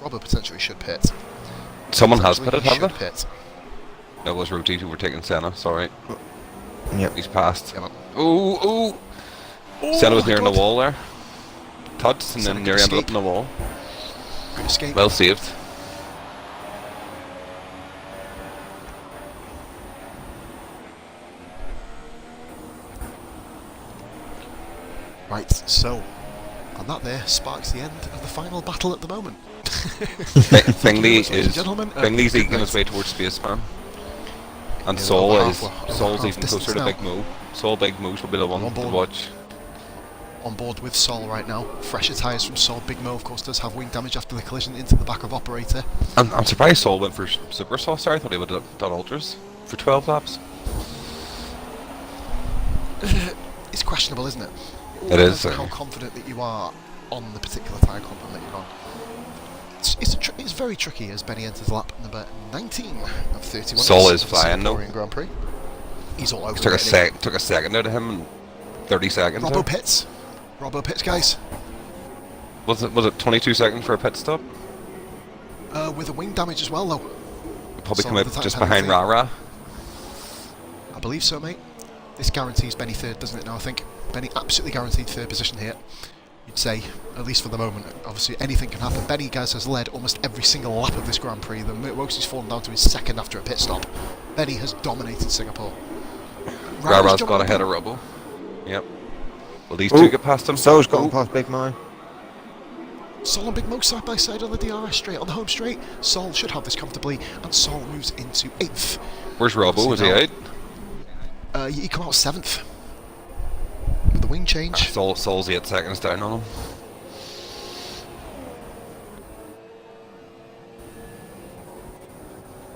Robo potentially should pit. Someone has pitted, haven't they? Pit. No, it was Rhodesy who were taking Senna, sorry. Yep. He's passed. Yeah, Oh, Senna was near the wall there. Touched and then nearly ended up in the wall. Good escape. Well saved. Right, so, and that there sparks the end of the final battle at the moment. Bingley's eking night. his way towards Spaceman. And Sol's even distance closer to now. Big Mo. Sol Big Mo's will be the one to watch. On board with Sol right now. Fresher tyres from Sol. Big Mo, of course, does have wing damage after the collision into the back of Operator. I'm surprised Sol went for Super Sauce there. I thought he would have done Ultras for 12 laps. It's questionable, isn't it? It is. How confident that you are on the particular tyre compound that you're on. It's very tricky as Benny enters lap number 19 of 31. Sol is flying though. Grand Prix. He's all over. Took a second out of him and 30 seconds. Robbo pits, guys. Was it 22 seconds for a pit stop? With a wing damage as well, though. Probably come out just behind Rara. I believe so, mate. This guarantees Benny third, doesn't it? Now I think Benny absolutely guaranteed third position here. You'd say, at least for the moment. Obviously, anything can happen. Benny, guys, has led almost every single lap of this Grand Prix. The Rosie's fallen down to his second after a pit stop. Benny has dominated Singapore. Rara's got ahead of Rubble. Yep. Will these two get past him? Sol's gotten past Big Mo. Sol and Big Mo side by side on the DRS straight, on the home straight. Sol should have this comfortably, and Sol moves into 8th. Where's Robbo? Is he out? He come out 7th. With the wing change. Sol's 8 seconds down on him.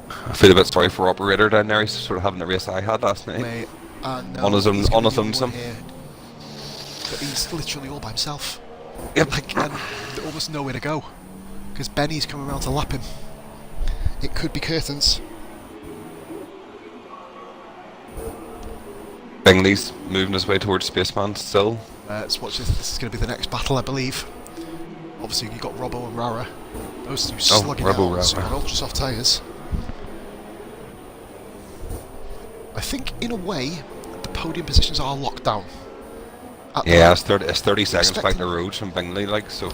I feel a bit sorry for Operator down there. He's sort of having the race I had last night. Mate, on his own, some. But he's literally all by himself. Yep. Like, and almost nowhere to go. Because Benny's coming around to lap him. It could be curtains. Bingley's moving his way towards Spaceman still. Let's watch this. This is going to be the next battle, I believe. Obviously, you've got Robbo and Rara. Those two slugging out on ultra soft tyres. I think, in a way, the podium positions are locked down. Yeah, it's 30 seconds back the road from Bingley, like, so.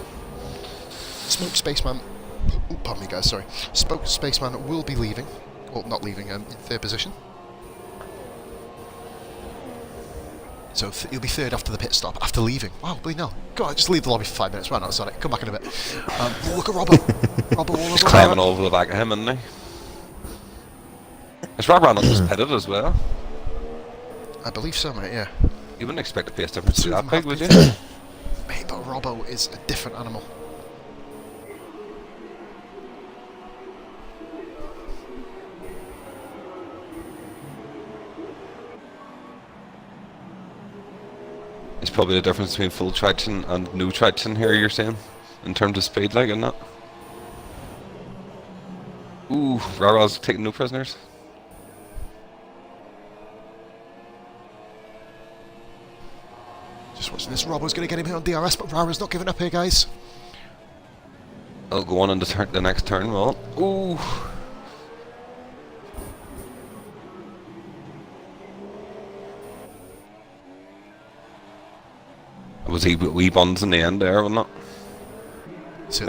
Smoke Spaceman. Oh, pardon me, guys. Sorry. Smoke Spaceman will be leaving. Well, not leaving. In third position. So you'll be third after the pit stop, after leaving. Wow, bleed no. Go on, just leave the lobby for 5 minutes. Why not, Sonic? Come back in a bit. Look at Robbo. Robbo all over. He's climbing all over the back of him, isn't he? Is Rob Reynolds just pitted as well? I believe so, mate, yeah. You wouldn't expect the pace difference to be that big, would you? Mate, but Robbo is a different animal. It's probably the difference between full traction and no traction here, you're saying? In terms of speed, like, isn't it? Ooh, Rara's taking no prisoners. Just watching this. Robbo's going to get him here on DRS, but Rara's not giving up here, guys. It'll go on in the next turn, will it? Ooh. Was he wee buns in the end there, wasn't it?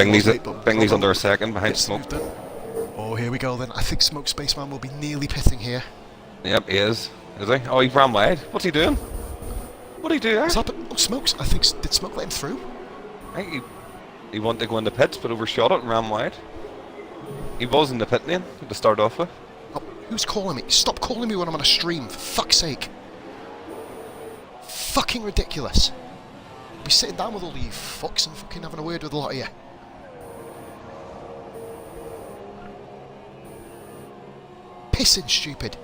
Bingley's under a second behind Smoke. Oh, here we go then. I think Smoke Spaceman will be nearly pitting here. Yep, he is. Is he? Oh, he ran wide. What's he doing? What did he do there? What's happened? Oh, Smokes. I think. Did Smoke let him through? I think he wanted to go in the pits, but overshot it and ran wide. He was in the pit lane to start off with. Oh, who's calling me? Stop calling me when I'm on a stream, for fuck's sake. Fucking ridiculous. Be sitting down with all you fucks and fucking having a word with a lot of you. Pissing stupid.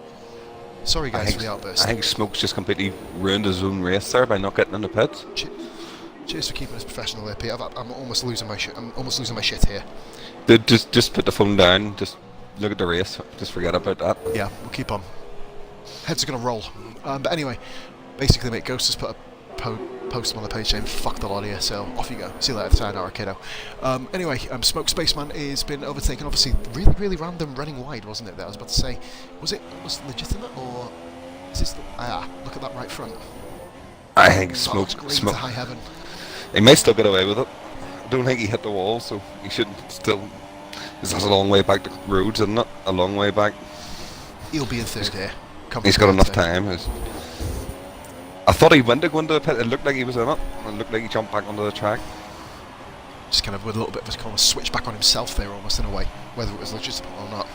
Sorry guys for the outburst. I think Smoke's just completely ruined his own race there by not getting in the pits. Cheers for keeping us professional there, Pete. I'm almost losing my shit. I'm almost losing my shit here. Dude, just put the phone down. Just look at the race. Just forget about that. Yeah, we'll keep on. Heads are gonna roll. But anyway, basically, mate, Ghost has put a post on the page saying fuck the lot of you, so off you go. See you later, sayonara, kiddo. Anyway, Smoke Spaceman has been overtaken. Obviously, really random running wide, wasn't it? That I was about to say, was it legitimate or is this? Look at that right front. I think Smoke. To high heaven. He may still get away with it. I don't think he hit the wall, so he shouldn't still. This is a long way back to roads, isn't it? A long way back. He'll be in third here. He's got enough time. I thought he went to go into the pit. It looked like he was in it. It looked like he jumped back onto the track. Just kind of with a little bit of a kind of switch back on himself there, almost in a way, whether it was legitimate or not.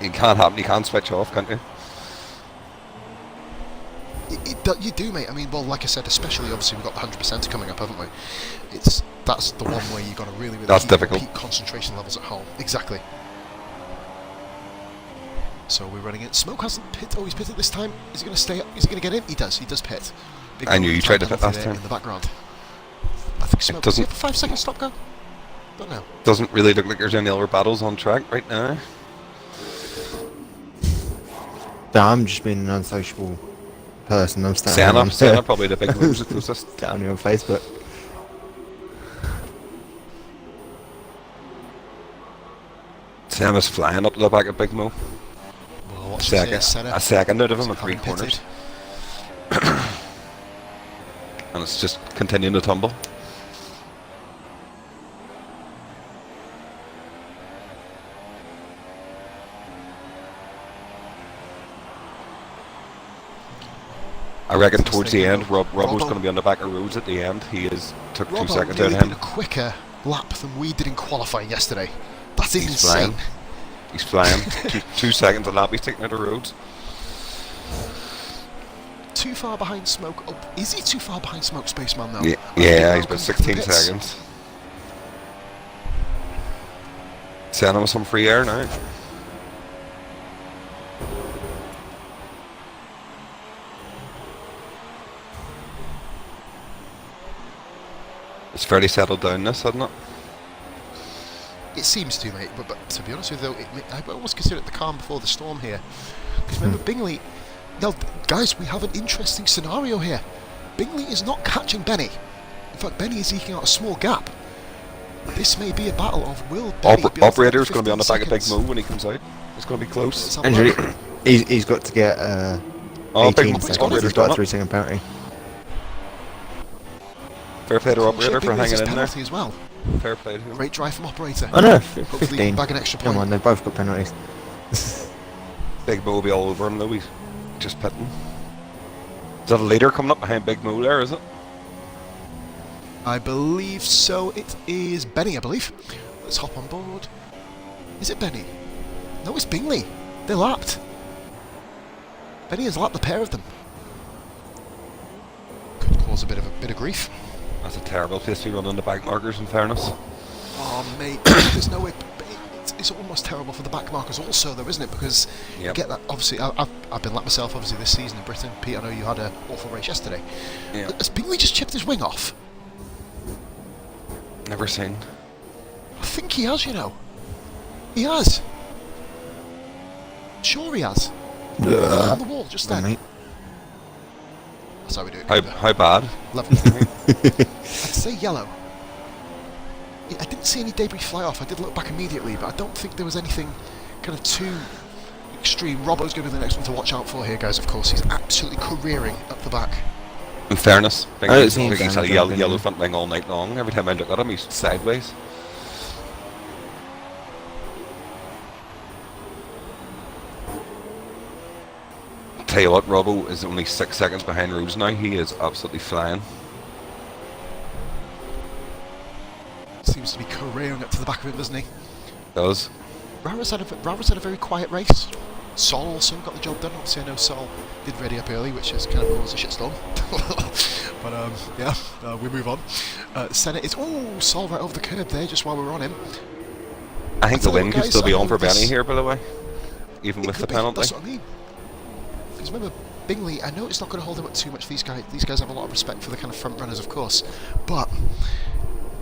It can't happen. You can't switch off, can't you? You do, mate. I mean, well, like I said, especially obviously we've got the 100% coming up, haven't we? That's the one where you got to really keep concentration levels at home. Exactly. So we're running it. Smoke hasn't pit. Oh, he's pitted this time. Is he going to stay up? Is he going to get in? He does. He does pit. I knew you tried to pit last time. In the background. I think Smoke. Does he have a 5 second stop go? Don't know. Doesn't really look like there's any other battles on track right now. I'm just being an unsociable person. I'm standing. Senna probably the big moves closest. Down here on Facebook. Senna's flying up to the back of Big Mo. Well, a second out of him at 3 corners. And it's just continuing to tumble. I reckon towards the end, Robbo's going to be on the back of roads at the end. He took 2 seconds out of him. Did a quicker lap than we did in qualifying yesterday. That's insane. He's flying. 2 seconds a lap. He's taking out the roads. Too far behind Smoke. Oh, is he too far behind Smoke Spaceman now? Yeah, he's about 16 seconds. Senna with some free air now. It's fairly settled down, this, hasn't it? It seems to, mate, but to be honest with you, I almost consider it the calm before the storm here. Because remember, Bingley... Now, guys, we have an interesting scenario here. Bingley is not catching Benny. In fact, Benny is eking out a small gap. This may be a battle of will Benny Operator is going to be on the back of Big Mo when he comes out. It's going to be close. Andrew, he's got to get 18 seconds. He's got 3 second penalty. Fair play to operator for Bingley's hanging in there. penalty as well. Fair play to him. Great drive from operator. I know, Hopefully 15. bag an extra Come point. on, they've both got penalties. Big Mo will be all over him though. He's just pitting. Is that a leader coming up behind Big Mo there? Is it? I believe so. It is Benny, I believe. Let's hop on board. Is it Benny? No, it's Bingley. They're lapped. Benny has lapped the pair of them. Could cause a bit of grief. That's a terrible place to be running the back markers, in fairness. Oh, mate, there's no way. It's almost terrible for the back markers also, though, isn't it? Because you get that, obviously, I've been lapped myself, obviously, this season in Britain. Pete, I know you had an awful race yesterday. Yeah. Has Bingley just chipped his wing off? Never seen. I think he has, you know. He has. Sure he has. On the wall, just then. That's how we do it. How bad? Lovely. I'd say yellow. I didn't see any debris fly off. I did look back immediately, but I don't think there was anything kind of too extreme. Robbo's going to be the next one to watch out for here, guys. Of course, he's absolutely careering up the back. In fairness, he's had a down, yellow front wing all night long. Every time I look at him, he's sideways. Tell you what, Robbo is only 6 seconds behind Rhodes now. He is absolutely flying. Seems to be careering up to the back of him, doesn't he? Does. Rara's had a very quiet race. Sol also got the job done. Obviously, I know Sol did ready up early, which has kind of caused a shitstorm. But yeah, we move on. Senate is Sol right over the curb there, just while we're on him. I think the win could still be on for this- Benny here, by the way, even with the penalty. That's what I mean. Because remember, Bingley, I know it's not going to hold him up too much for these guys. These guys have a lot of respect for the kind of front runners, of course. But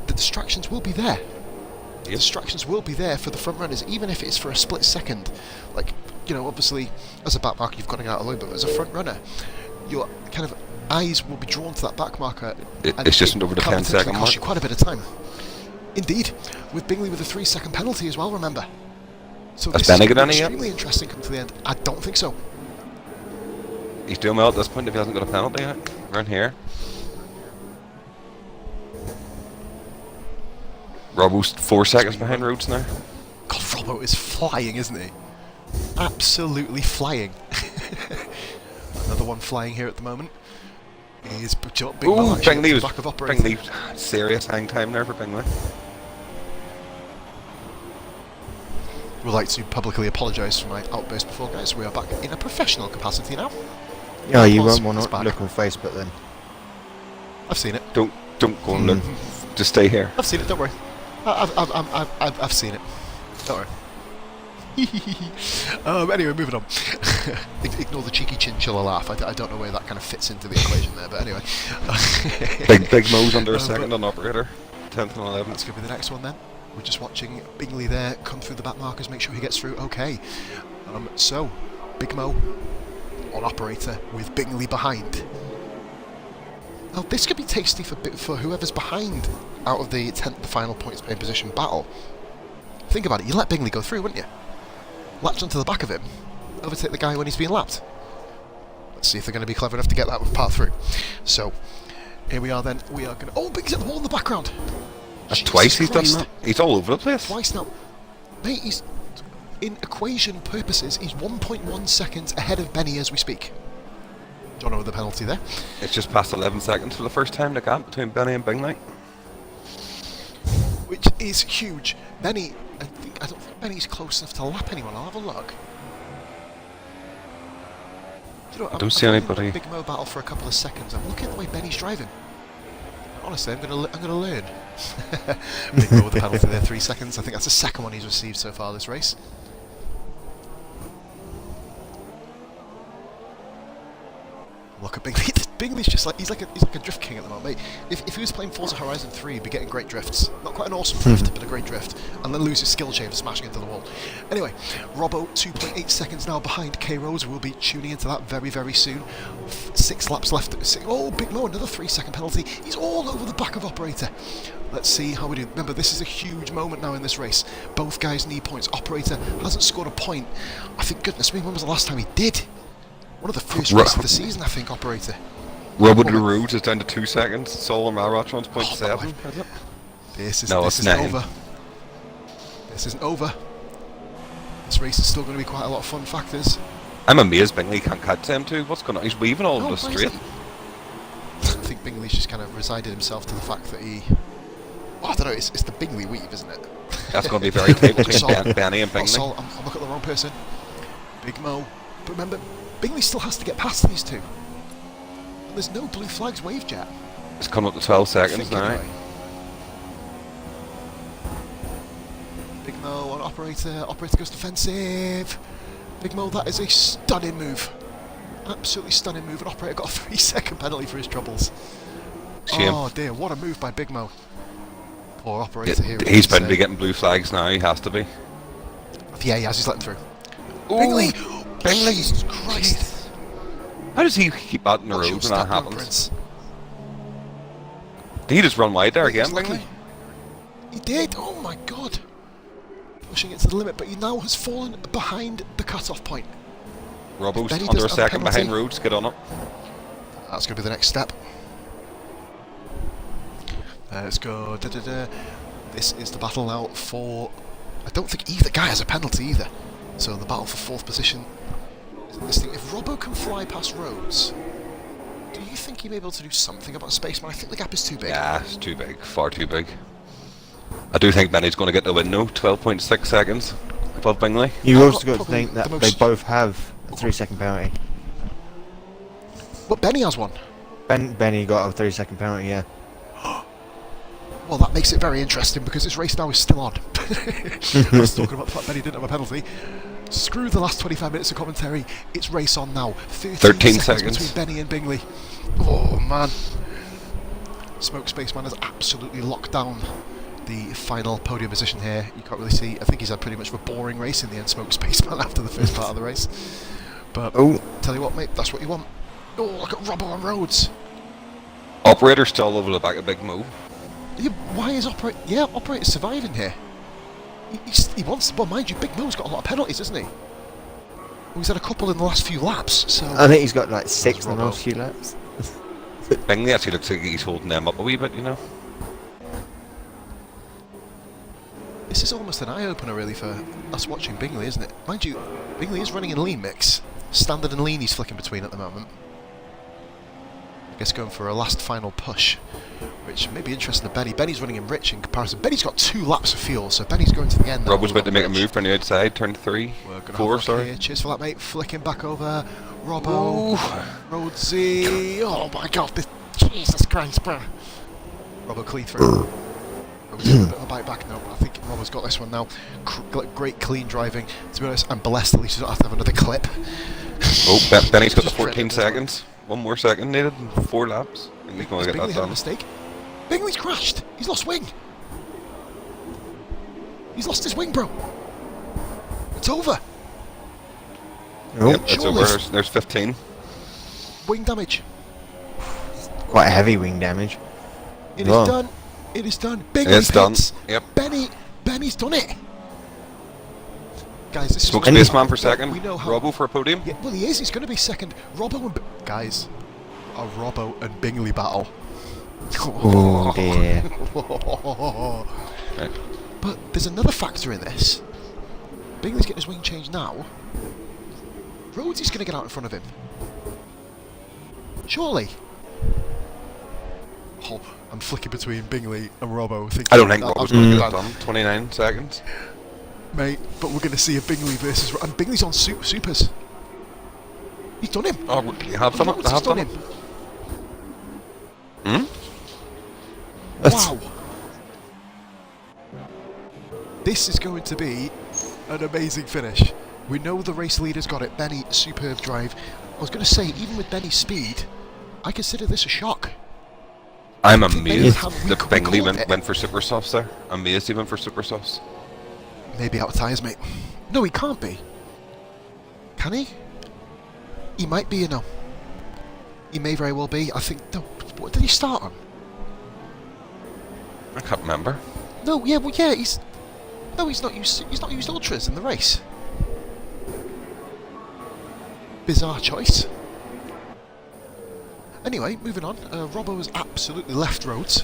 the distractions will be there. The distractions will be there for the front runners, even if it's for a split second. Like, you know, obviously, as a back marker, you've got to get out of the way, but as a front runner, your kind of eyes will be drawn to that back marker. It's just over the 10-second mark. Cost you quite a bit of time. Indeed, with Bingley with a 3-second penalty as well, remember. So Has this is Benny got any yet? extremely interesting come to the end. I don't think so. He's doing well at this point if he hasn't got a penalty yet. Around here. Robbo's 4 seconds behind Rhodes now. God, Robbo is flying, isn't he? Absolutely flying. Another one flying here at the moment is Big Mo actually Bingley at was the back of operator. Bingley, serious hang time there for Bingley. Would like to publicly apologise for my outburst before, guys. We are back in a professional capacity now. Yeah, you Pause, won't it's want to back. look on Facebook then. I've seen it. Don't go and look. Just stay here. I've seen it. Don't worry. I've seen it. Don't worry. Anyway, moving on. Ignore the cheeky chinchilla laugh. I don't know where that kind of fits into the equation there, but anyway. Big Mo's under a second on operator. 10th and 11th. That's going to be the next one then. We're just watching Bingley there come through the back markers, make sure he gets through okay. So, Big Mo on operator with Bingley behind. Now this could be tasty for whoever's behind out of the 10th, the final points paying position battle. Think about it, you let Bingley go through, wouldn't you? Latch onto the back of him, overtake the guy when he's being lapped. Let's see if they're going to be clever enough to get that part through. So, here we are then, we are going to... Oh, Bingley's at the wall in the background! That's Jesus twice he's Christ. done that. He's all over the place. Twice now. Mate, he's... In equation purposes, he's 1.1 seconds ahead of Benny as we speak. Don't know the penalty there. It's just past 11 seconds for the first time, the gap between Benny and Bingley. Which is huge. Benny, I don't think Benny's close enough to lap anyone. I'll have a look. You know, I don't see anybody. Big Mo battle for a couple of seconds. I'm looking at the way Benny's driving. Honestly, I'm gonna learn. Big Mo with the penalty there, 3 seconds. I think that's the second one he's received so far this race. Look at Bingley. Bingley's just like he's like a drift king at the moment. Mate. If he was playing Forza Horizon 3, he'd be getting great drifts. Not quite an awesome drift, but a great drift. And then lose his skill chain for smashing into the wall. Anyway, Robbo 2.8 seconds now behind. K Rose will be tuning into that very, very soon. 6 laps left. Oh, Big Mo, another 3-second penalty. He's all over the back of operator. Let's see how we do. Remember, this is a huge moment now in this race. Both guys need points. Operator hasn't scored a point. I think, goodness me, when was the last time he did? One of the first races of the season, I think, operator. Robo to Roads is down to 2 seconds. Solar Marathon's 0.7. Is it? This No, this it's isn't 9. over. This isn't over. This race is still going to be quite a lot of fun factors. I'm amazed Bingley can't catch them two. What's going on? He's weaving all Oh, over the why is straight. he- I think Bingley's just kind of resided himself to the fact that he... Oh, I don't know, it's the Bingley weave, isn't it? That's going to be very tight between Sol- Benny and Oh, Bingley. Sol, I'm looking at the wrong person. Big Mo. But remember, Bingley still has to get past these two. There's no blue flags waved yet. It's coming up to 12 I seconds think, now. anyway. Big Mo on operator. Operator goes defensive. Big Mo, that is a stunning move. Absolutely stunning move. And operator got a 3-second penalty for his troubles. Shame. Oh dear, what a move by Big Mo. Poor operator here. He's bound to be getting blue flags now. He has to be. Yeah, he has. He's letting through. Ooh, Bingley! Bingley! Jesus Christ! How does he keep that in the What's your road when that stat, happens? Prince? Did he just run wide there He was again, lucky. Bingley? He did. Oh my God! Pushing it to the limit, but he now has fallen behind the cut-off point. Robbo's Then he under a does have a second behind penalty. Rhodes. Get on it. That's going to be the next step. Let's go. This is the battle now for... I don't think either guy has a penalty either. So the battle for 4th position is in this thing. If Robbo can fly past Rhodes, do you think he'll be able to do something about Spaceman? I think the gap is too big. Yeah, it's too big. Far too big. I do think Benny's going to get the win, though. 12.6 seconds above Bingley. You also got to Probably think that the they most- both have a 3-second penalty. But Benny has one. Benny got a 3-second penalty, yeah. Well, that makes it very interesting because this race now is still on. I was talking about the fact Benny didn't have a penalty. Screw the last 25 minutes of commentary. It's race on now. 13 seconds seconds. between Benny and Bingley. Oh man. Smoke Spaceman has absolutely locked down the final podium position here. You can't really see. I think he's had pretty much of a boring race in the end, Smoke Spaceman, after the first part of the race. But tell you what, mate, that's what you want. Oh, look at Robbo on Rhodes. Operator still over the back of Big Mo. Yeah, why is Operator surviving here? He wants, well, mind you, Big Mo's got a lot of penalties, hasn't he? Well, he's had a couple in the last few laps, so... I think he's got like 6 in the Robbo. last few laps. Bingley actually looks like he's holding them up a wee bit, you know. This is almost an eye-opener, really, for us watching Bingley, isn't it? Mind you, Bingley is running in lean mix. Standard and lean he's flicking between at the moment. I guess going for a last final push, which may be interesting to Benny. Benny's running in rich in comparison. Benny's got 2 laps of fuel, so Benny's going to the end. Rob was about to make a Rich. move from the outside, turn 3, We're gonna 4, have a sorry. here. Cheers for that, mate. Flicking back over. Robbo. Rhodesy. Oh my God, this... Jesus Christ, bro. Robbo clean through. Rhodesy a bit of a bite back now, but I think Robbo's got this one now. Great clean driving. To be honest, I'm blessed at least you don't have to have another clip. Oh, Benny's got the Just 14 dreaded this one. seconds. 1 more second needed, 4 laps. Bingley's going to get Bingley that had a done. mistake. Bingley's crashed. He's lost wing. He's lost his wing, bro. It's over. Yep, it's surely. over. There's 15. Wing damage. Quite heavy wing damage. It is Wow. done. It is done. Bingley It's done. pits. Yep. Benny's done it. Guys, this Smoke is Spaceman for second. We know how. Robbo for a podium. Yeah, well, he is. He's going to be second. Robbo and guys, a Robbo and Bingley battle. Oh dear. Right. But there's another factor in this. Bingley's getting his wing changed now. Rhodes is going to get out in front of him. Surely. Oh, I'm flicking between Bingley and Robbo. Thinking I don't think I'm Robbo's gonna going to do get it done. 29 seconds. Mate, but we're going to see a Bingley versus... And Bingley's on supers. He's done him. Oh, you have done it? Rhodes I has have done it. him. Hmm? Wow. This is going to be an amazing finish. We know the race leader's got it. Benny, superb drive. I was going to say, even with Benny's speed, I consider this a shock. I'm Benny amazed had- we that called Bingley it. went for super softs there. Amazed he went for super softs. Maybe out of tyres, mate. No, he can't be. Can he? He might be, you know. He may very well be. I think... No, what did he start on? I can't remember. No, yeah, well, yeah, he's... No, he's not used ultras in the race. Bizarre choice. Anyway, moving on. Robbo has absolutely left Rhodes,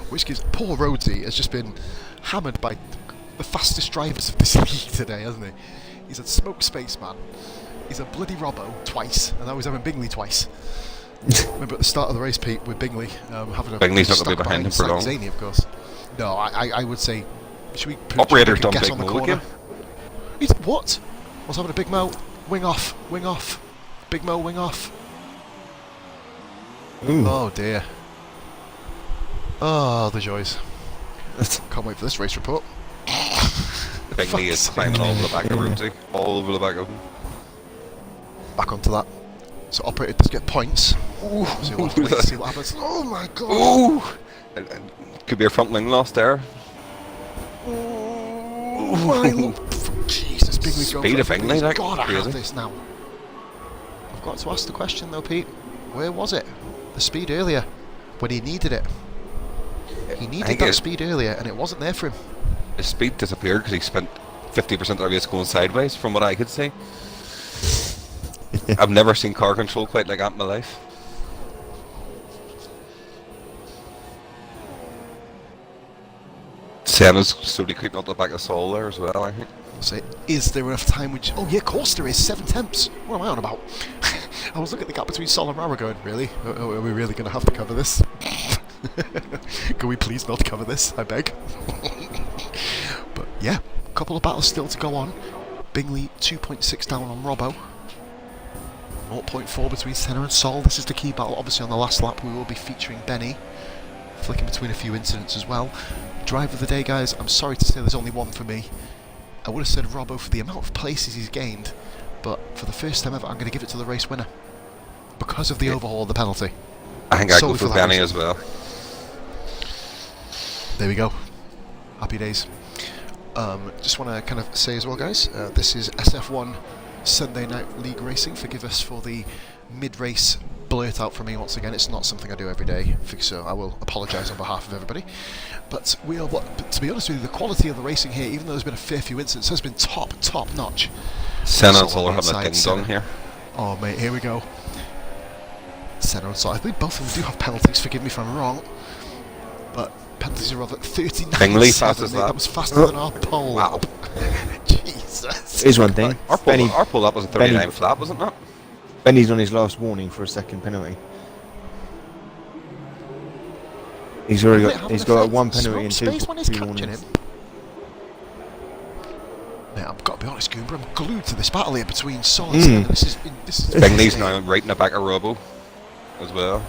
which gives poor Rhodesy has just been hammered by the fastest drivers of this league today, hasn't he? He's had Smoke Spaceman, he's had bloody Robbo twice, and now he's having Bingley twice. Remember at the start of the race, Pete, with Bingley having a Bingley's not going to be behind him for long. Zaney, of course. No, I would say. Should we put Operator's done guess big on the Mo corner? again. He's what? What's having a Big Mo? Wing off, wing off. Big Mo, wing off. Ooh. Oh dear. Oh, the joys. Can't wait for this race report. Bingley is climbing all over the back of Rhodesy. All over the back of him. Back onto that. So operator does get points. Ooh, So we'll have to wait to see what happens. Oh my god! ooh! Could be a front wing loss there. Oh my lord! Jesus, Bingley's going Speed for of it. Bingley, like, God, I crazy. have this now. I've got to ask the question though, Pete. Where was it? The speed earlier, when he needed it. He needed that speed earlier, and it wasn't there for him. His speed disappeared because he spent 50% of the race going sideways, from what I could see. I've never seen car control quite like that in my life. Senna's slowly creeping up the back of Sol there as well, I think. So, is there enough time? Which, oh yeah, of course there is. 7 tenths. What am I on about? I was looking at the gap between Sol and Rara going, really? Are we really going to have to cover this? Can we please not cover this? I beg. But yeah, a couple of battles still to go on. Bingley 2.6 down on Robbo. 0.4 between Senna and Sol. This is the key battle. Obviously on the last lap we will be featuring Benny. Flicking between a few incidents as well. Drive of the day, guys. I'm sorry to say there's only one for me. I would have said Robbo for the amount of places he's gained, but for the first time ever I'm going to give it to the race winner. Because of the overhaul of the penalty. I think I'd go Solely for for that Benny reason. as well. There we go. Happy days. Just want to kind of say as well, guys, this is SF1 Sunday Night League Racing. Forgive us for the mid-race blurt out from me once again. It's not something I do every day, so I will apologise on behalf of everybody. But we are, to be honest with you, the quality of the racing here, even though there's been a fair few incidents, has been top notch. Senna and Sol Sol on are the having a inside, ding dong here. Oh mate, here we go. Senna and Sol. I believe both of them do have penalties, forgive me if I'm wrong. But penalties are of 39. Bingley fastest lap. That was faster than our pole. Wow. Jesus. Here's one thing. Our pull up was a 39 flat, wasn't it? Benny's on his last warning for a second penalty. He's already got. He's got one penalty and two warnings. Mate, I've got to be honest, Goomba, I'm glued to this battle here between Sol and Senna. This is Bingley's now right in the back of Robbo as well.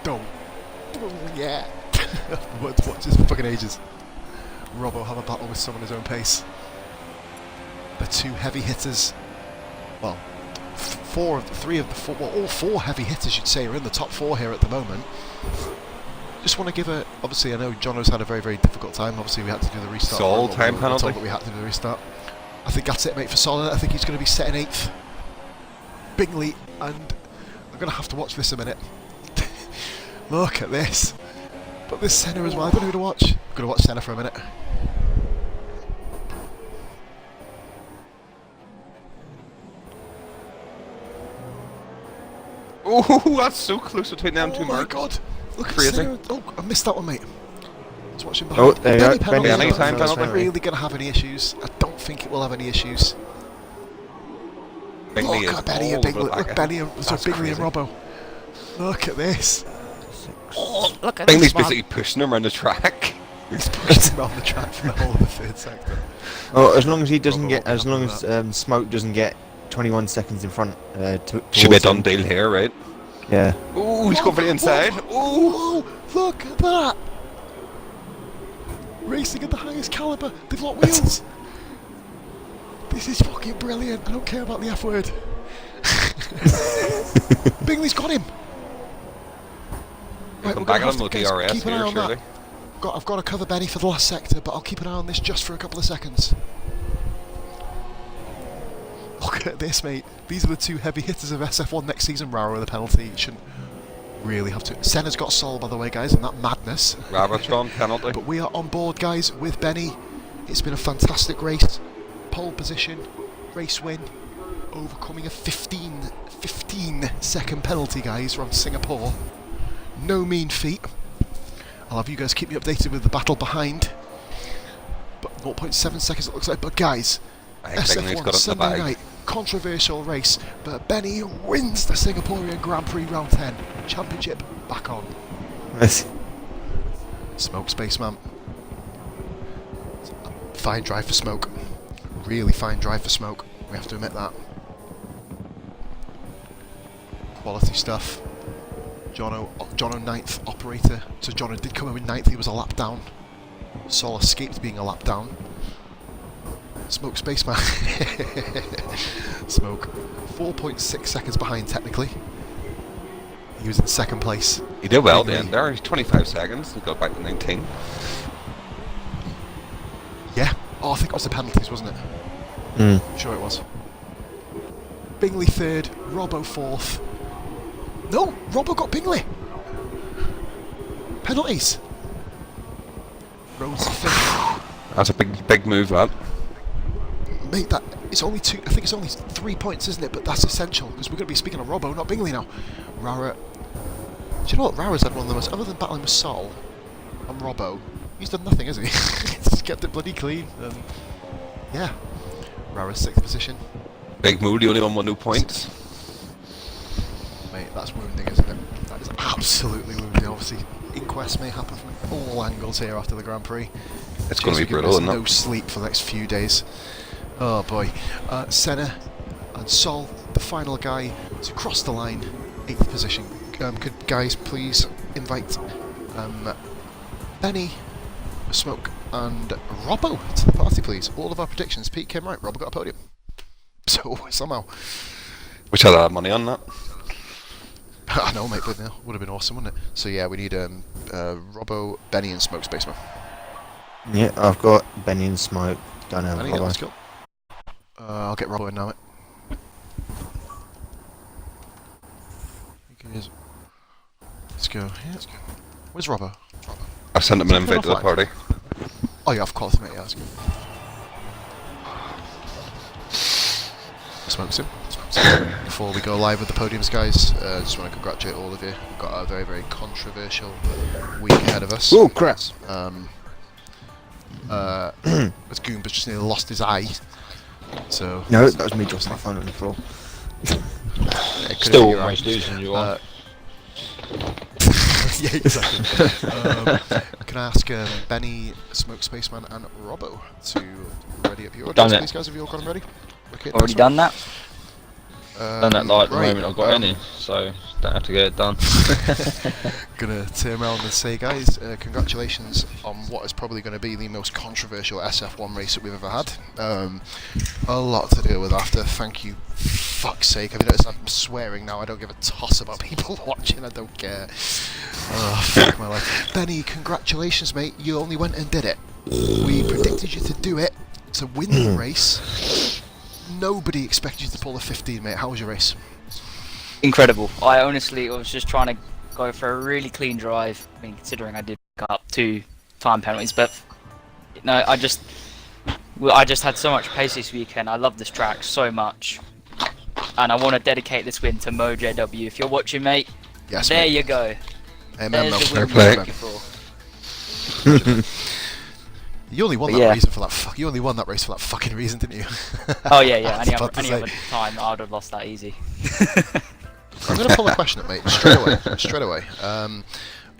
Don't. Oh, yeah. Watch this for fucking ages. Robbo have a battle with someone his own pace. The two heavy hitters. Well, all four heavy hitters, you'd say, are in the top 4 here at the moment. Just want to give a. Obviously, I know Jono's had a very, very difficult time. Obviously, we had to do the restart. Sol time penalty. But we had to do the restart. I think that's it, mate, for Sol. I think he's going to be set in 8th. Bingley, and I'm going to have to watch this a minute. Look at this. But this Senna as well. I don't know who to watch. I'm going to watch Senna for a minute. Oh, that's so close between them two Oh my marks. god. Look Crazy. at Senna. Oh, I missed that one, mate. I was watching Oh, behind. there you go. Penalty. Benny time It's penalty. not really going to have any issues. I don't think it will have any issues. Bingley Look is at Benny and all Bingley. over the Look, back. Benny and, so That's Bingley crazy. and Robbo. Look at this. Oh, look at Bingley's this man. basically pushing him around the track. He's pushing him off the track for the whole of the 3rd sector. Oh, as long as he doesn't Robbo get, as holding long up as Smoke doesn't get 21 seconds in front. Should be a towards done him. deal here, right? Yeah. Ooh, he's going for the inside. Oh, look at that! Racing at the highest caliber. They've locked wheels. This is fucking brilliant. I don't care about the F word. Bingley's got him. Right, Come we're back gonna on have with to, guys, DRS keep an eye here, on that. surely. I've got to cover Benny for the last sector, but I'll keep an eye on this just for a couple of seconds. Look at this, mate. These are the two heavy hitters of SF1 next season. Rara with a penalty. Shouldn't really have to. Senna's got Sol, by the way, guys, and that madness. Rabatron penalty. But we are on board, guys, with Benny. It's been a fantastic race. Pole position, race win, overcoming a 15 second penalty, guys, from Singapore. No mean feat. I'll have you guys keep me updated with the battle behind. But 0.7 seconds it looks like. But guys, SF1 Sunday night, controversial race. But Benny wins the Singaporean Grand Prix round 10. Championship back on. Yes. Smoke Spaceman. Fine drive for Smoke. Really fine drive for Smoke. We have to admit that. Quality stuff. Jono 9th operator. So Jono did come in 9th, he was a lap down. Sol escaped being a lap down. Smoke Spaceman. Smoke 4.6 seconds behind technically. He was in second place. He did well then. There, 25 seconds. He got back to 19. Yeah. Oh, I think it was the penalties, wasn't it? I'm sure it was. Bingley 3rd, Robbo 4th. No, Robbo got Bingley. Penalties. Rhodes 5th. That's a big move, that. Mate, that it's only two. I think it's only 3 points, isn't it? But that's essential because we're going to be speaking of Robbo, not Bingley now. Rara. Do you know what? Rara's had one of the most, other than battling with Sol and Robbo, he's done nothing, has he? He's kept it bloody clean. Yeah. Rara's 6th position. Big move, the only one with no points. Mate, that's wounding, isn't it? That is absolutely wounding. Obviously, inquests may happen from all angles here after the Grand Prix. It's going to be brutal, isn't it? No sleep for the next few days. Oh boy. Senna and Sol, the final guy to cross the line, 8th position. Could guys please invite Benny, Smoke and Robbo to the party, please? All of our predictions. Pete came right, Robbo got a podium. So, somehow. Wish I had money on that. I know, mate, but no, would have been awesome, wouldn't it? So yeah, we need Robbo, Benny and Smoke Spaceman. Yeah, I've got Benny and Smoke. Don't have Benny, Robbo. let's go. I'll get Robbo in now, mate. Let's go. Yeah, let's go. Where's Robbo? I've sent him an invite to the party. Oh yeah, of course, mate. Yeah, let's go. Smokes him. Before we go live with the podiums, guys, just want to congratulate all of you. We've got a very, very controversial week ahead of us. Oh crap! As Goomba's just nearly lost his eye. So No, that was me dropping my phone on the floor. Still almost losing you on. Yeah, exactly. Can I ask Benny, Smoke Spaceman and Robbo to ready up your audience, please, guys? Have you all got them ready? Okay, Already done that? Done that like the moment I've got any, so don't have to get it done. Gonna turn around and say, guys, congratulations on what is probably going to be the most controversial SF1 race that we've ever had. A lot to deal with after. Thank you, fuck's sake. Have you noticed I'm swearing now? I don't give a toss about people watching. I don't care. Oh, fuck my life. Benny, congratulations, mate. You only went and did it. We predicted you to do it, to win the race. Nobody expected you to pull a 15, mate. How was your race? Incredible. I honestly was just trying to go for a really clean drive. I mean, considering I did pick up 2 time penalties, but no, I just had so much pace this weekend. I love this track so much, and I want to dedicate this win to MoJW. If you're watching, mate, Yes, there mate. you go. Amen, There's Mel. the Fair win play. we're looking for. You only won But that yeah. reason for that. You only won that race for that fucking reason, didn't you? Oh yeah, yeah. I was Any about to other say. time, I would have lost that easy. I'm going to pull a question up, mate, straight away. Straight away.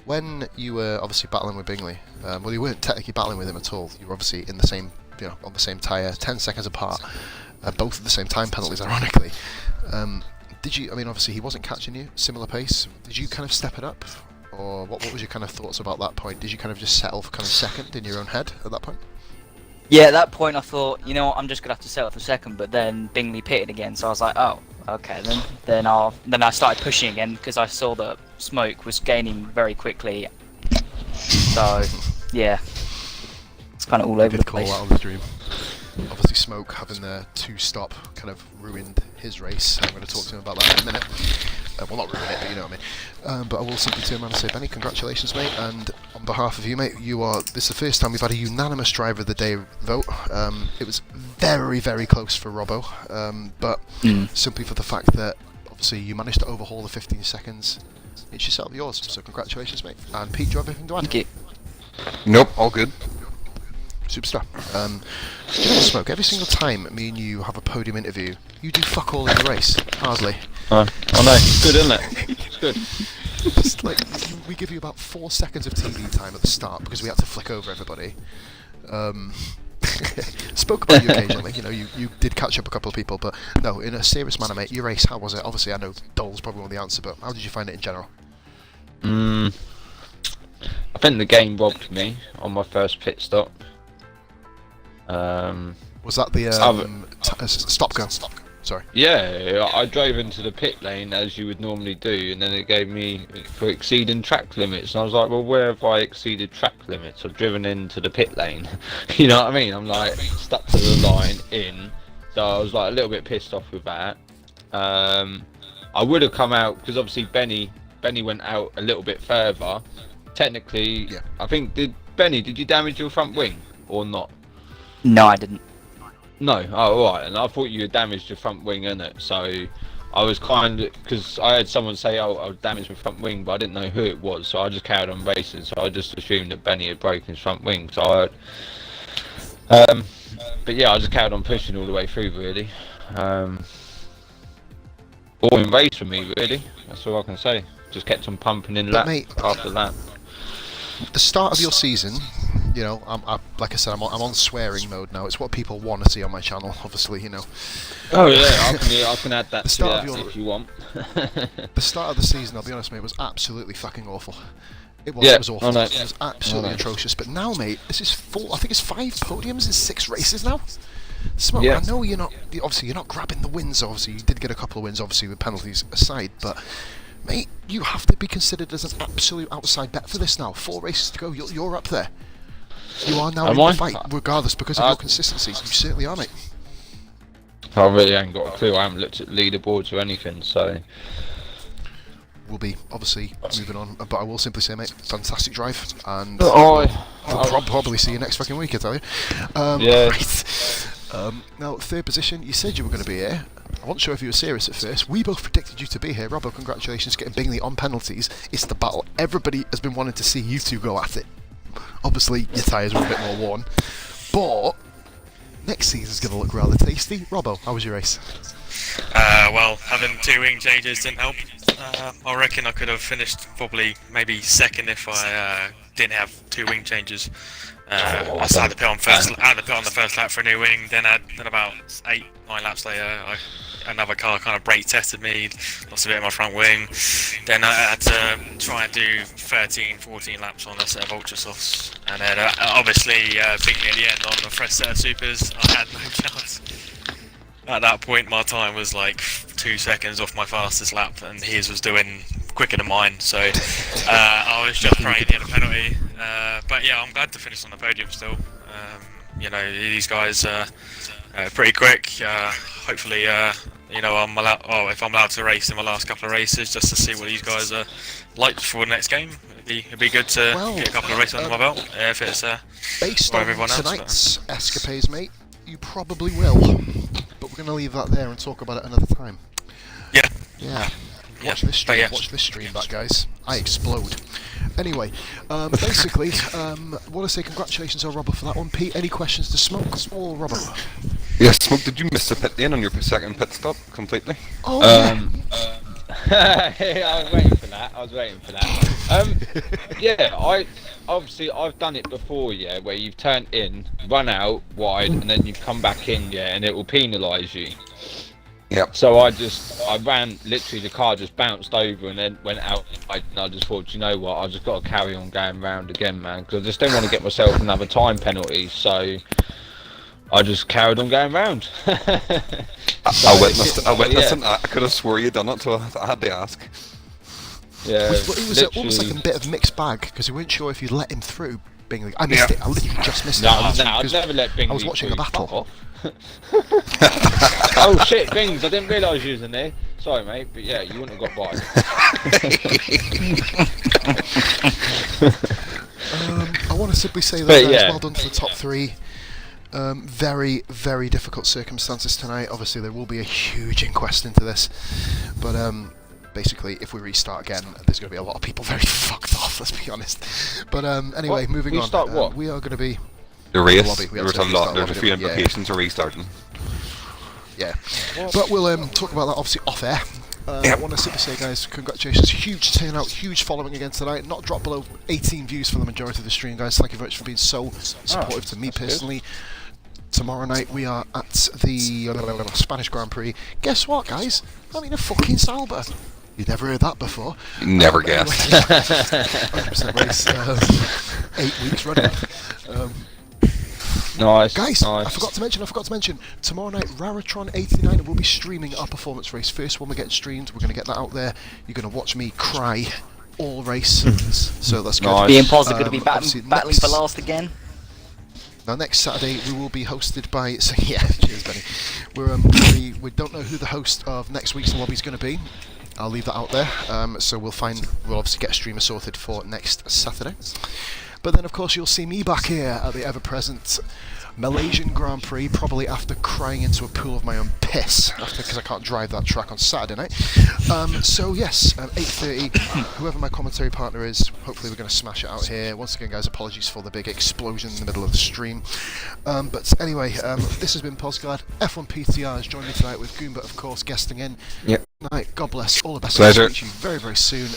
When you were obviously battling with Bingley, well, you weren't technically battling with him at all. You were obviously in the same, on the same tyre, 10 seconds apart, both at the same time penalties, ironically. Did you? I mean, obviously he wasn't catching you, similar pace. Did you kind of step it up, or what was your kind of thoughts about that point? Did you kind of just settle for kind of second in your own head at that point? Yeah, at that point I thought, you know what, I'm just gonna have to settle for second. But then Bingley pitted again, so I was like, oh, okay. Then I started pushing again because I saw that Smoke was gaining very quickly. So yeah, it's kind of all over the Call place. out on the stream. Obviously, Smoke having the 2-stop kind of ruined his race. I'm going to talk to him about that in a minute. Well, not ruin it, but you know what I mean. But I will simply turn around and say, Benny, congratulations, mate. And on behalf of you, mate, this is the first time we've had a unanimous Driver of the Day vote. It was very, very close for Robbo, but simply for the fact that obviously you managed to overhaul the 15 seconds. It's yourself, yours. So congratulations, mate. And Pete, do you have anything to add? Thank you. Nope, all good. Superstar. Do you know what, Smoke? Every single time me and you have a podium interview, you do fuck all in the race. Hardly. I know. It's good, isn't it? It's good. Just like, we give you about 4 seconds of TV time at the start because we had to flick over everybody. Spoke about you occasionally, you know, you did catch up a couple of people, but no, in a serious manner, mate, your race, how was it? Obviously, I know Dole's probably one of the answer, but how did you find it in general? I think the game robbed me on my first pit stop. Was that the stop go? Sorry. Yeah, I drove into the pit lane as you would normally do, and then it gave me for exceeding track limits. And I was like, well, where have I exceeded track limits? I've driven into the pit lane. You know what I mean? I'm like stuck to the line in. So I was like a little bit pissed off with that. I would have come out because obviously Benny went out a little bit further. Technically, Yeah. I think did you damage your front wing or not? No, I didn't. No, oh alright, and I thought you had damaged your front wing, innit? So I was kind of, because I had someone say, oh, I damaged my front wing, but I didn't know who it was, so I just carried on racing, so I just assumed that Benny had broken his front wing, so but yeah, I just carried on pushing all the way through, really. Boring race for me, really, that's all I can say. Just kept on pumping in lap after lap. The start of your season, you know, like I said, I'm on swearing mode now. It's what people want to see on my channel, obviously, you know. Oh yeah, I can add that The to start that of your- if you want. The start of the season, I'll be honest, mate, was absolutely fucking awful. It was, Yeah, it was awful. I know. It was absolutely I know. atrocious. But now, mate, this is I think it's 5 podiums in 6 races now. Smoke, Yeah. I know obviously you're not grabbing the wins, obviously. You did get a couple of wins, obviously, with penalties aside, but mate, you have to be considered as an absolute outside bet for this now. 4 races to go, you're up there. You are now in the fight, regardless, because of your consistency. You certainly are, mate. I really ain't got a clue. I haven't looked at leaderboards or anything, so. We'll be obviously moving on, but I will simply say, mate, fantastic drive, and Oh, we'll probably see you next fucking week, I tell you. Yeah. Right. Now, 3rd position, you said you were going to be here. I wasn't sure if you were serious at first. We both predicted you to be here. Robbo, congratulations, getting Bingley on penalties. It's the battle. Everybody has been wanting to see you two go at it. Obviously, your tyres were a bit more worn, but next season's going to look rather tasty. Robbo, how was your race? Well, having 2 wing changes didn't help. I reckon I could have finished probably maybe 2nd if I didn't have 2 wing changes. I started the pit on the first lap for a new wing. Then about 8-9 laps later, another car kind of brake tested me, lost a bit of my front wing. Then I had to try and do 13-14 laps on a set of ultra softs, and then obviously beat me at the end on the fresh set of supers. I had no chance. At that point, my time was like 2 seconds off my fastest lap, and his was doing quicker than mine. So I was just praying he had a penalty. But yeah, I'm glad to finish on the podium still. You know, these guys are pretty quick. Hopefully, you know, if I'm allowed to race in my last couple of races, just to see what these guys are like for the next game. It'd be good to get a couple of races under my belt. If it's based on on everyone else, tonight's escapades, mate, you probably will. But we're going to leave that there and talk about it another time. Yeah. Yeah. Watch this stream. Watch this stream back, guys. I explode. Anyway, basically, I want to say congratulations on Robert for that one. Pete, any questions to Smoke or Robert? Yes, Smoke, did you miss the pit lane on your 2nd pit stop completely? Oh, yeah. I was waiting for that. Yeah, I've done it before, yeah, where you've turned in, run out wide, and then you've come back in, yeah, and it will penalise you. Yep. So I ran, literally the car just bounced over and then went out, and I just thought, you know what, I just got to carry on going round again, man, because I just don't want to get myself another time penalty, so I just carried on going round. I witnessed it, and I could have swore you'd done it, so I had to ask. Yeah, It was almost like a bit of mixed bag, because we weren't sure if you'd let him through, Bingley. I missed it, I literally just missed it. I'd never let Bingley I was watching through. a battle. Oh shit, Bings, I didn't realise you was in there. Sorry mate, but yeah, you wouldn't have got by. I want to simply say that But guys, yeah. well done to the top 3. Very, very difficult circumstances tonight. Obviously, there will be a huge inquest into this, but basically, if we restart again, there's going to be a lot of people very fucked off. Let's be honest. But anyway, moving on. Restart what? We are going to be The race. lobby. We had There's to a lot. restart There's a lobby, few didn't we? Yeah. implications of restarting. Yeah, but we'll talk about that obviously off air. I want to simply say, guys, congratulations, huge turnout, huge following again tonight. Not dropped below 18 views for the majority of the stream, guys. Thank you very much for being so supportive to me personally. Tomorrow night we are at the Spanish Grand Prix. Guess what, guys? I'm in a fucking Sauber. You've never heard that before. Never guessed. 100% race. 8 weeks running. Nice. Guys, nice. I forgot to mention, tomorrow night Raratron 89 will be streaming our performance race. First one we're getting streamed, we're going to get that out there. You're going to watch me cry all race, so that's good. Nice. Me and Poz are going to be obviously battling for last again. Now next Saturday we will be hosted by, so yeah, cheers Benny. We don't know who the host of next week's lobby is going to be. I'll leave that out there, so we'll obviously get a streamer sorted for next Saturday. But then, of course, you'll see me back here at the ever-present Malaysian Grand Prix, probably after crying into a pool of my own piss, because I can't drive that track on Saturday night. So, yes, 8:30, whoever my commentary partner is, hopefully we're going to smash it out here. Once again, guys, apologies for the big explosion in the middle of the stream. But anyway, this has been Posgard. F1 PTR has joined me tonight with Goomba, of course, guesting in. Yep. Night. God bless. All the best. Pleasure. I'll speak to you very, very soon.